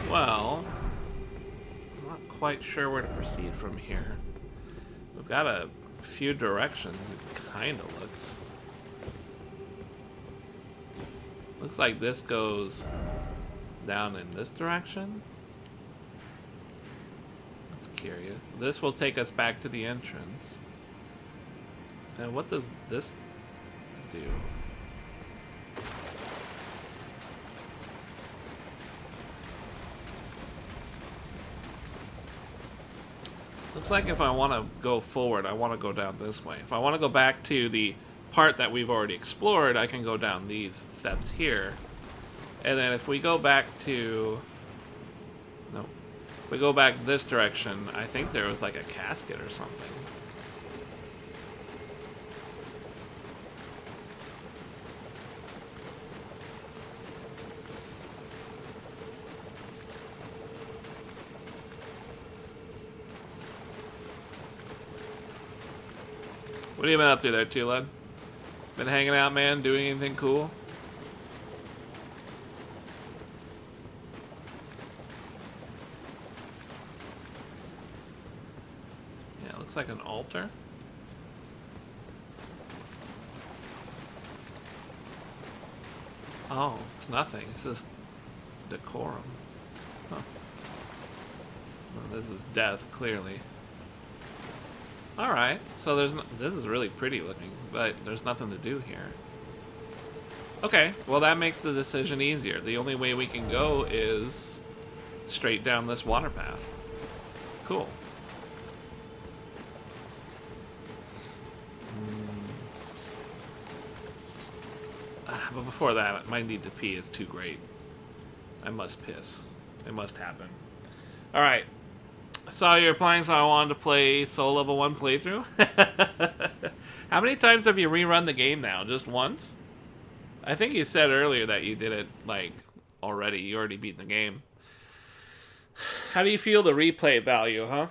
Well, I'm not quite sure where to proceed from here. We've got a few directions, it kind of looks. Looks like this goes down in this direction. That's curious. This will take us back to the entrance. And what does this do? Looks like if I want to go forward, I want to go down this way. If I want to go back to the part that we've already explored, I can go down these steps here. And then if we go back to... No. If we go back this direction, I think there was like a casket or something. What have you been up to there, Tulad? Been hanging out, man? Doing anything cool? Yeah, it looks like an altar. Oh, it's nothing. It's just decorum. Huh. Well, this is death, clearly. Alright, so there's no, this is really pretty looking, but there's nothing to do here. Okay, well that makes the decision easier. The only way we can go is straight down this water path. Cool. But before that, my need to pee is too great. I must piss. It must happen. Alright. I saw you were playing, so I wanted to play Soul Level 1 playthrough. How many times have you rerun the game now? Just once? I think you said earlier that you did it, like, already. You already beat the game. How do you feel the replay value, huh?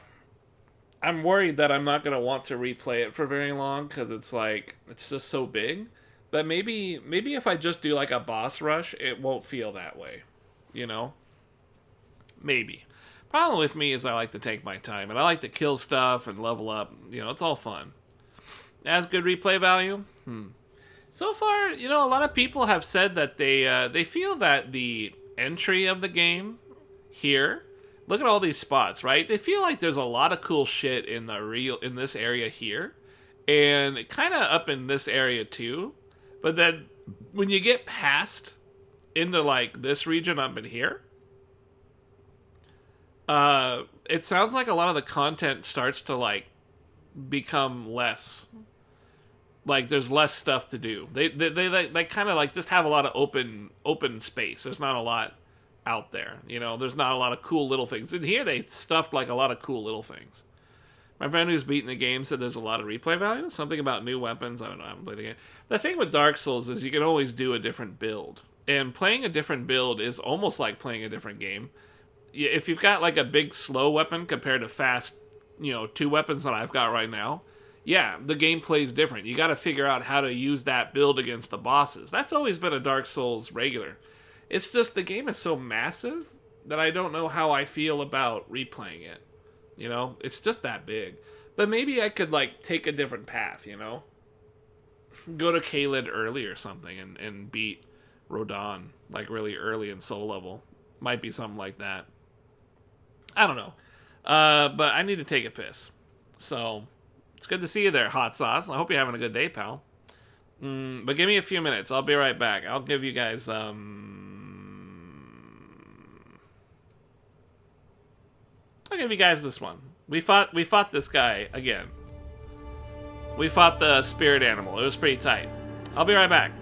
I'm worried that I'm not going to want to replay it for very long, because it's like, it's just so big. But maybe if I just do, like, a boss rush, it won't feel that way. You know? Maybe. Problem with me is I like to take my time, and I like to kill stuff and level up. You know, it's all fun. Has good replay value? So far, you know, a lot of people have said that they feel that the entry of the game here, look at all these spots, right? They feel like there's a lot of cool shit in this area here, and kind of up in this area too. But then when you get past into like this region up in here, it sounds like a lot of the content starts to like become less. Like there's less stuff to do. They kind of like just have a lot of open space. There's not a lot out there. You know, there's not a lot of cool little things. In here they stuffed like a lot of cool little things. My friend who's beaten the game said there's a lot of replay value. Something about new weapons. I don't know. I haven't played the game. The thing with Dark Souls is you can always do a different build. And playing a different build is almost like playing a different game. If you've got like a big slow weapon compared to fast, you know, 2 weapons that I've got right now, yeah, the gameplay is different. You got to figure out how to use that build against the bosses. That's always been a Dark Souls regular. It's just the game is so massive that I don't know how I feel about replaying it. You know, it's just that big. But maybe I could like take a different path, you know? Go to Caelid early or something and beat Rodon like really early in soul level. Might be something like that. I don't know. But I need to take a piss. So, it's good to see you there, Hot Sauce. I hope you're having a good day, pal. But give me a few minutes. I'll be right back. I'll give you guys, I'll give you guys this one. We fought this guy again. We fought the spirit animal. It was pretty tight. I'll be right back.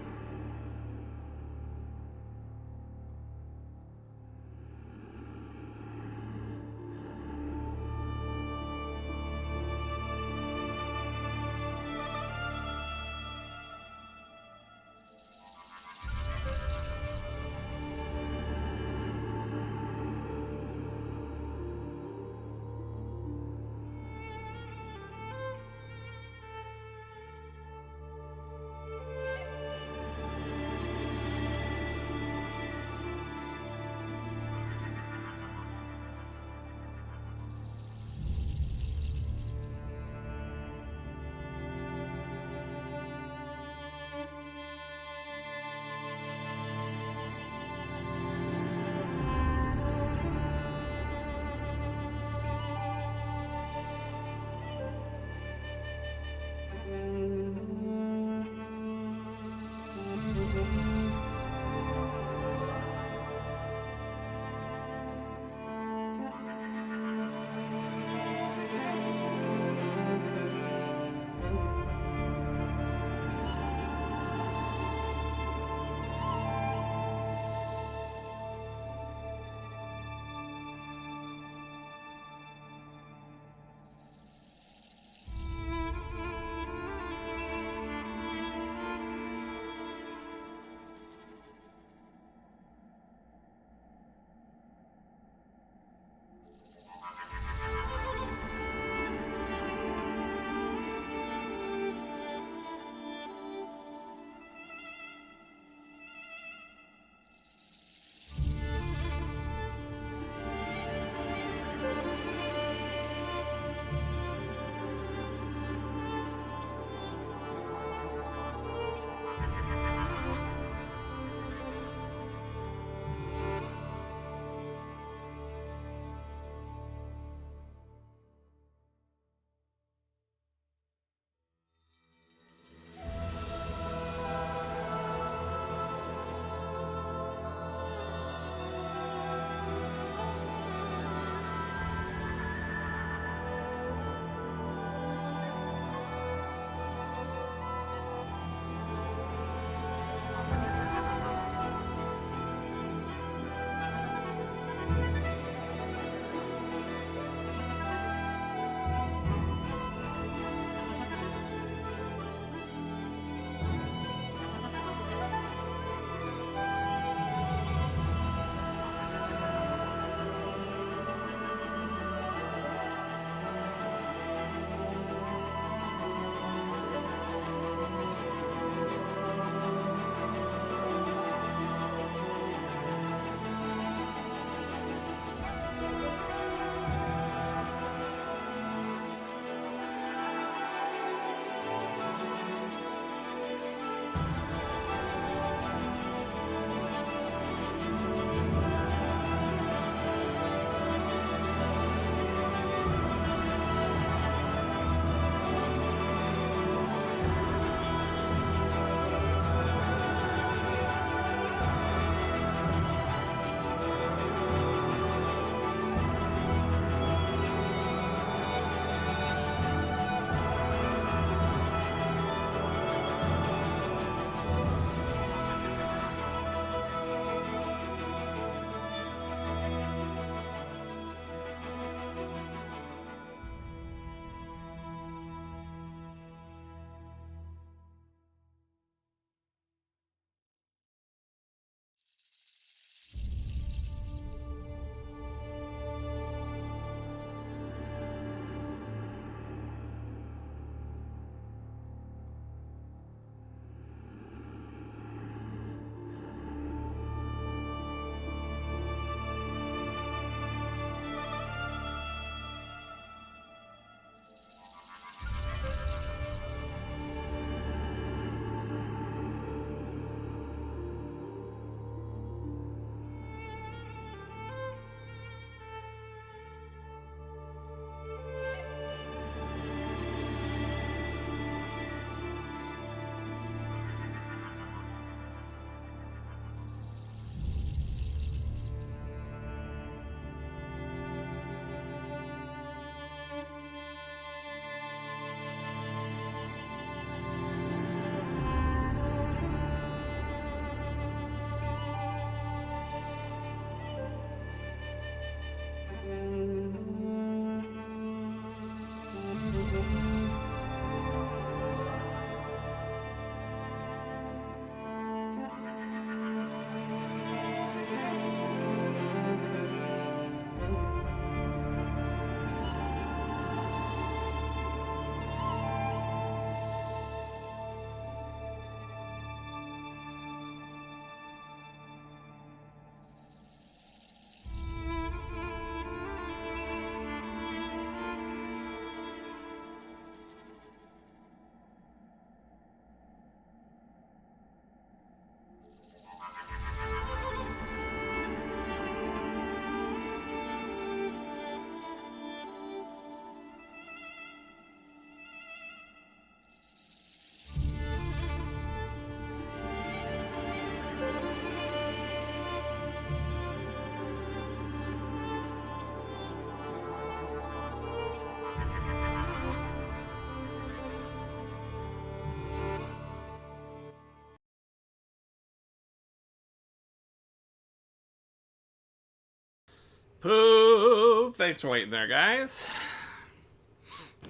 Pooh! Thanks for waiting there, guys.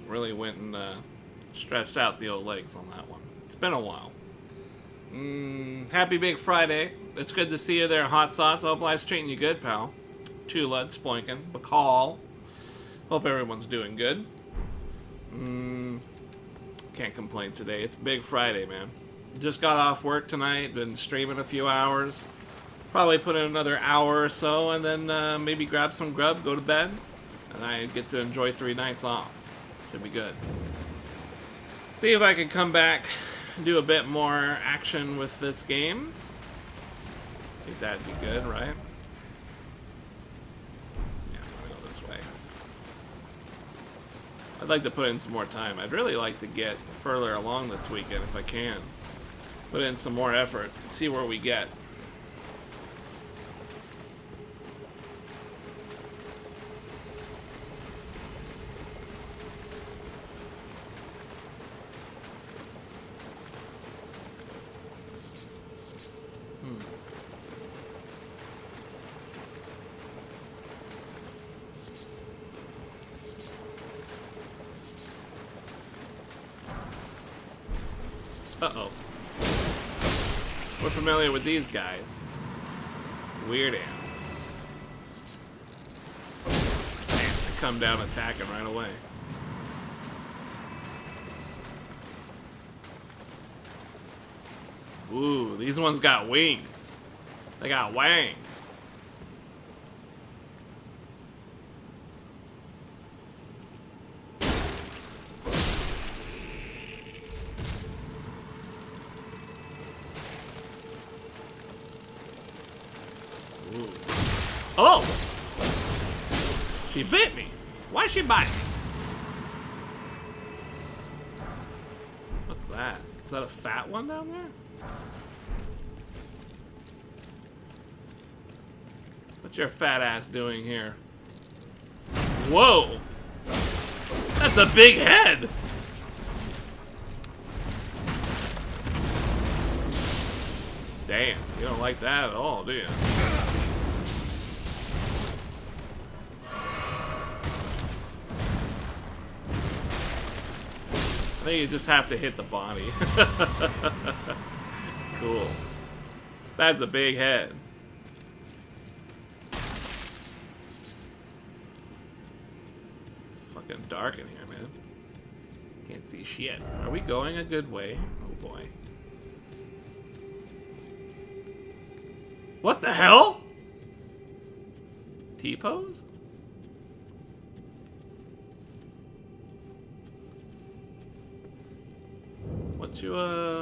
Really went and stretched out the old legs on that one. It's been a while. Happy Big Friday. It's good to see you there, Hot Sauce. Hope life's treating you good, pal. Tulud, Sploinkin, Bacall. Hope everyone's doing good. Can't complain today. It's Big Friday, man. Just got off work tonight. Been streaming a few hours. Probably put in another hour or so, and then maybe grab some grub, go to bed, and I get to enjoy 3 nights off. Should be good. See if I can come back and do a bit more action with this game. I think that'd be good, right? Yeah, I'm gonna go this way. I'd like to put in some more time. I'd really like to get further along this weekend if I can. Put in some more effort, see where we get. Uh-oh. We're familiar with these guys. Weird ants. Man, they come down attacking right away. Ooh, these ones got wings. They got wangs. Oh! She bit me. Why'd she bite me? What's that? Is that a fat one down there? What's your fat ass doing here? Whoa! That's a big head! Damn, you don't like that at all, do you? I think you just have to hit the body. Cool. That's a big head. It's fucking dark in here, man. Can't see shit. Are we going a good way? Oh boy. What the hell? T-pose?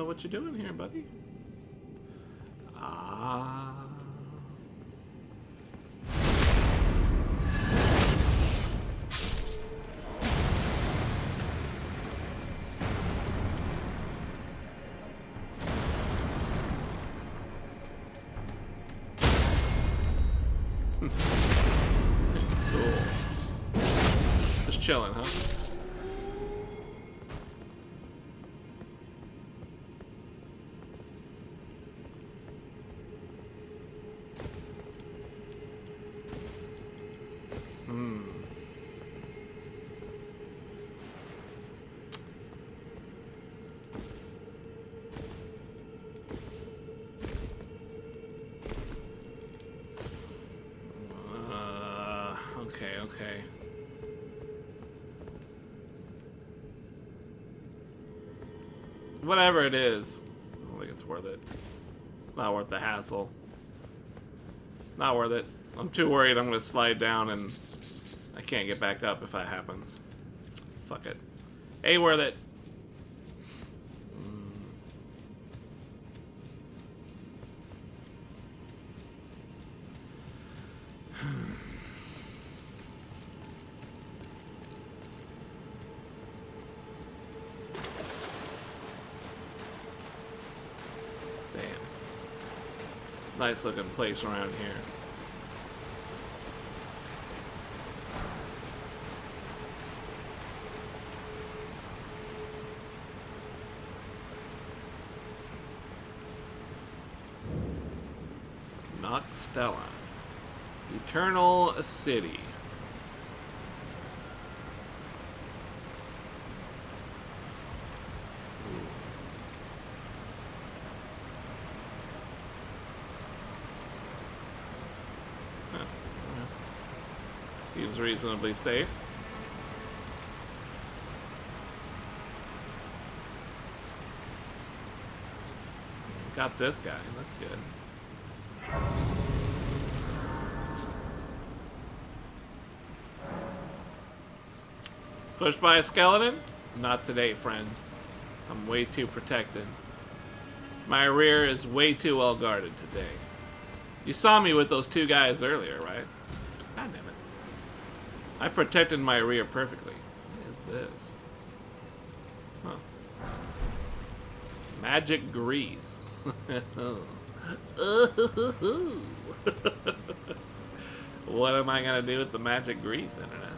What you doing here, buddy? Ah. Cool. Just chilling, huh? Okay. Whatever it is, I don't think it's worth it. It's not worth the hassle. Not worth it. I'm too worried I'm gonna slide down and I can't get back up if that happens. Fuck it. Ain't worth it. Nice looking place around here. Not Stella. Eternal City. Huh. Seems reasonably safe. Got this guy. That's good. Pushed by a skeleton? Not today, friend. I'm way too protected. My rear is way too well guarded today. You saw me with those two guys earlier, right? God damn it. I protected my rear perfectly. What is this? Huh. Magic grease. What am I gonna do with the magic grease, internet?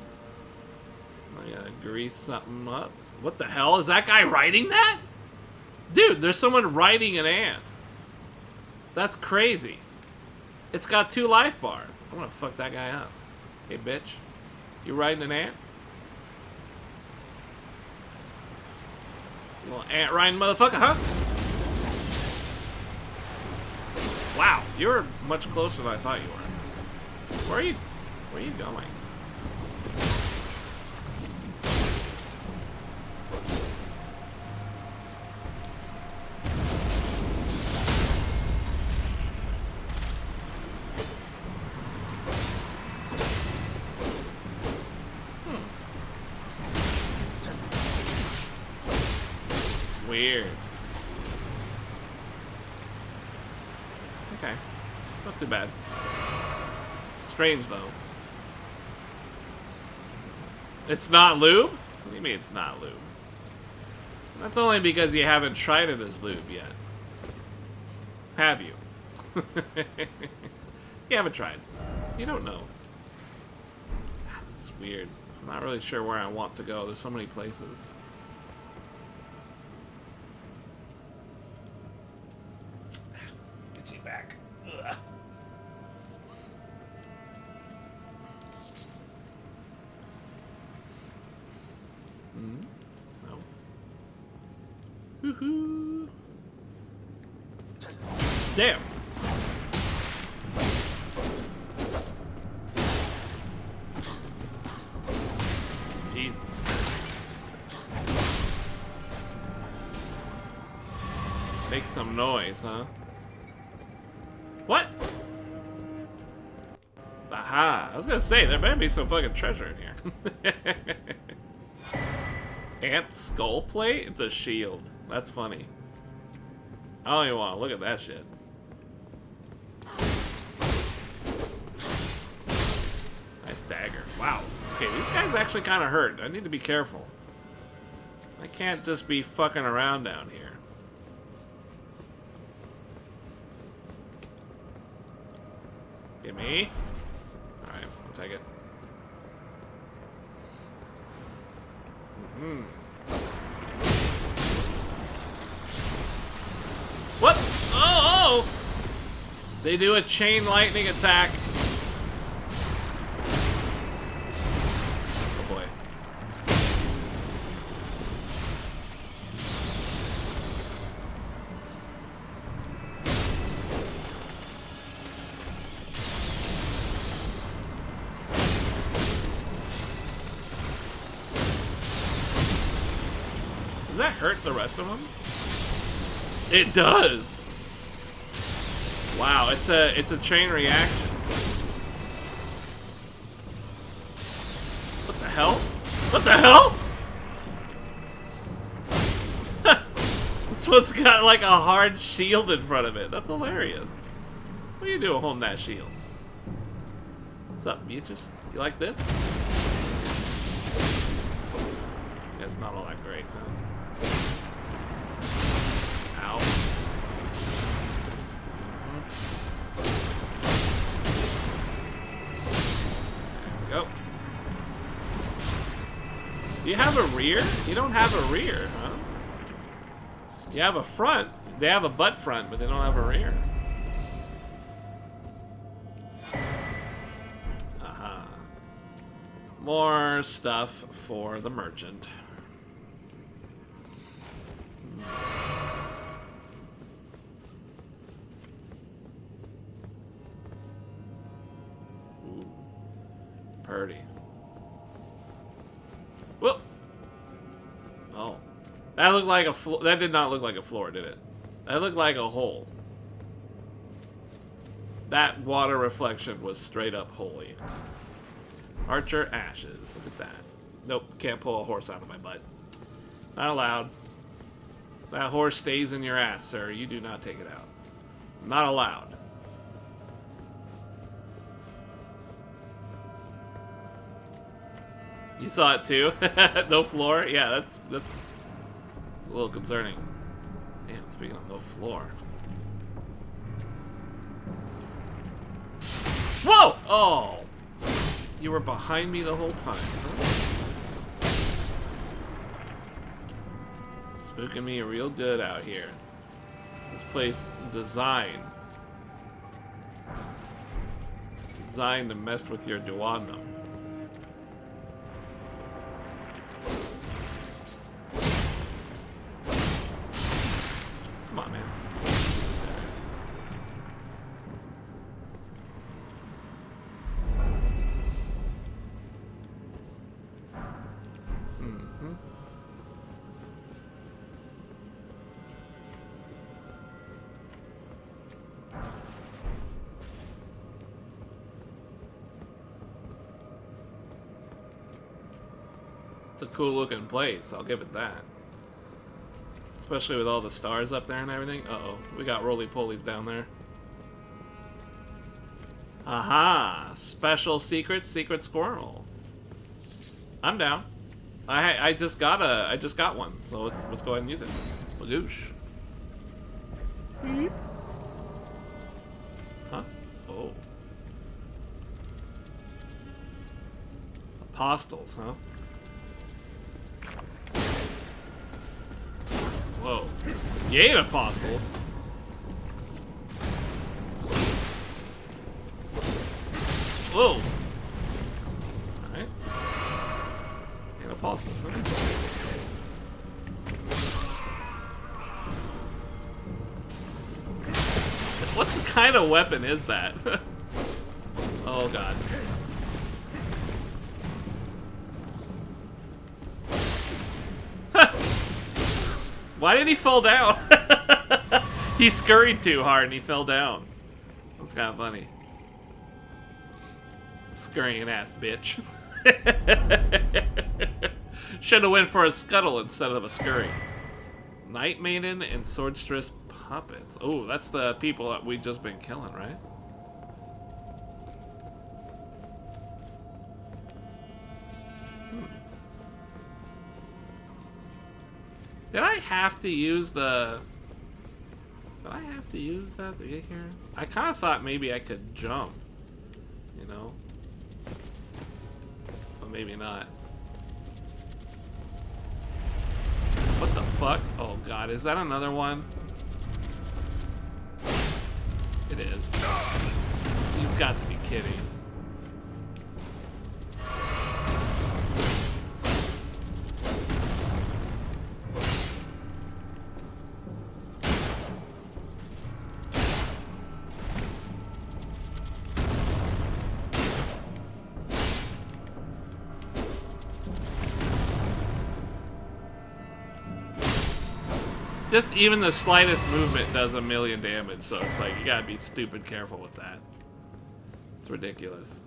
Am I gonna grease something up? What the hell? Is that guy riding that? Dude, there's someone riding an ant. That's crazy. It's got 2 life bars. I'm gonna fuck that guy up. Hey, bitch. You riding an ant? Little ant riding motherfucker, huh? Wow, you're much closer than I thought you were. Where are you going? Weird. Okay. Not too bad. Strange, though. It's not lube? What do you mean it's not lube? That's only because you haven't tried it as lube yet. Have you? You haven't tried. You don't know. This is weird. I'm not really sure where I want to go. There's so many places. Get you back. Ugh. No. Woohoo! Damn. Jesus. Make some noise, huh? What? Aha! I was gonna say, there better be some fucking treasure in here. Ant skull plate? It's a shield. That's funny. I don't even want to look at that shit. Nice dagger. Wow. Okay, these guys actually kind of hurt. I need to be careful. I can't just be fucking around down here. Give me. Alright, I'll take it. What? Oh! They do a chain lightning attack. Oh boy. Does that hurt the rest of them? It does. Wow, it's a chain reaction. What the hell? What the hell? This one's got like a hard shield in front of it. That's hilarious. What are you doing holding that shield? What's up, bitches? You like this? It's not all that great, huh? Ow. There we go. Do you have a rear? You don't have a rear, huh? You have a front. They have a butt front, but they don't have a rear. More stuff for the merchant. Ooh. Purdy. Whoop! Oh. That looked like a floor. That did not look like a floor, did it? That looked like a hole. That water reflection was straight up holy. Archer ashes. Look at that. Nope, can't pull a horse out of my butt. Not allowed. That horse stays in your ass, sir. You do not take it out. Not allowed. You saw it too? No floor? Yeah, that's a little concerning. Damn, speaking of no floor. Whoa! Oh! You were behind me the whole time. Huh? Spooking me real good out here. This place designed to mess with your duodenum. Come on, man. It's a cool looking place, I'll give it that. Especially with all the stars up there and everything. Uh-oh, we got roly-polies down there. Aha! Special secret squirrel. I'm down. I just got one, so let's go ahead and use it. Magoosh. Huh? Oh. Apostles, huh? Whoa. You ain't apostles. Whoa. Alright. Ain't apostles, huh? What kind of weapon is that? Oh god. Why did he fall down? He scurried too hard and he fell down. That's kind of funny. Scurrying ass bitch. Should have went for a scuttle instead of a scurry. Night Maiden and Swordstress puppets. Oh, that's the people that we've just been killing, right? Did I have to use the... Did I have to use that to get here? I kind of thought maybe I could jump. You know? But maybe not. What the fuck? Oh god, is that another one? It is. You've got to be kidding. Just even the slightest movement does 1,000,000 damage, so it's like, you gotta be stupid careful with that. It's ridiculous.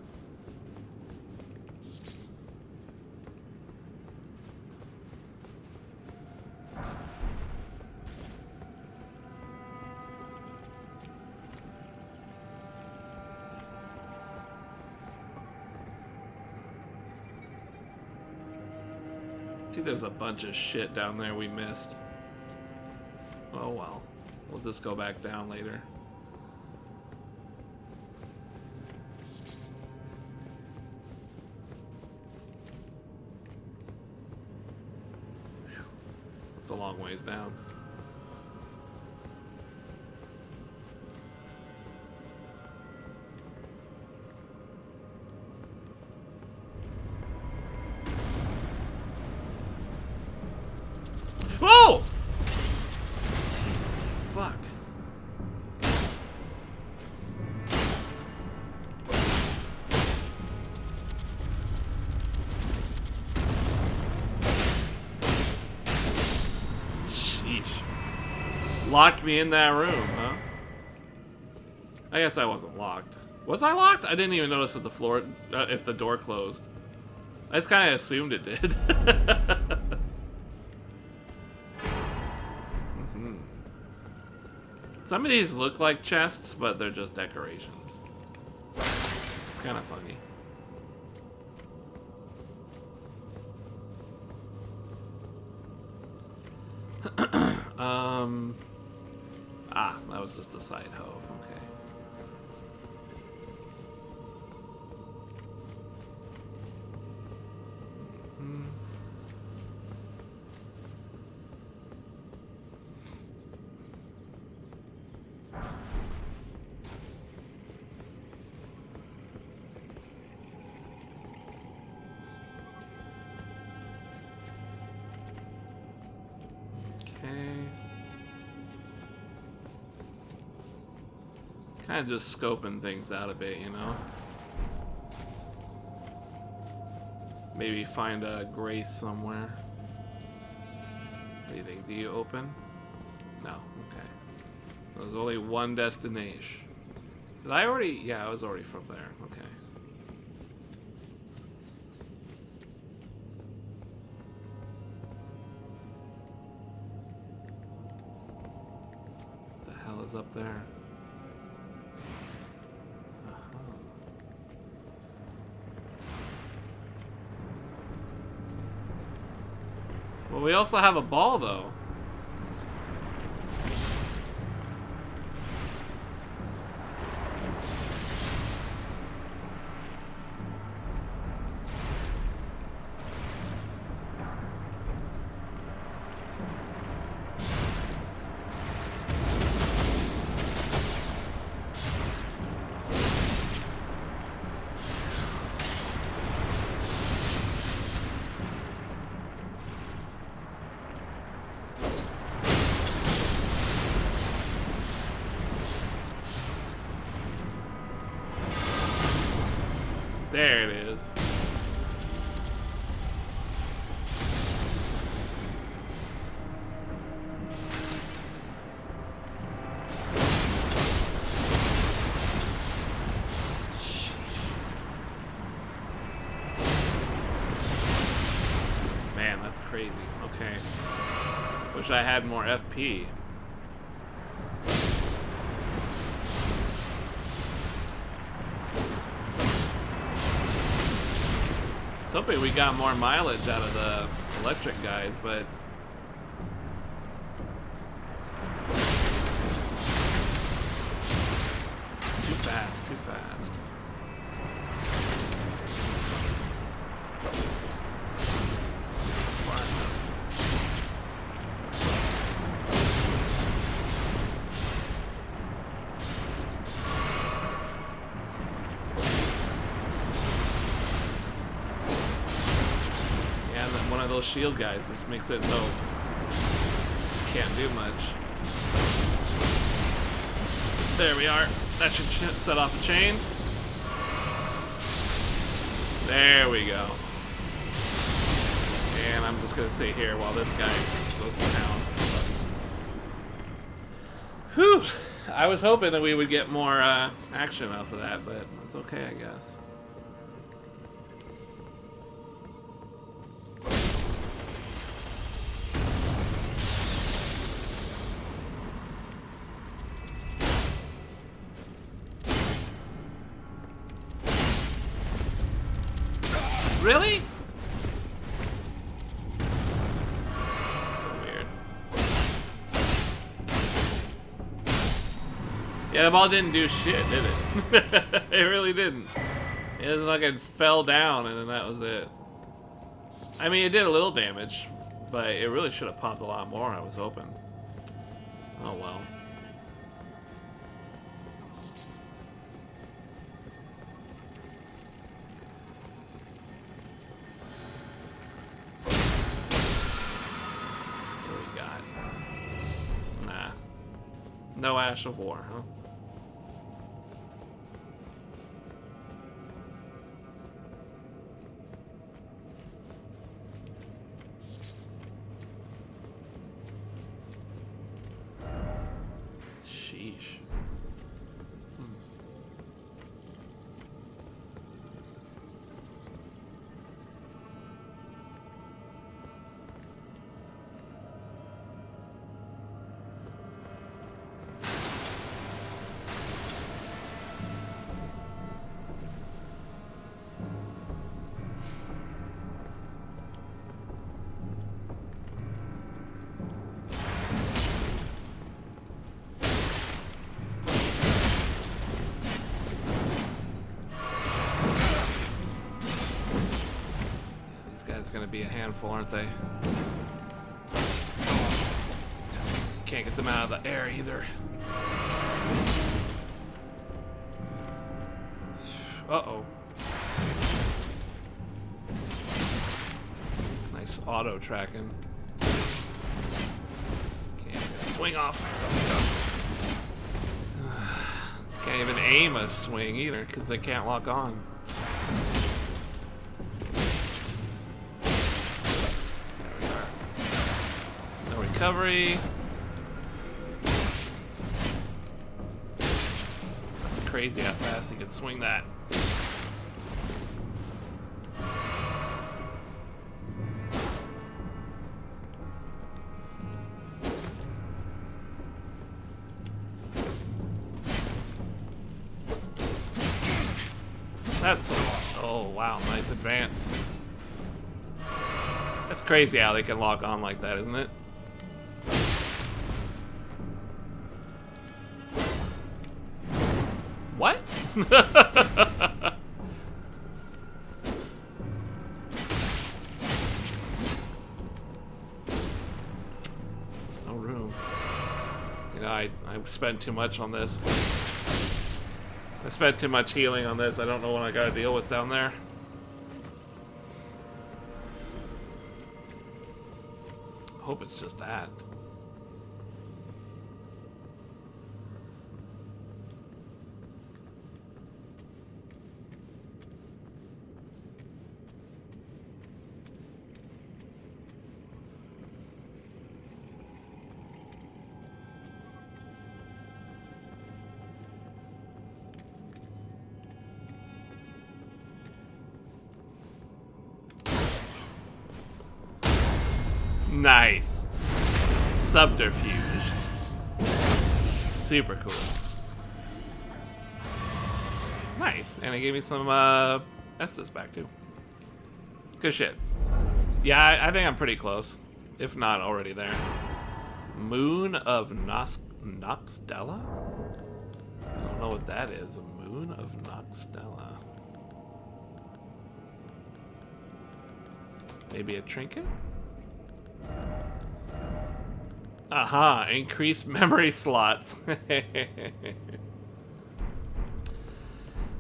I think there's a bunch of shit down there we missed. Oh well. We'll just go back down later. It's a long ways down. Locked me in that room, huh? I guess I wasn't locked. Was I locked? I didn't even notice if the door closed. I just kind of assumed it did. Some of these look like chests, but they're just decorations. It's kind of funny. That was just a side hoe. Okay. Kind of just scoping things out a bit, you know? Maybe find a grace somewhere. What do you think? Do you open? No. Okay. There's only one destination. Did I already? Yeah, I was already from there. Okay. What the hell is up there? Well, we also have a ball, though. There it is. Man, that's crazy. Okay. Wish I had more FP. I was hoping we got more mileage out of the electric guys, but too fast, too fast. Shield guys just makes it so can't do much. There we are. That should set off a chain. There we go. And I'm just gonna sit here while this guy goes to town. Whew! I was hoping that we would get more action off of that, but it's okay, I guess. Really? So weird. Yeah, the ball didn't do shit, did it? It really didn't. It was like it fell down and then that was it. I mean, it did a little damage, but it really should have popped a lot more, I was hoping. Oh well. No Ash of War, huh? Sheesh. It's gonna be a handful, aren't they? Can't get them out of the air either. Uh-oh. Nice auto tracking. Can't even swing off. Can't even aim a swing either because they can't lock on. Recovery. That's crazy how fast he can swing that. That's oh wow, nice advance. That's crazy how they can lock on like that, isn't it? What? There's no room. You know, I spent too much on this. I spent too much healing on this. I don't know what I gotta deal with down there. I hope it's just that. Nice. Subterfuge. Super cool. Nice. And it gave me some Estus back too. Good shit. Yeah, I think I'm pretty close. If not already there. Moon of Noxtella? I don't know what that is. A moon of Noxtella. Maybe a trinket? Aha, increased memory slots.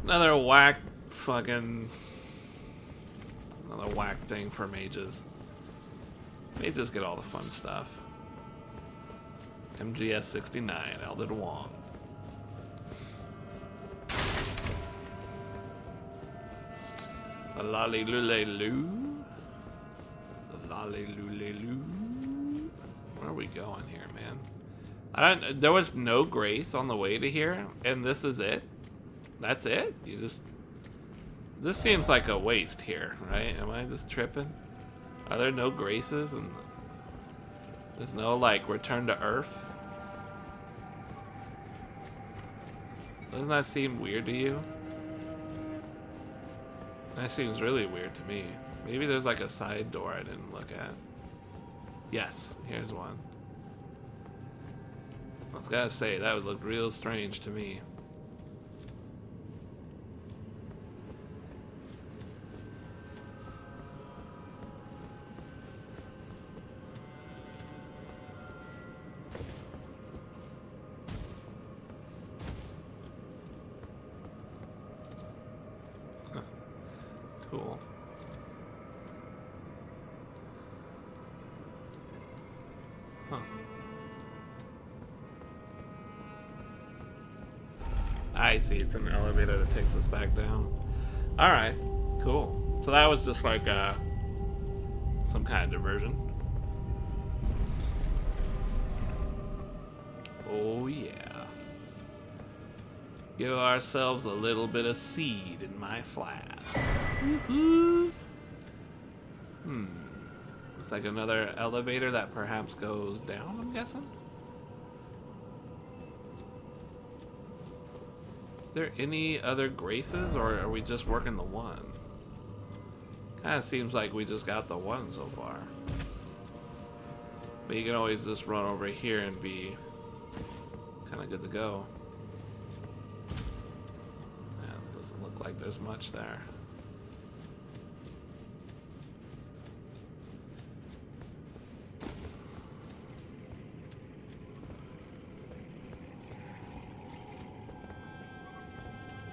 Another whack thing for mages. Mages get all the fun stuff. MGS 69, Elden Wong. The lolly lule loo. The lolly lule loo. Where are we going here, man? There was no grace on the way to here, and this is it? That's it? This seems like a waste here, right? Am I just tripping? Are there no graces and there's no, like, return to Earth? Doesn't that seem weird to you? That seems really weird to me. Maybe there's like a side door I didn't look at. Yes, here's one. I was gotta say, that would look real strange to me. Cool. Huh. I see, it's an elevator that takes us back down. Alright, cool. So that was just like some kind of diversion. Oh yeah. Give ourselves a little bit of seed in my flask. Woohoo! Looks like another elevator that perhaps goes down, I'm guessing. Is there any other graces, or are we just working the one? Kind of seems like we just got the one so far. But you can always just run over here and be kind of good to go. Yeah, it doesn't look like there's much there.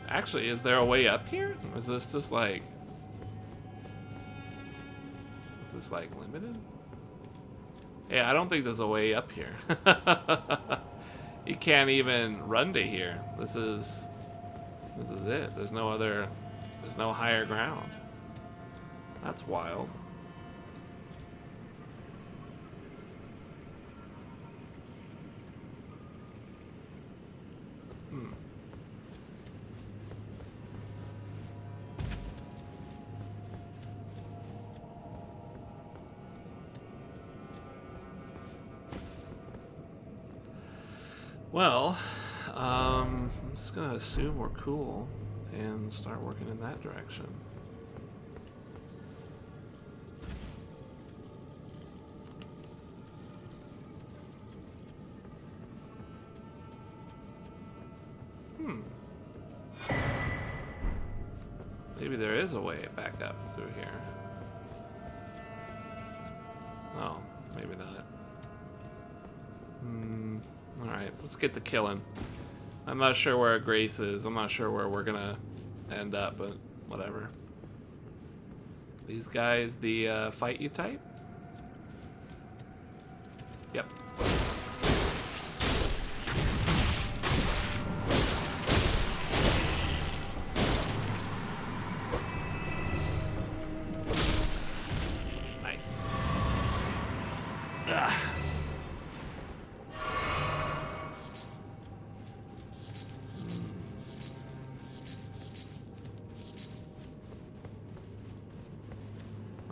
Actually, is there a way up here? Is this just like... Is this like limited? Yeah, I don't think there's a way up here. You can't even run to here. This is it. There's no higher ground. That's wild. Well, I'm just gonna assume we're cool and start working in that direction. Maybe there is a way back up through here. Oh, maybe not. Alright, let's get to killing. I'm not sure where Grace is. I'm not sure where we're gonna end up, but whatever. These guys, the fight you type? Yep. Nice. Ah.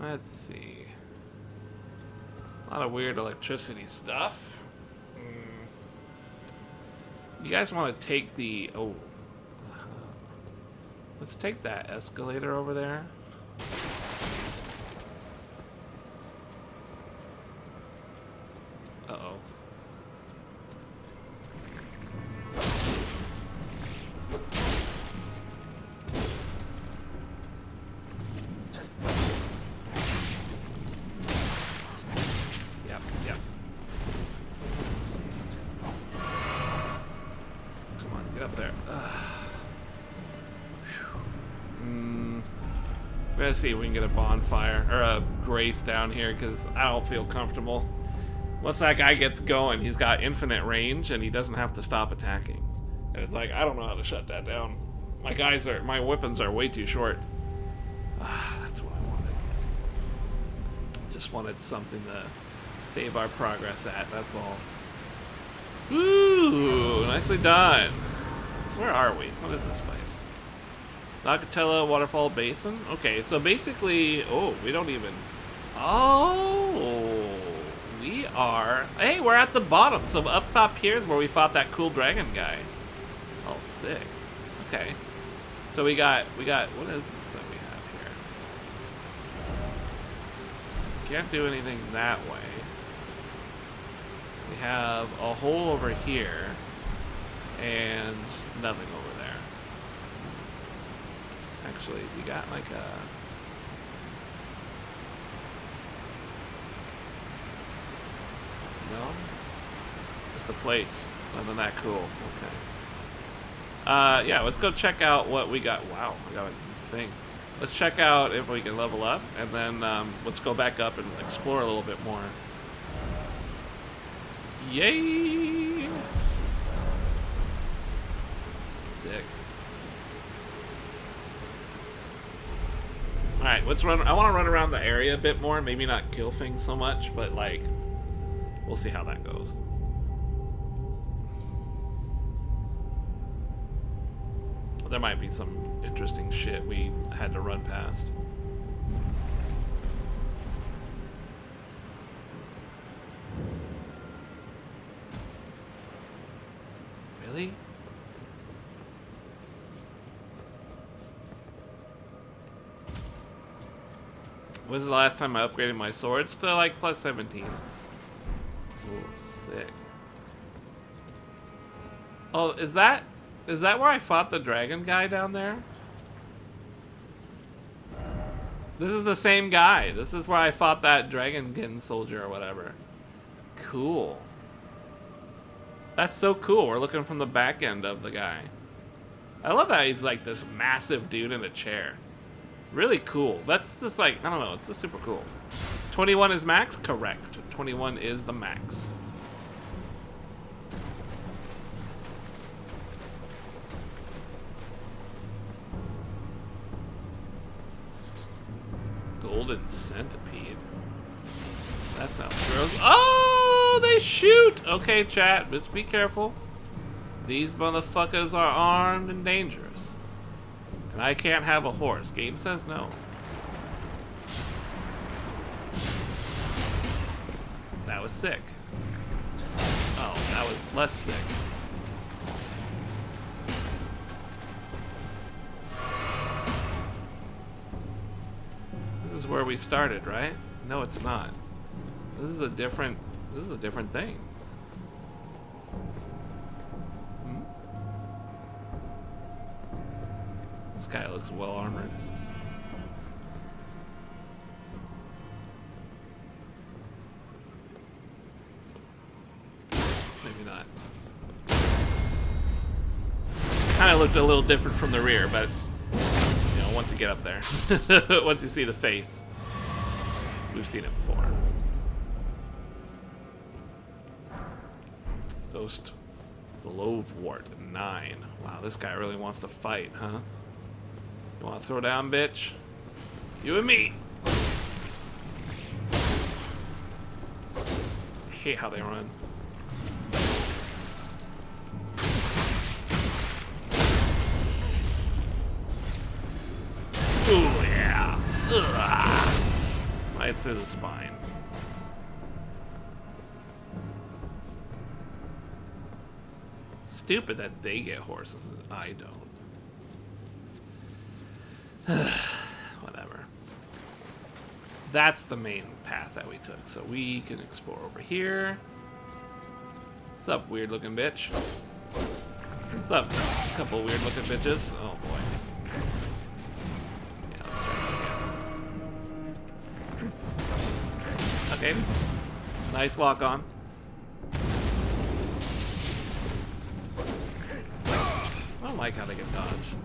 Let's see. A lot of weird electricity stuff. You guys want to take the... Oh. Let's take that escalator over there. Uh-oh. Let's see if we can get a bonfire or a Grace down here, because I don't feel comfortable. Once that guy gets going, he's got infinite range and he doesn't have to stop attacking. And it's like, I don't know how to shut that down. My weapons are way too short. That's what I wanted. Just wanted something to save our progress at, that's all. Ooh, nicely done. Where are we? What is this place? Lothire Waterfall Basin? Okay, so basically... Oh, we don't even... Oh! We are... Hey, we're at the bottom. So up top here is where we fought that cool dragon guy. Oh, sick. Okay. So we got... What is this that we have here? Can't do anything that way. We have a hole over here. And nothing over there. Actually, we got like a... No? Just the place. Nothing that cool. Okay. Yeah, let's go check out what we got. Wow, we got a thing. Let's check out if we can level up, and then let's go back up and explore a little bit more. Yay! Sick. Alright, let's run. I want to run around the area a bit more. Maybe not kill things so much, but like, we'll see how that goes. there might be some interesting shit we had to run past. Really? When was the last time I upgraded my swords to like plus 17? Oh, sick. Oh, is that where I fought the dragon guy down there? This is the same guy. This is where I fought that dragonkin soldier or whatever. Cool. That's so cool. We're looking from the back end of the guy. I love how he's like this massive dude in a chair. Really cool. That's just like, I don't know, it's just super cool. 21 is max? Correct. 21 is the max. Golden centipede. That sounds gross. Oh, they shoot! Okay, chat, let's be careful. These motherfuckers are armed and dangerous. And I can't have a horse. Game says no. That was sick. Oh, that was less sick. This is where we started, right? No, it's not. This is a different thing. This guy looks well armored. Maybe not. Kind of looked a little different from the rear, but you know, once you get up there, once you see the face, we've seen it before. Ghost Lovewort 9. Wow, this guy really wants to fight, huh? You want to throw down, bitch? You and me. I hate how they run. Ooh, yeah. Ugh. Right through the spine. Stupid that they get horses and I don't. Whatever. That's the main path that we took, so we can explore over here. What's up, weird looking bitch? What's up, couple weird looking bitches? Oh boy. Yeah, let's try that again. Okay. Nice lock on. I don't like how they get dodged.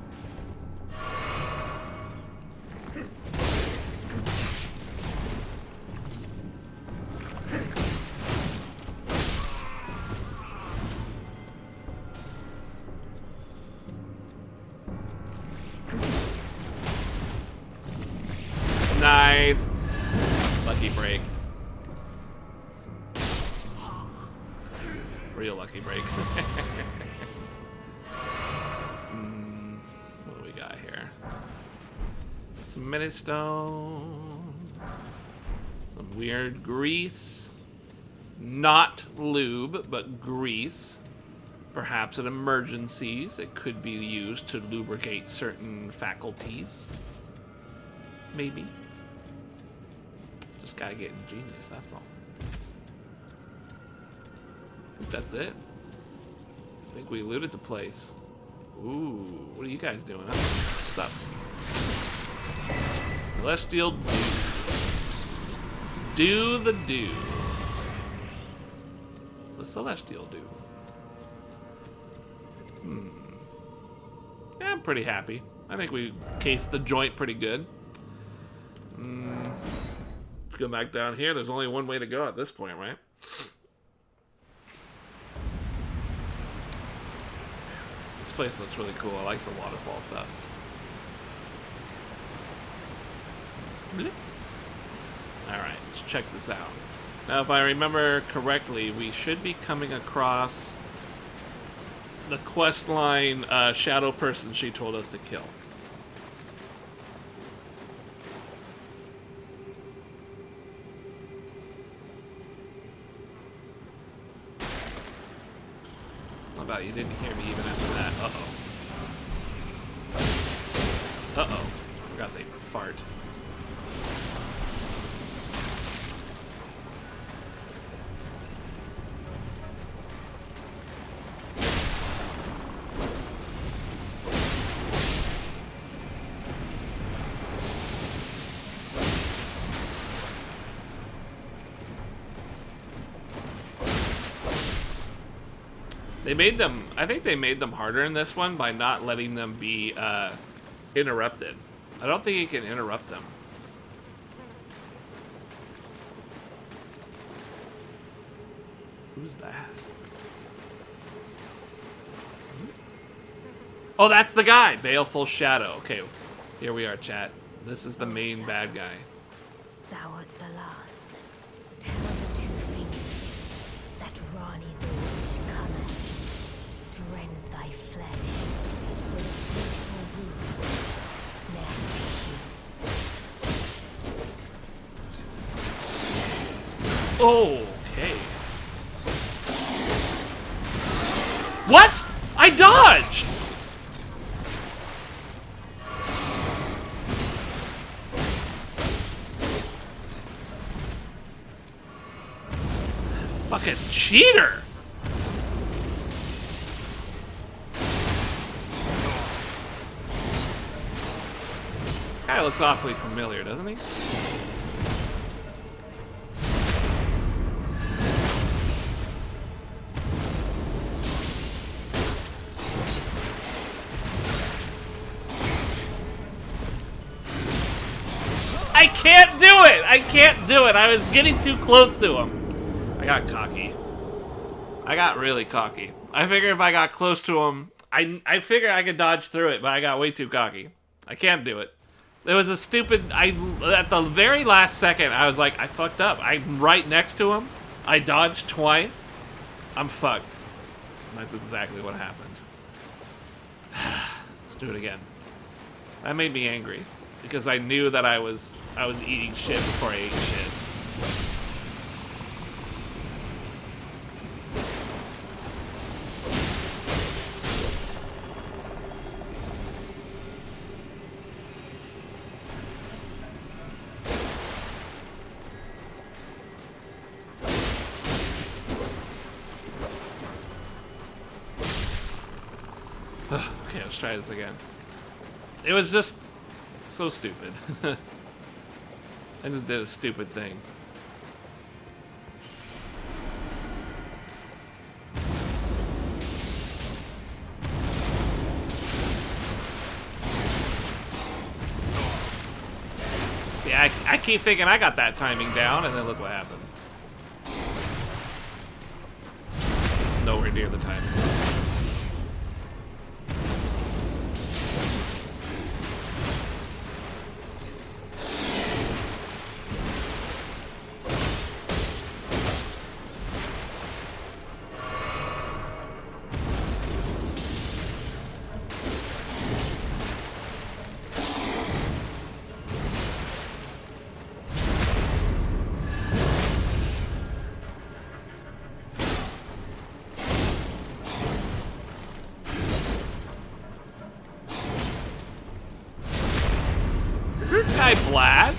Nice. Lucky break. Real lucky break. What do we got here? Smithy stone. Some weird grease. Not lube, but grease. Perhaps in emergencies, it could be used to lubricate certain faculties. Maybe. Just gotta get ingenious, that's all. I think that's it. I think we looted the place. Ooh, what are you guys doing? What's up? Celestial Dew. Do the do. The Celestial Dew. Yeah, I'm pretty happy. I think we cased the joint pretty good. Let's go back down here. There's only one way to go at this point, right? This place looks really cool. I like the waterfall stuff. Alright, let's check this out. Now, if I remember correctly, we should be coming across the quest line shadow person she told us to kill. How about you didn't hear me even after that? Uh-oh. Uh-oh. Forgot they fart. They made them, I think they made them harder in this one by not letting them be interrupted. I don't think you can interrupt them. Who's that? Oh, that's the guy! Baleful Shadow. Okay, here we are, chat. This is the main bad guy. Thou art the last. Tell the two fingers that Ronnie the witch cometh to rend thy flesh with a faithful wound, ne'er to heal. Okay. What? I dodged! Fucking cheater! This guy looks awfully familiar, doesn't he? I can't do it! I can't do it! I was getting too close to him. I got cocky. I got really cocky. I figured if I got close to him, I figured I could dodge through it, but I got way too cocky. I can't do it. It was a stupid... at the very last second, I was like, I fucked up. I'm right next to him. I dodged twice. I'm fucked. That's exactly what happened. Let's do it again. That made me angry because I knew that I was eating shit before I ate shit. Okay, let's try this again. It was just so stupid. I just did a stupid thing. See, I keep thinking I got that timing down, and then look what happens. Nowhere near the timing. Is this guy Vlad?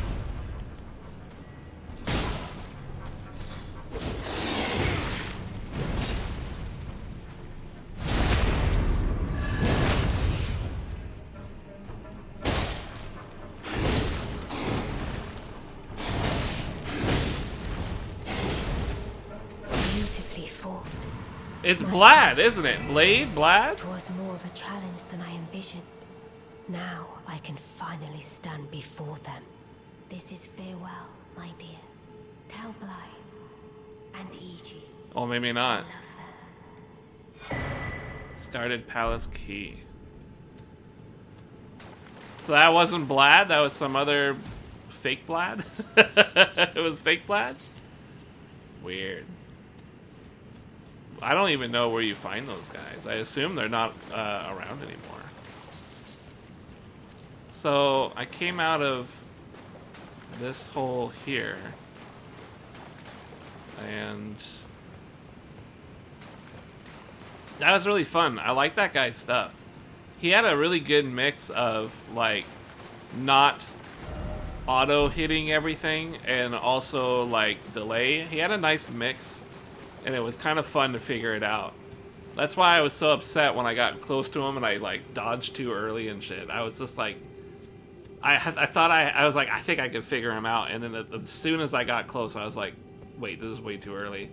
Beautifully formed. It's Vlad, isn't it? Blade? Vlad? It was more of a challenge than I envisioned. Now I can finally stand before them. This is farewell, my dear. Tell Blythe and Iji. Oh, maybe not. Love them. Discarded Palace Key. So that wasn't Vlad? That was some other fake Vlad? It was fake Vlad? Weird. I don't even know where you find those guys. I assume they're not around anymore. So I came out of this hole here, and that was really fun. I like that guy's stuff. He had a really good mix of like not auto hitting everything and also like delay. He had a nice mix, and it was kind of fun to figure it out. That's why I was so upset when I got close to him and I like dodged too early and shit. I was just like, I thought I was like, I think I could figure him out, and then as soon as I got close, I was like, wait, this is way too early.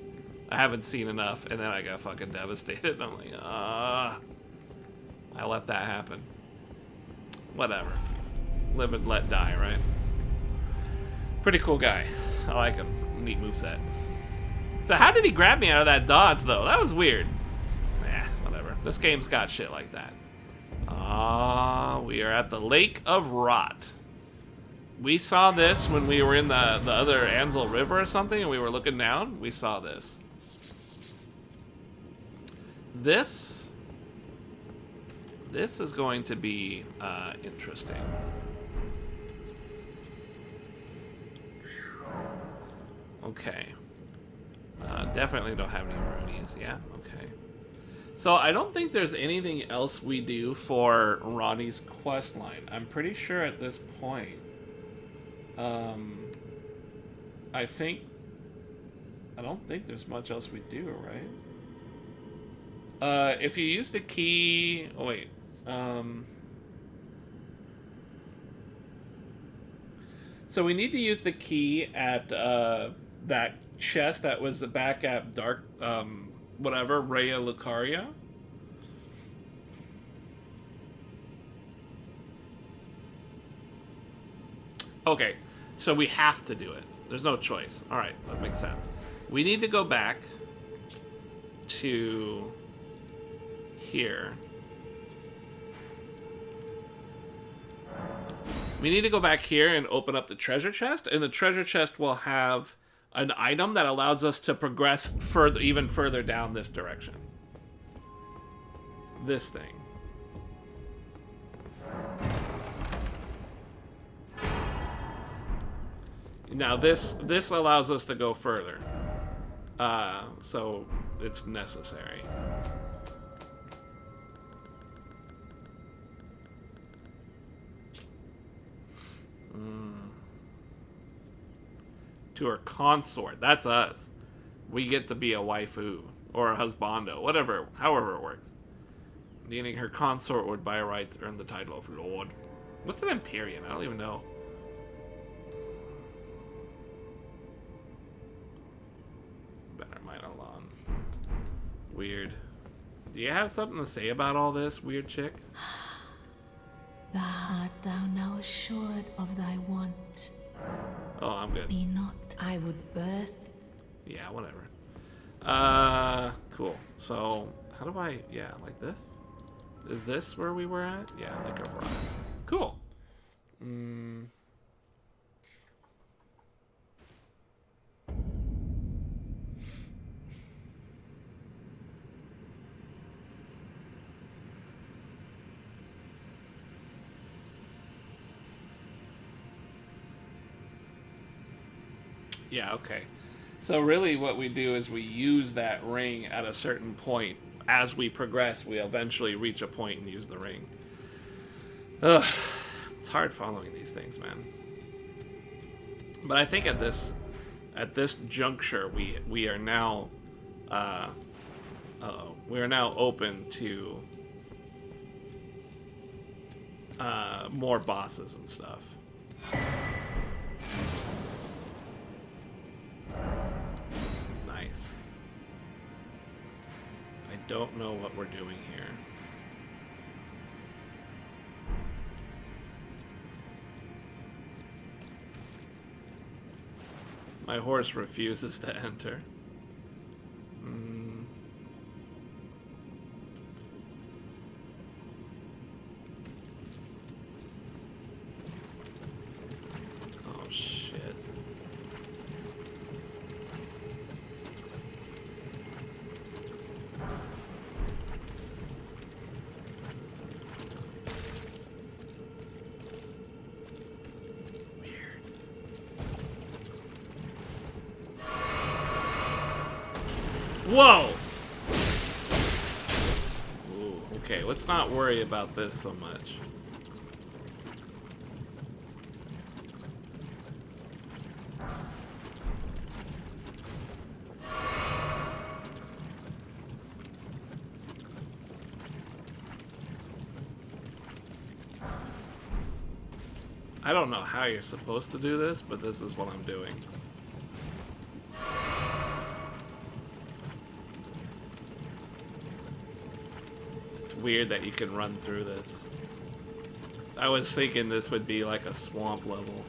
I haven't seen enough, and then I got fucking devastated. I'm like, I let that happen. Whatever. Live and let die, right? Pretty cool guy. I like him. Neat moveset. So how did he grab me out of that dodge, though? That was weird. Whatever. This game's got shit like that. We are at the Lake of Rot. We saw this when we were in the other Ansel River or something, and we were looking down. We saw this. This is going to be interesting. Okay. Definitely don't have any Ronies. Yeah, okay. So I don't think there's anything else we do for Ronnie's quest line. I'm pretty sure at this point. I don't think there's much else we do, right? If you use the key... Oh, wait. So we need to use the key at that chest that was back at Dark... whatever, Rhea Lucaria. Okay, so we have to do it. There's no choice. All right, that makes sense. We need to go back to here. We need to go back here and open up the treasure chest, and the treasure chest will have an item that allows us to progress further, even further down this direction. This thing. Now this allows us to go further. So it's necessary. To her consort. That's us. We get to be a waifu or a husbando, whatever, however it works. Meaning her consort would by rights earn the title of Lord. What's an Empyrean? I don't even know. Better mine alone. Weird. Do you have something to say about all this, weird chick? Art thou now assured of thy want? Oh, I'm good. Be not. I would birth. Yeah, whatever. Cool. So, how do I... Yeah, like this? Is this where we were at? Yeah, like over on. Cool. Yeah, okay. So really what we do is we use that ring at a certain point. As we progress, we eventually reach a point and use the ring. Ugh. It's hard following these things, man. But I think at this juncture, we are now we are now open to more bosses and stuff. Nice. I don't know what we're doing here. My horse refuses to enter. Oh, shit. Whoa! Ooh, okay, let's not worry about this so much. I don't know how you're supposed to do this, but this is what I'm doing. It's weird that you can run through this. I was thinking this would be like a swamp level.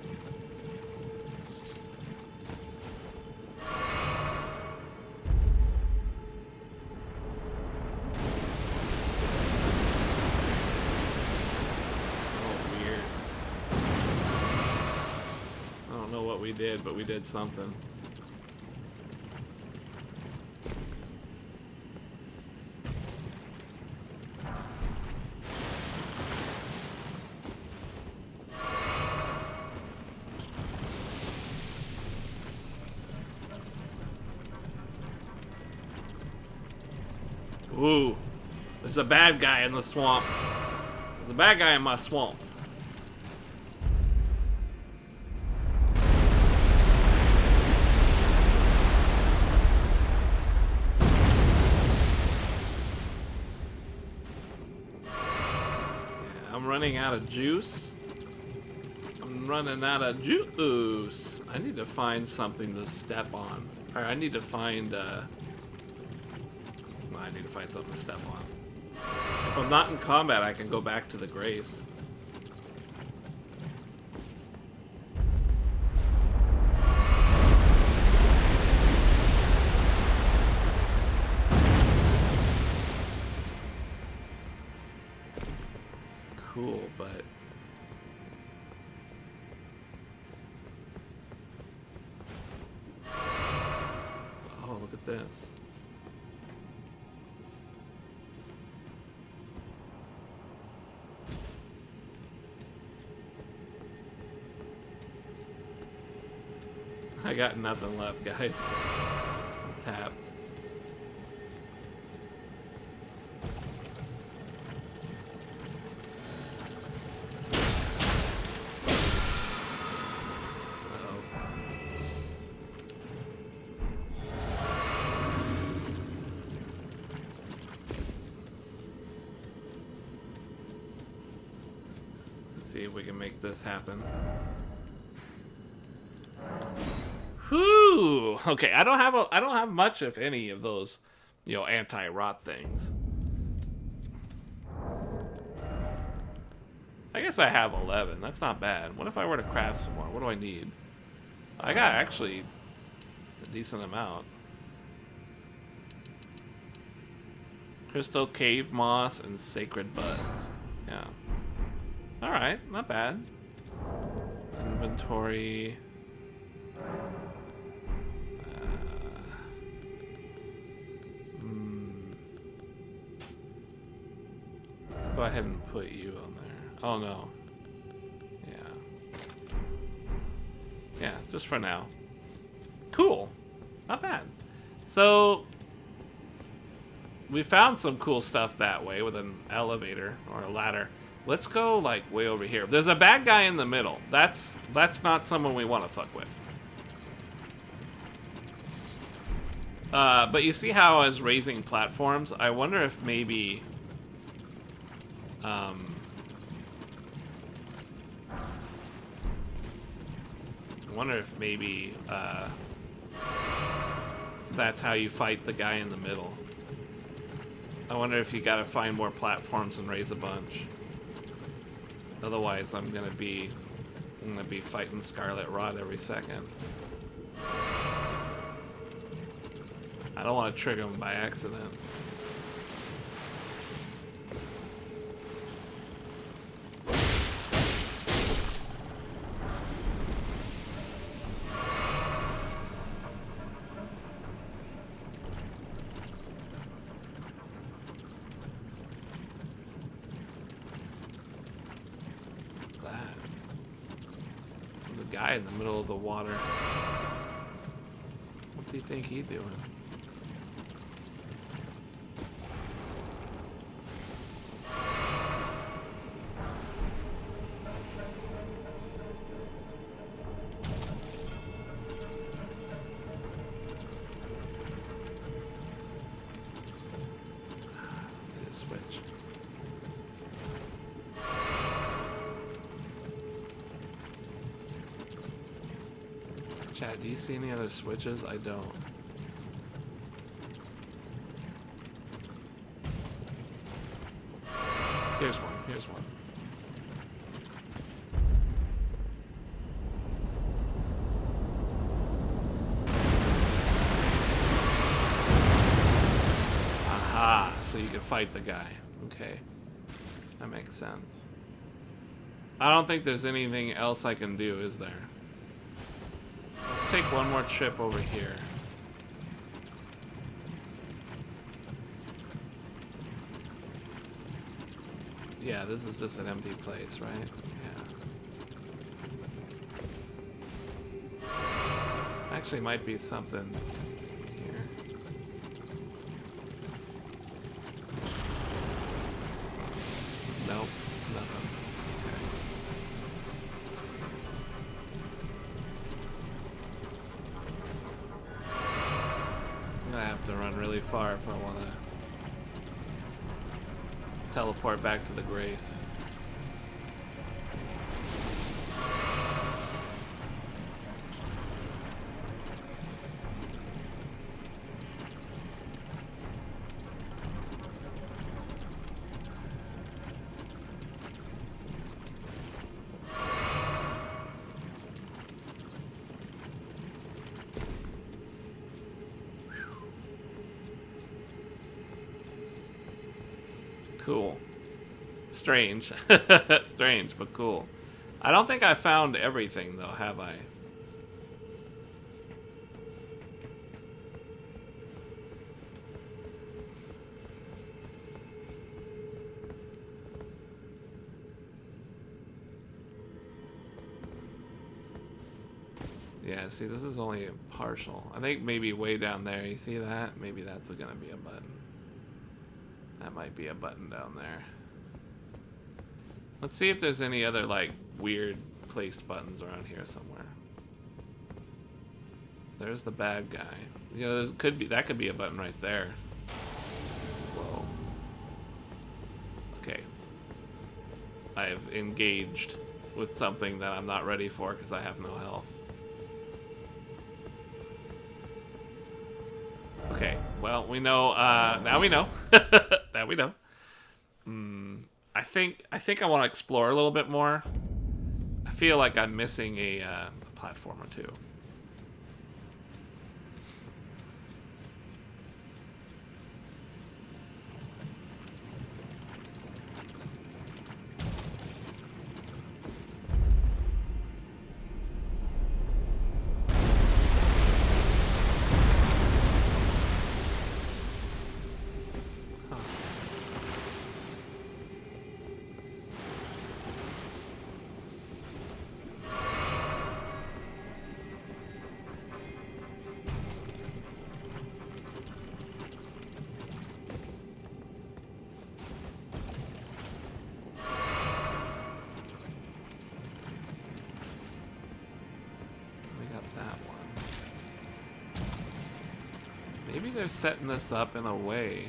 We did, but we did something. Ooh, there's a bad guy in the swamp. There's a bad guy in my swamp. Running out of juice. I'm running out of juice. I need to find something to step on. Or I need to find well, I need to find something to step on. If I'm not in combat, I can go back to the Grace. Cool, but oh, look at this. I got nothing left, guys. I'm tapped. See if we can make this happen. Whew. Okay, I don't have much, if any, of those, anti-rot things. I guess I have 11. That's not bad. What if I were to craft some more? What do I need? I got actually a decent amount. Crystal, cave moss, and sacred buds. Yeah. Alright, not bad. Inventory. Let's go ahead and put you on there. Oh no. Yeah. Yeah, just for now. Cool. Not bad. So, we found some cool stuff that way with an elevator or a ladder. Let's go, like, way over here. There's a bad guy in the middle. That's not someone we want to fuck with. But you see how I was raising platforms? I wonder if maybe... I wonder if maybe, that's how you fight the guy in the middle. I wonder if you gotta find more platforms and raise a bunch. Otherwise, I'm gonna be fighting Scarlet Rot every second. I don't want to trigger him by accident. Guy in the middle of the water. What's he think he's doing? Chat, do you see any other switches? I don't. Here's one. Here's one. Aha, so you can fight the guy. Okay. That makes sense. I don't think there's anything else I can do, is there? Let's take one more trip over here. Yeah, this is just an empty place, right? Yeah. Actually, might be something here. Nope, nothing. Okay. I'm gonna have to run really far if I want to teleport back to the Grace. Cool. Strange. Strange, but cool. I don't think I found everything, though, have I? Yeah, see, this is only a partial. I think maybe way down there, you see that? Maybe that's gonna be a button. That might be a button down there. Let's see if there's any other, like, weird placed buttons around here somewhere. There's the bad guy. You know, that could be a button right there. Whoa. Okay. I've engaged with something that I'm not ready for because I have no health. Okay, well, we know, now we know. Now we know. I think I want to explore a little bit more. I feel like I'm missing a platform or two. Maybe they're setting this up in a way.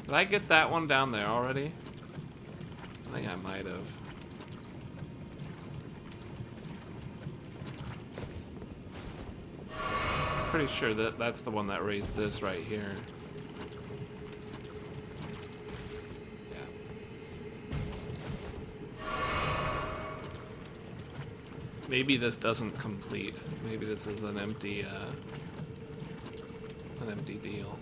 Did I get that one down there already? I think I might have. Pretty sure that that's the one that raised this right here. Maybe this doesn't complete. Maybe this is an empty deal.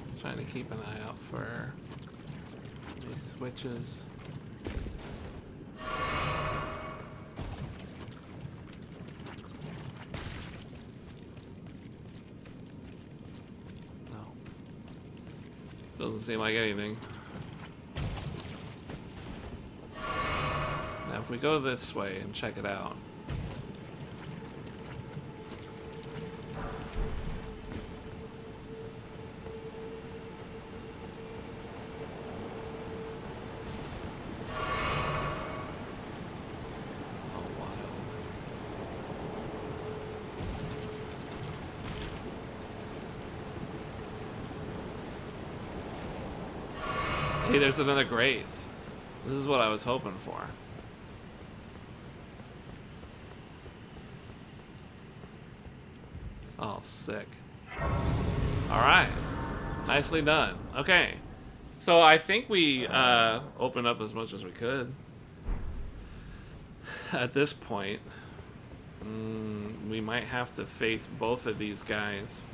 Just trying to keep an eye out for these switches. Doesn't seem like anything. Now if we go this way and check it out. Oh, wild. Hey, there's another Grace. This is what I was hoping for. Oh, sick. Alright. Nicely done. Okay. So I think we opened up as much as we could. At this point, we might have to face both of these guys.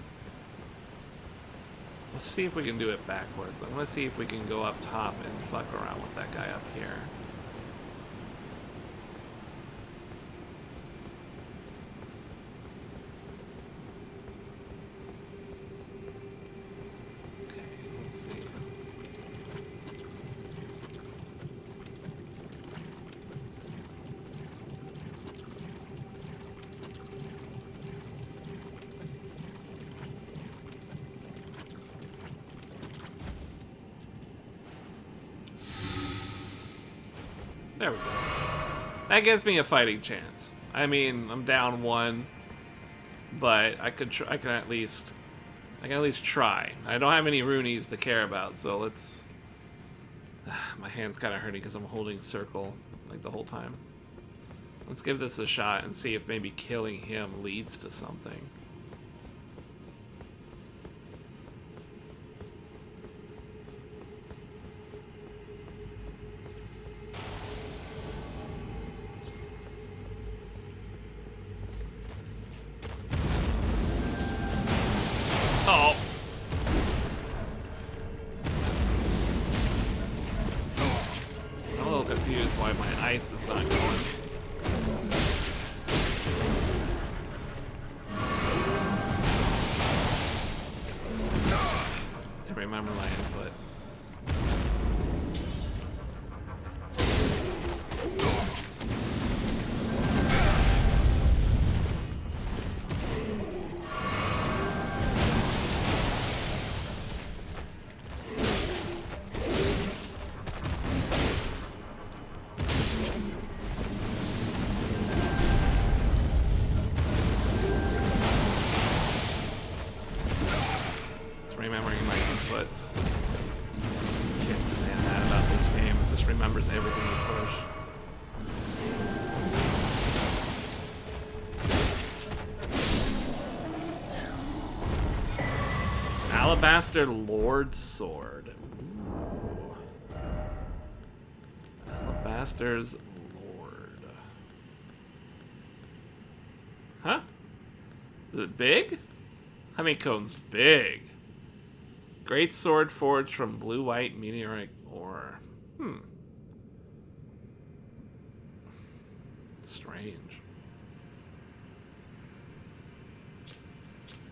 Let's see if we can do it backwards. I'm going to see if we can go up top and fuck around with that guy up here. Okay, let's see. There we go. That gives me a fighting chance. I mean, I'm down one, but I can at least try. I don't have any Roonies to care about, so let's. My hand's kind of hurting because I'm holding circle like the whole time. Let's give this a shot and see if maybe killing him leads to something. Oh. I'm a little confused why my ice is not going. I remember my input. Remembering my inputs. Can't stand that about this game. It just remembers everything you push. Alabaster Lord Sword. Ooh. Alabaster's Lord. Huh? Is it big? Honeycomb's big. Great sword forged from blue-white meteoric ore. Strange.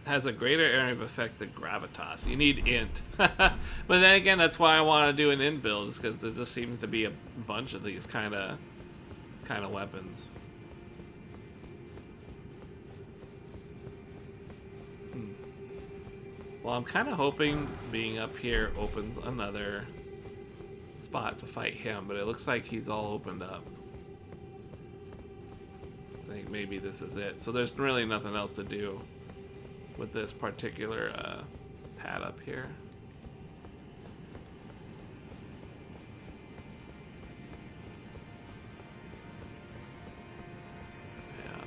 Has a greater area of effect than gravitas. You need int. But then again, that's why I want to do an int build, is because there just seems to be a bunch of these kind of weapons. Well, I'm kind of hoping being up here opens another spot to fight him, but it looks like he's all opened up. I think maybe this is it. So there's really nothing else to do with this particular pad up here. Yeah.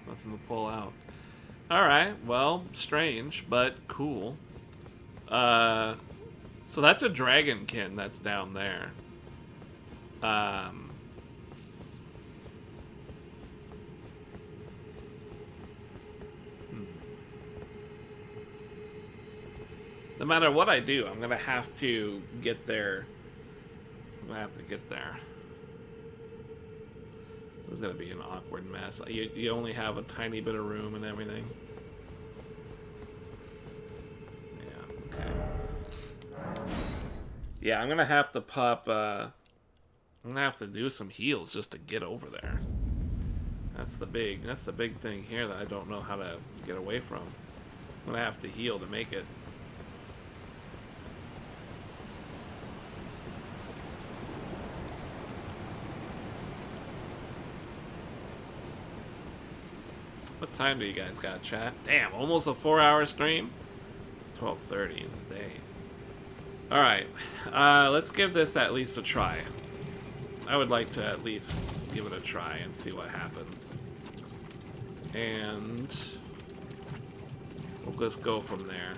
Nothing to pull out. Alright, well, strange, but cool. So that's a dragonkin that's down there. No matter what I do, I'm gonna have to get there. This is gonna be an awkward mess. You only have a tiny bit of room and everything. Yeah, okay. Yeah, I'm gonna have to pop, I'm gonna have to do some heals just to get over there. That's the big thing here that I don't know how to get away from. I'm gonna have to heal to make it. But What time do you guys got, chat? Damn, almost a 4-hour stream? It's 12:30 in the day. Alright, let's give this at least a try. I would like to at least give it a try and see what happens. And we'll just go from there.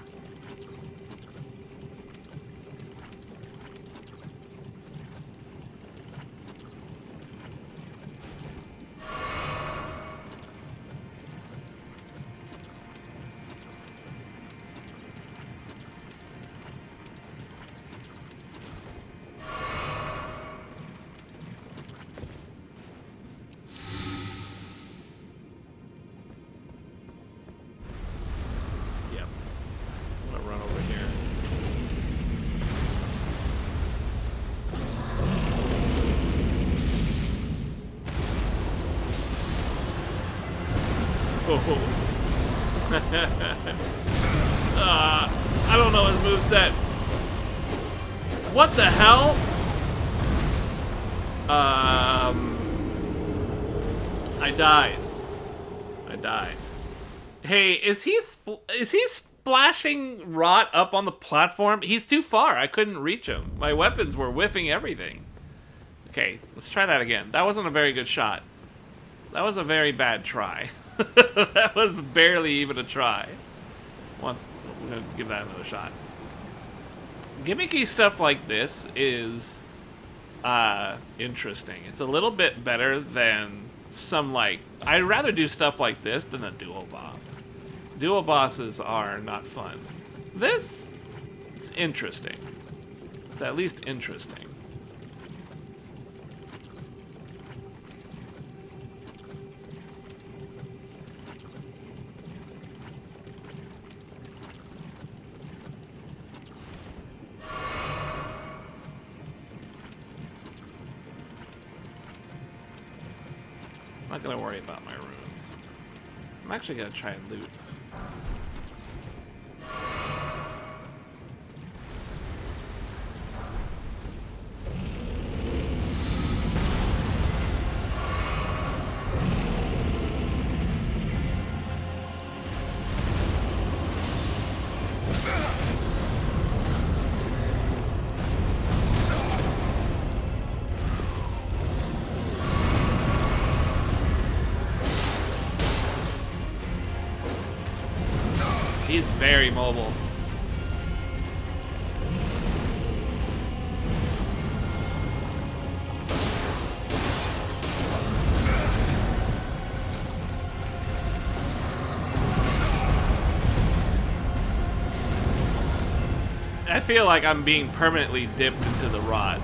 I don't know his moveset. What the hell? I died. Hey, is he splashing rot up on the platform? He's too far. I couldn't reach him. My weapons were whiffing everything. Okay, let's try that again. That wasn't a very good shot. That was a very bad try. That was barely even a try. We're gonna give that another shot. Gimmicky stuff like this is interesting. It's a little bit better than some, like, I'd rather do stuff like this than a dual boss. Dual bosses are not fun. This, it's interesting. It's at least interesting. I'm not gonna worry about my runes. I'm actually gonna try and loot. He's very mobile. I feel like I'm being permanently dipped into the rot.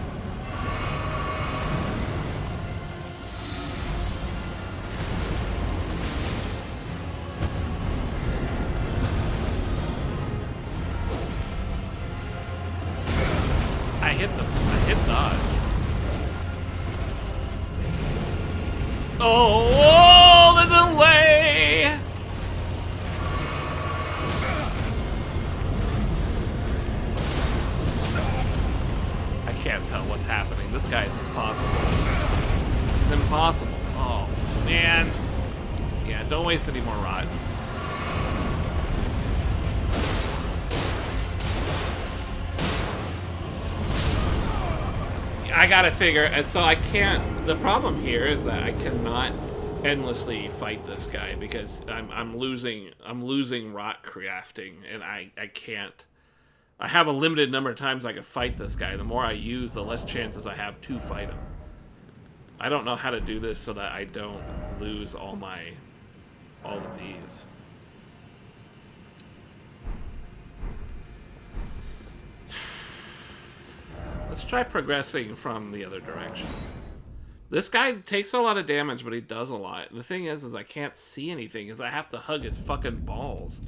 I hit dodge. Oh, the delay! I can't tell what's happening. This guy is impossible. It's impossible. Oh, man. Yeah, don't waste any more rod. I gotta figure, and so I can't. The problem here is that I cannot endlessly fight this guy because I'm losing rot crafting, and I can't. I have a limited number of times I can fight this guy. The more I use, the less chances I have to fight him. I don't know how to do this so that I don't lose all of these. Let's try progressing from the other direction. This guy takes a lot of damage, but he does a lot. The thing is I can't see anything because I have to hug his fucking balls.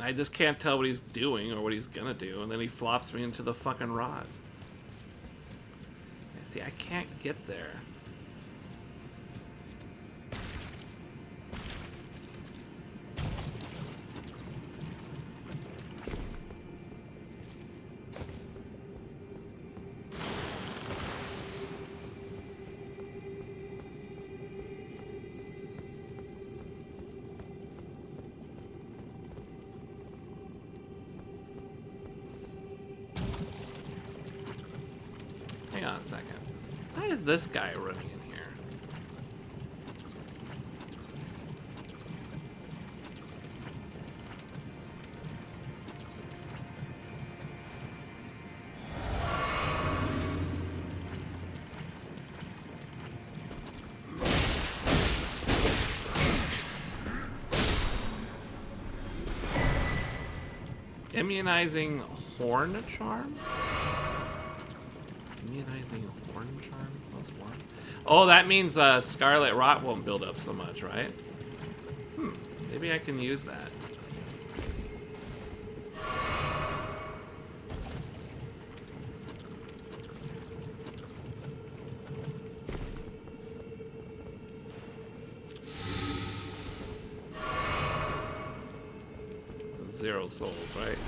I just can't tell what he's doing or what he's gonna do, and then he flops me into the fucking rod. See, I can't get there. on a second. Why is this guy running in here? Immunizing horn charm? Immunizing horn charm +1. Oh, that means scarlet rot won't build up so much, right? Maybe I can use that. Zero souls, right?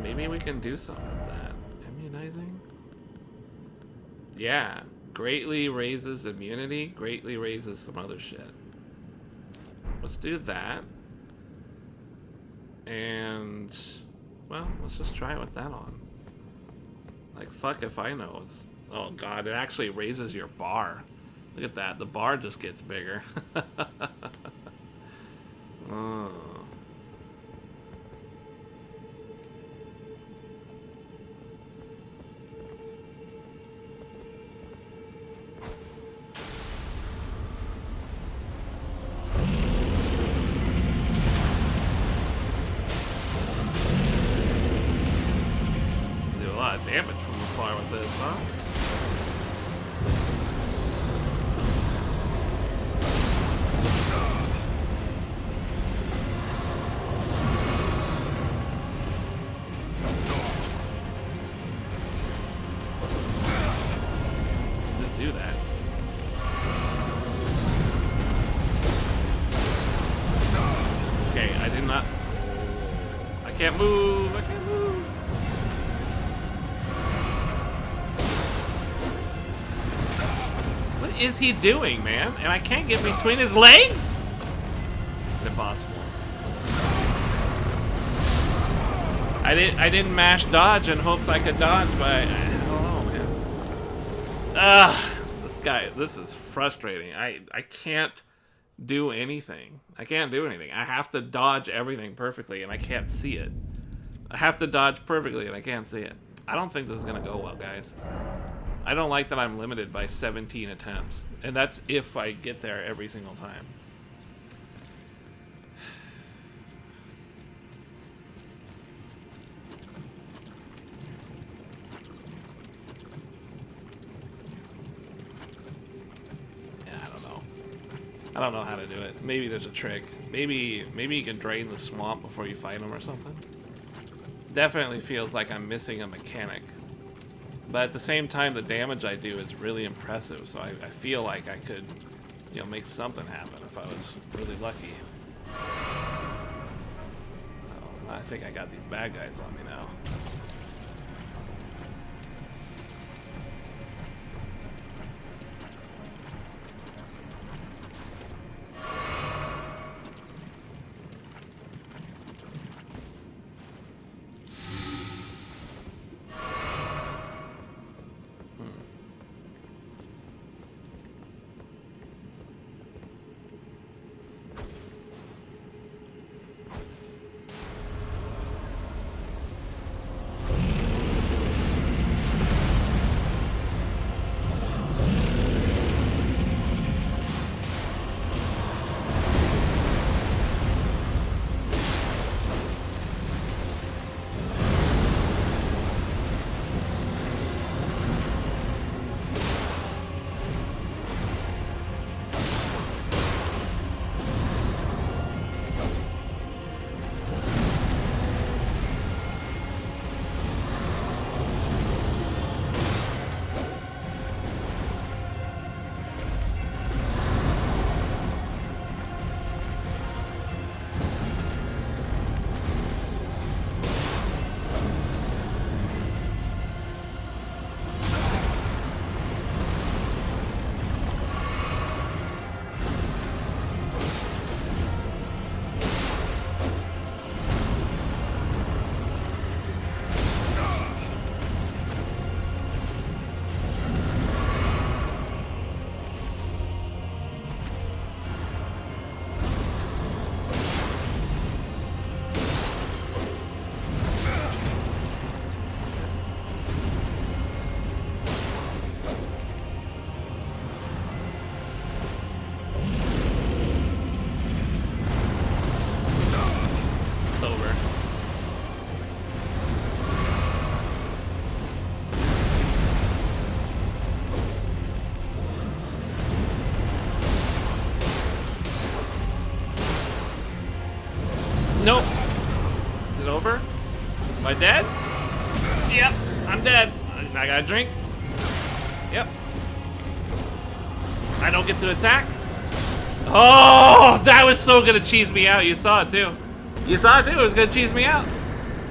Maybe we can do something with that. Immunizing? Yeah. Greatly raises immunity, greatly raises some other shit. Let's do that. And, well, let's just try it with that on. Like, fuck if I know. It's, oh god, it actually raises your bar. Look at that, the bar just gets bigger. Oh. Do a lot of damage from afar with this, huh? Do that. Okay, I did not. I can't move. I can't move. What is he doing, man? And I can't get between his legs? It's impossible. I didn't mash dodge in hopes I could dodge, but I don't know, man. This is frustrating. I can't do anything. I can't do anything. I have to dodge everything perfectly, and I can't see it. I have to dodge perfectly, and I can't see it. I don't think this is going to go well, guys. I don't like that I'm limited by 17 attempts, and that's if I get there every single time. I don't know how to do it. Maybe there's a trick. Maybe you can drain the swamp before you fight him or something. Definitely feels like I'm missing a mechanic. But at the same time, the damage I do is really impressive, so I feel like I could, you know, make something happen if I was really lucky. Oh, I think I got these bad guys on me now. it over? Am I dead? Yep, I'm dead. I got a drink. Yep. I don't get to attack. Oh, that was so gonna cheese me out. You saw it too. You saw it too. It was gonna cheese me out.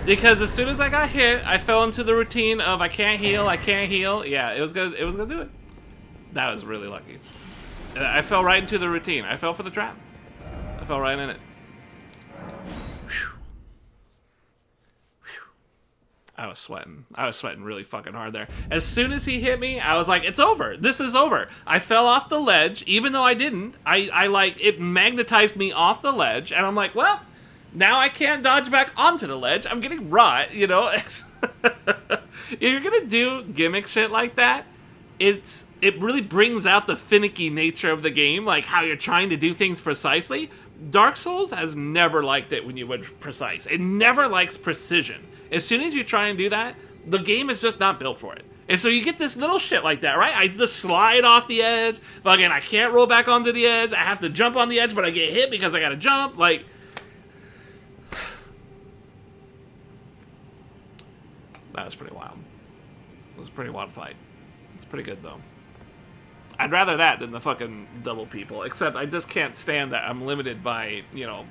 Because as soon as I got hit, I fell into the routine of I can't heal, I can't heal. Yeah, it was gonna do it. That was really lucky. I fell right into the routine. I fell for the trap. I fell right in it. Whew. Whew. I was sweating. I was sweating really fucking hard there. As soon as he hit me, I was like, it's over. This is over. I fell off the ledge, even though I didn't. I like, it magnetized me off the ledge, and I'm like, well, now I can't dodge back onto the ledge. I'm getting rot, you know? If you're gonna do gimmick shit like that, it really brings out the finicky nature of the game, like how you're trying to do things precisely. Dark Souls has never liked it when you went precise. It never likes precision. As soon as you try and do that, the game is just not built for it. And so you get this little shit like that, right? I just slide off the edge. Fucking, I can't roll back onto the edge. I have to jump on the edge, but I get hit because I gotta jump. Like, that was pretty wild. It was a pretty wild fight. It's pretty good, though. I'd rather that than the fucking double people, except I just can't stand that I'm limited by, you know...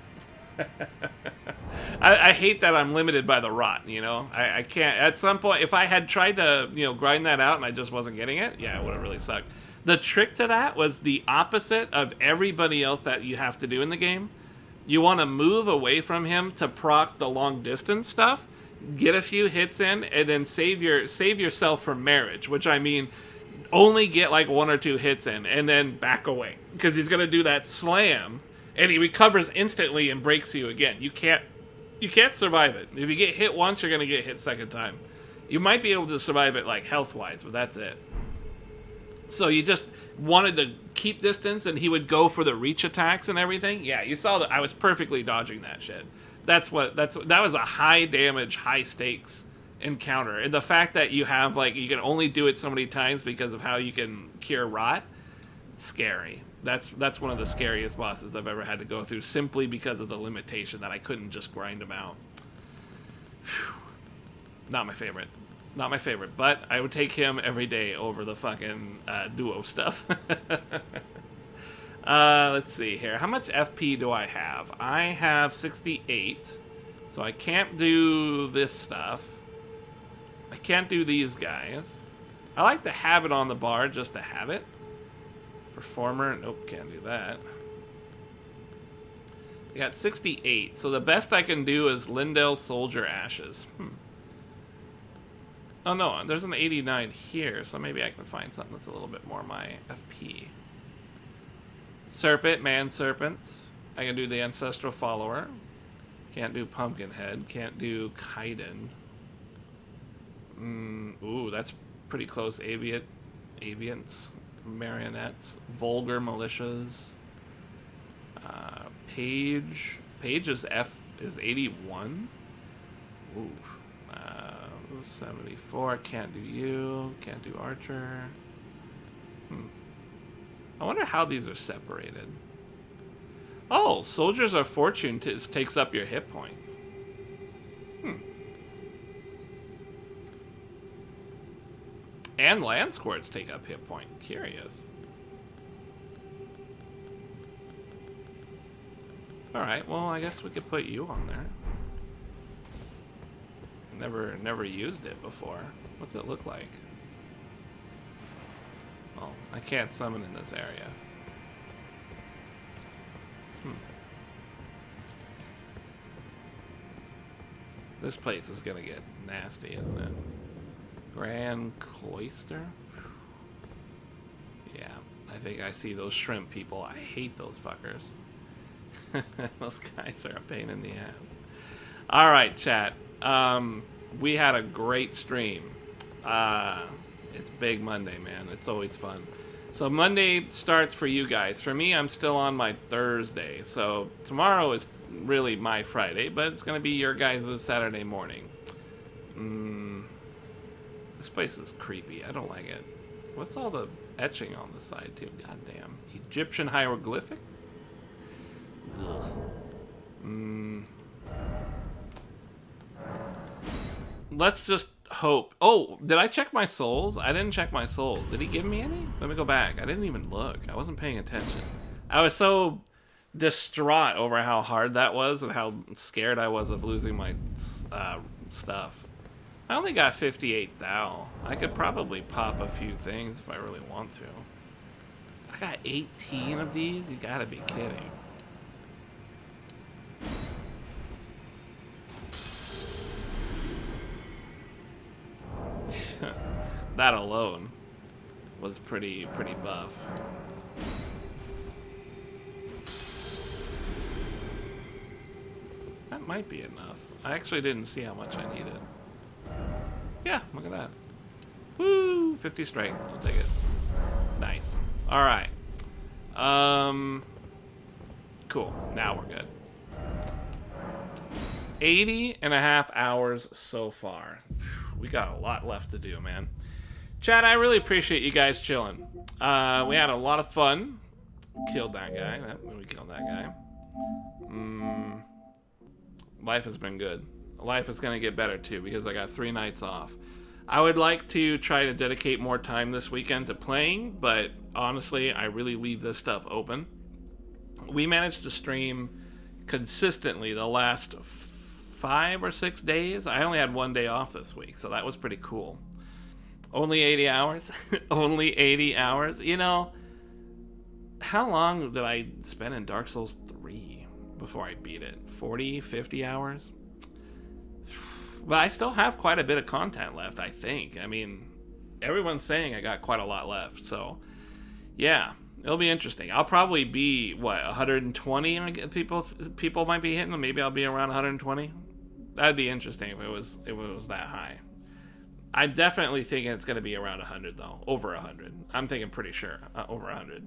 I hate that I'm limited by the rot, you know? I can't... At some point, if I had tried to, you know, grind that out and I just wasn't getting it, yeah, it would have really sucked. The trick to that was the opposite of everybody else that you have to do in the game. You want to move away from him to proc the long distance stuff, get a few hits in, and then save yourself from marriage, which I mean only get like 1 or 2 hits in and then back away, because he's going to do that slam and he recovers instantly and breaks you again. You can't survive it. If you get hit once, you're going to get hit second time. You might be able to survive it like health wise, but that's it. So you just wanted to keep distance and he would go for the reach attacks and everything. Yeah, you saw that I was perfectly dodging that shit. That was a high damage, high stakes encounter. And the fact that you have, like, you can only do it so many times because of how you can cure rot, scary. That's one of the scariest bosses I've ever had to go through, simply because of the limitation that I couldn't just grind them out. Whew. Not my favorite. Not my favorite, but I would take him every day over the fucking duo stuff. Let's see here. How much FP do I have? I have 68. So I can't do this stuff. I can't do these guys. I like to have it on the bar just to have it. Performer. Nope, can't do that. I got 68. So the best I can do is Lindell Soldier Ashes. Oh no, there's an 89 here, so maybe I can find something that's a little bit more my FP. Serpent, Man Serpents. I can do the Ancestral Follower. Can't do Pumpkinhead. Can't do Kaiden. Ooh, that's pretty close. Aviants. Marionettes. Vulgar Militias. Page. Page's F is 81. Ooh. 74. Can't do you. Can't do Archer. I wonder how these are separated. Oh, Soldiers of Fortune takes up your hit points. And Land Squirts take up hit point. Curious. Alright, well, I guess we could put you on there. Never used it before. What's it look like? Oh, I can't summon in this area. This place is gonna get nasty, isn't it? Grand Cloister? Yeah, I think I see those shrimp people. I hate those fuckers. Those guys are a pain in the ass. Alright, chat. We had a great stream. It's Big Monday, man. It's always fun. So Monday starts for you guys. For me, I'm still on my Thursday. So tomorrow is really my Friday, but it's going to be your guys' Saturday morning. This place is creepy. I don't like it. What's all the etching on the side, too? Goddamn. Egyptian hieroglyphics? Ugh. let's just hope. Oh, did I check my souls? I didn't check my souls. Did he give me any? Let me go back. I didn't even look. I wasn't paying attention. I was so distraught over how hard that was and how scared I was of losing my stuff. I only got 58 thou. I could probably pop a few things if I really want to. I got 18 of these? You gotta be kidding. That alone was pretty buff. That might be enough. I actually didn't see how much I needed. Yeah, look at that. Woo! 50 strength. I'll take it. Nice. Alright. Cool. Now we're good. 80 and a half hours so far. We got a lot left to do, man. Chat, I really appreciate you guys chilling. We had a lot of fun. Killed that guy. We killed that guy. Life has been good. Life is going to get better, too, because I got 3 nights off. I would like to try to dedicate more time this weekend to playing, but honestly, I really leave this stuff open. We managed to stream consistently the last 5 or 6 days. I only had 1 day off this week, so that was pretty cool. Only 80 hours? Only 80 hours? You know, how long did I spend in Dark Souls 3 before I beat it? 40, 50 hours? But I still have quite a bit of content left, I think. I mean, everyone's saying I got quite a lot left, so yeah, it'll be interesting. I'll probably be, what, 120 people might be hitting? Maybe I'll be around 120? That'd be interesting if it was that high. I'm definitely thinking it's going to be around 100, though. Over 100. I'm thinking pretty sure over 100.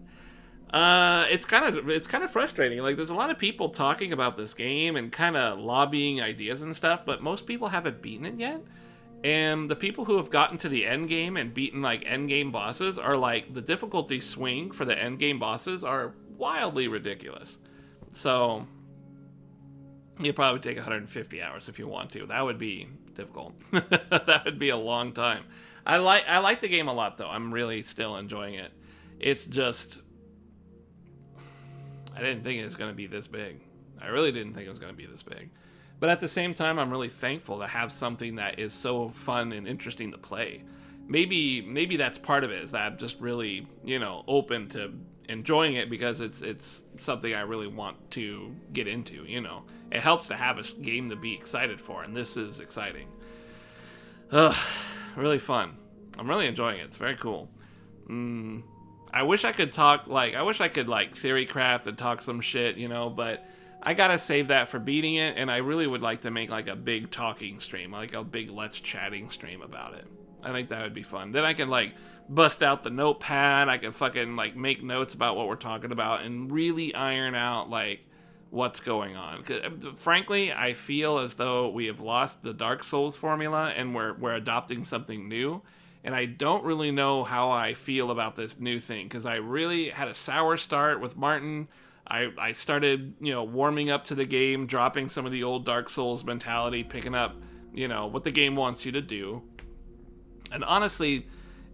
It's kind of frustrating. Like, there's a lot of people talking about this game and kind of lobbying ideas and stuff, but most people haven't beaten it yet. And the people who have gotten to the end game and beaten like end game bosses are like, the difficulty swing for the end game bosses are wildly ridiculous. So you probably take 150 hours if you want to. That would be difficult. That would be a long time. I like the game a lot, though. I'm really still enjoying it. It's just, I didn't think it was going to be this big. I really didn't think it was going to be this big. But at the same time, I'm really thankful to have something that is so fun and interesting to play. Maybe that's part of it, is that I'm just really, open to enjoying it because it's something I really want to get into, It helps to have a game to be excited for, and this is exciting. Really fun. I'm really enjoying it. It's very cool. I wish I could theory craft and talk some shit, but I gotta save that for beating it, and I really would like to make like a big talking stream, like a big let's chatting stream about it. I think that would be fun. Then I can like bust out the notepad, I can fucking like make notes about what we're talking about and really iron out like what's going on. 'Cause, frankly, I feel as though we have lost the Dark Souls formula and we're adopting something new. And I don't really know how I feel about this new thing, because I really had a sour start with Martin. I started, warming up to the game, dropping some of the old Dark Souls mentality, picking up, what the game wants you to do. And honestly,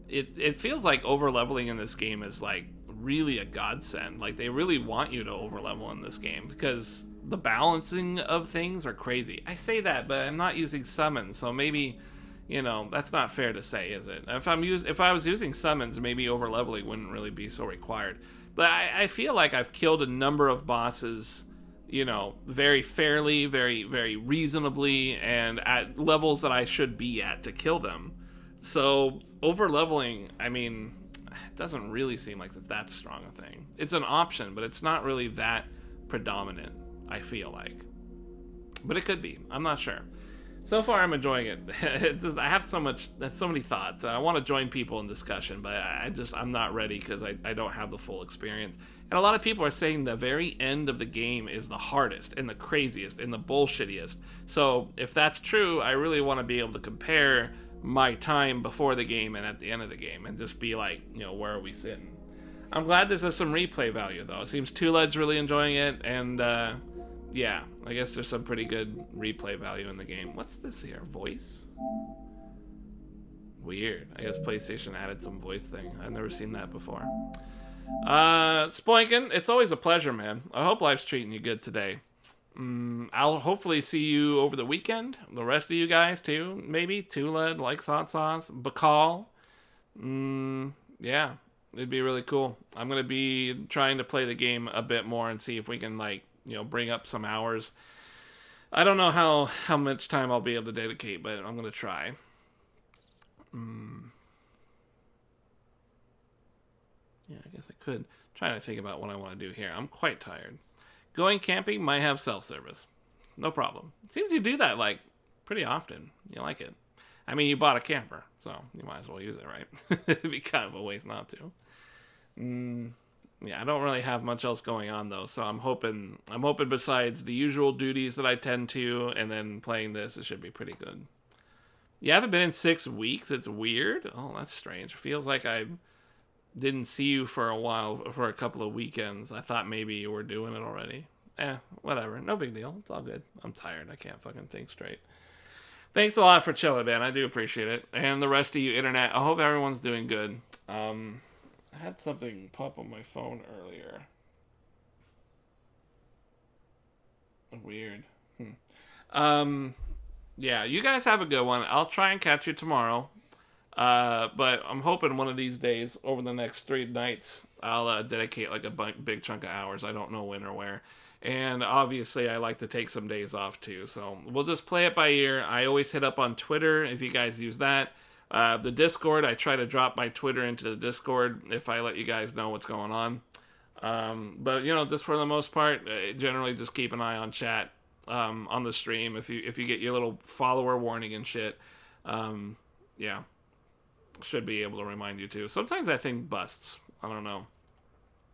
it feels like over-leveling in this game is, like, really a godsend. Like, they really want you to over-level in this game, because the balancing of things are crazy. I say that, but I'm not using summons, so maybe, that's not fair to say, is it? If I was using summons, maybe over-leveling wouldn't really be so required. But I feel like I've killed a number of bosses, very fairly, very, very reasonably, and at levels that I should be at to kill them. So, over-leveling, I mean, it doesn't really seem like it's that strong a thing. It's an option, but it's not really that predominant, I feel like. But it could be. I'm not sure. So far, I'm enjoying it. It's just, I have so many thoughts. I want to join people in discussion, but I'm not ready because I don't have the full experience. And a lot of people are saying the very end of the game is the hardest and the craziest and the bullshittiest. So if that's true, I really want to be able to compare my time before the game and at the end of the game and just be like, where are we sitting? I'm glad there's some replay value, though. It seems Two Led's really enjoying it, and yeah, I guess there's some pretty good replay value in the game. What's this here? Voice? Weird. I guess PlayStation added some voice thing. I've never seen that before. Spoinkin, it's always a pleasure, man. I hope life's treating you good today. I'll hopefully see you over the weekend. The rest of you guys, too. Maybe. Tulad likes hot sauce. Bacall. Yeah. It'd be really cool. I'm going to be trying to play the game a bit more and see if we can, like, you know, bring up some hours. I don't know how much time I'll be able to dedicate, but I'm going to try. Yeah, I guess I could. Trying to think about what I want to do here. I'm quite tired. Going camping might have self-service. No problem. It seems you do that, like, pretty often. You like it. I mean, you bought a camper, so you might as well use it, right? It'd be kind of a waste not to. Yeah, I don't really have much else going on, though, so I'm hoping besides the usual duties that I tend to, and then playing this, it should be pretty good. You haven't been in 6 weeks? It's weird? Oh, that's strange. It feels like I didn't see you for a while, for a couple of weekends. I thought maybe you were doing it already. Whatever. No big deal. It's all good. I'm tired. I can't fucking think straight. Thanks a lot for chilling, man. I do appreciate it. And the rest of you, internet, I hope everyone's doing good. I had something pop on my phone earlier. Weird. Yeah, you guys have a good one. I'll try and catch you tomorrow. But I'm hoping one of these days, over the next 3 nights, I'll dedicate like a big chunk of hours. I don't know when or where. And obviously, I like to take some days off too. So we'll just play it by ear. I always hit up on Twitter if you guys use that. The Discord, I try to drop my Twitter into the Discord if I let you guys know what's going on. But, you know, just for the most part, generally just keep an eye on chat on the stream if you get your little follower warning and shit. Yeah. Should be able to remind you too. Sometimes that thing busts. I don't know.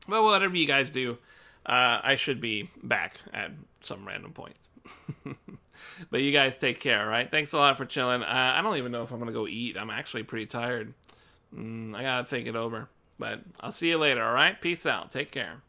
But whatever you guys do, I should be back at some random points. But you guys take care, all right? Thanks a lot for chilling. I don't even know if I'm going to go eat. I'm actually pretty tired. I got to think it over. But I'll see you later, all right? Peace out. Take care.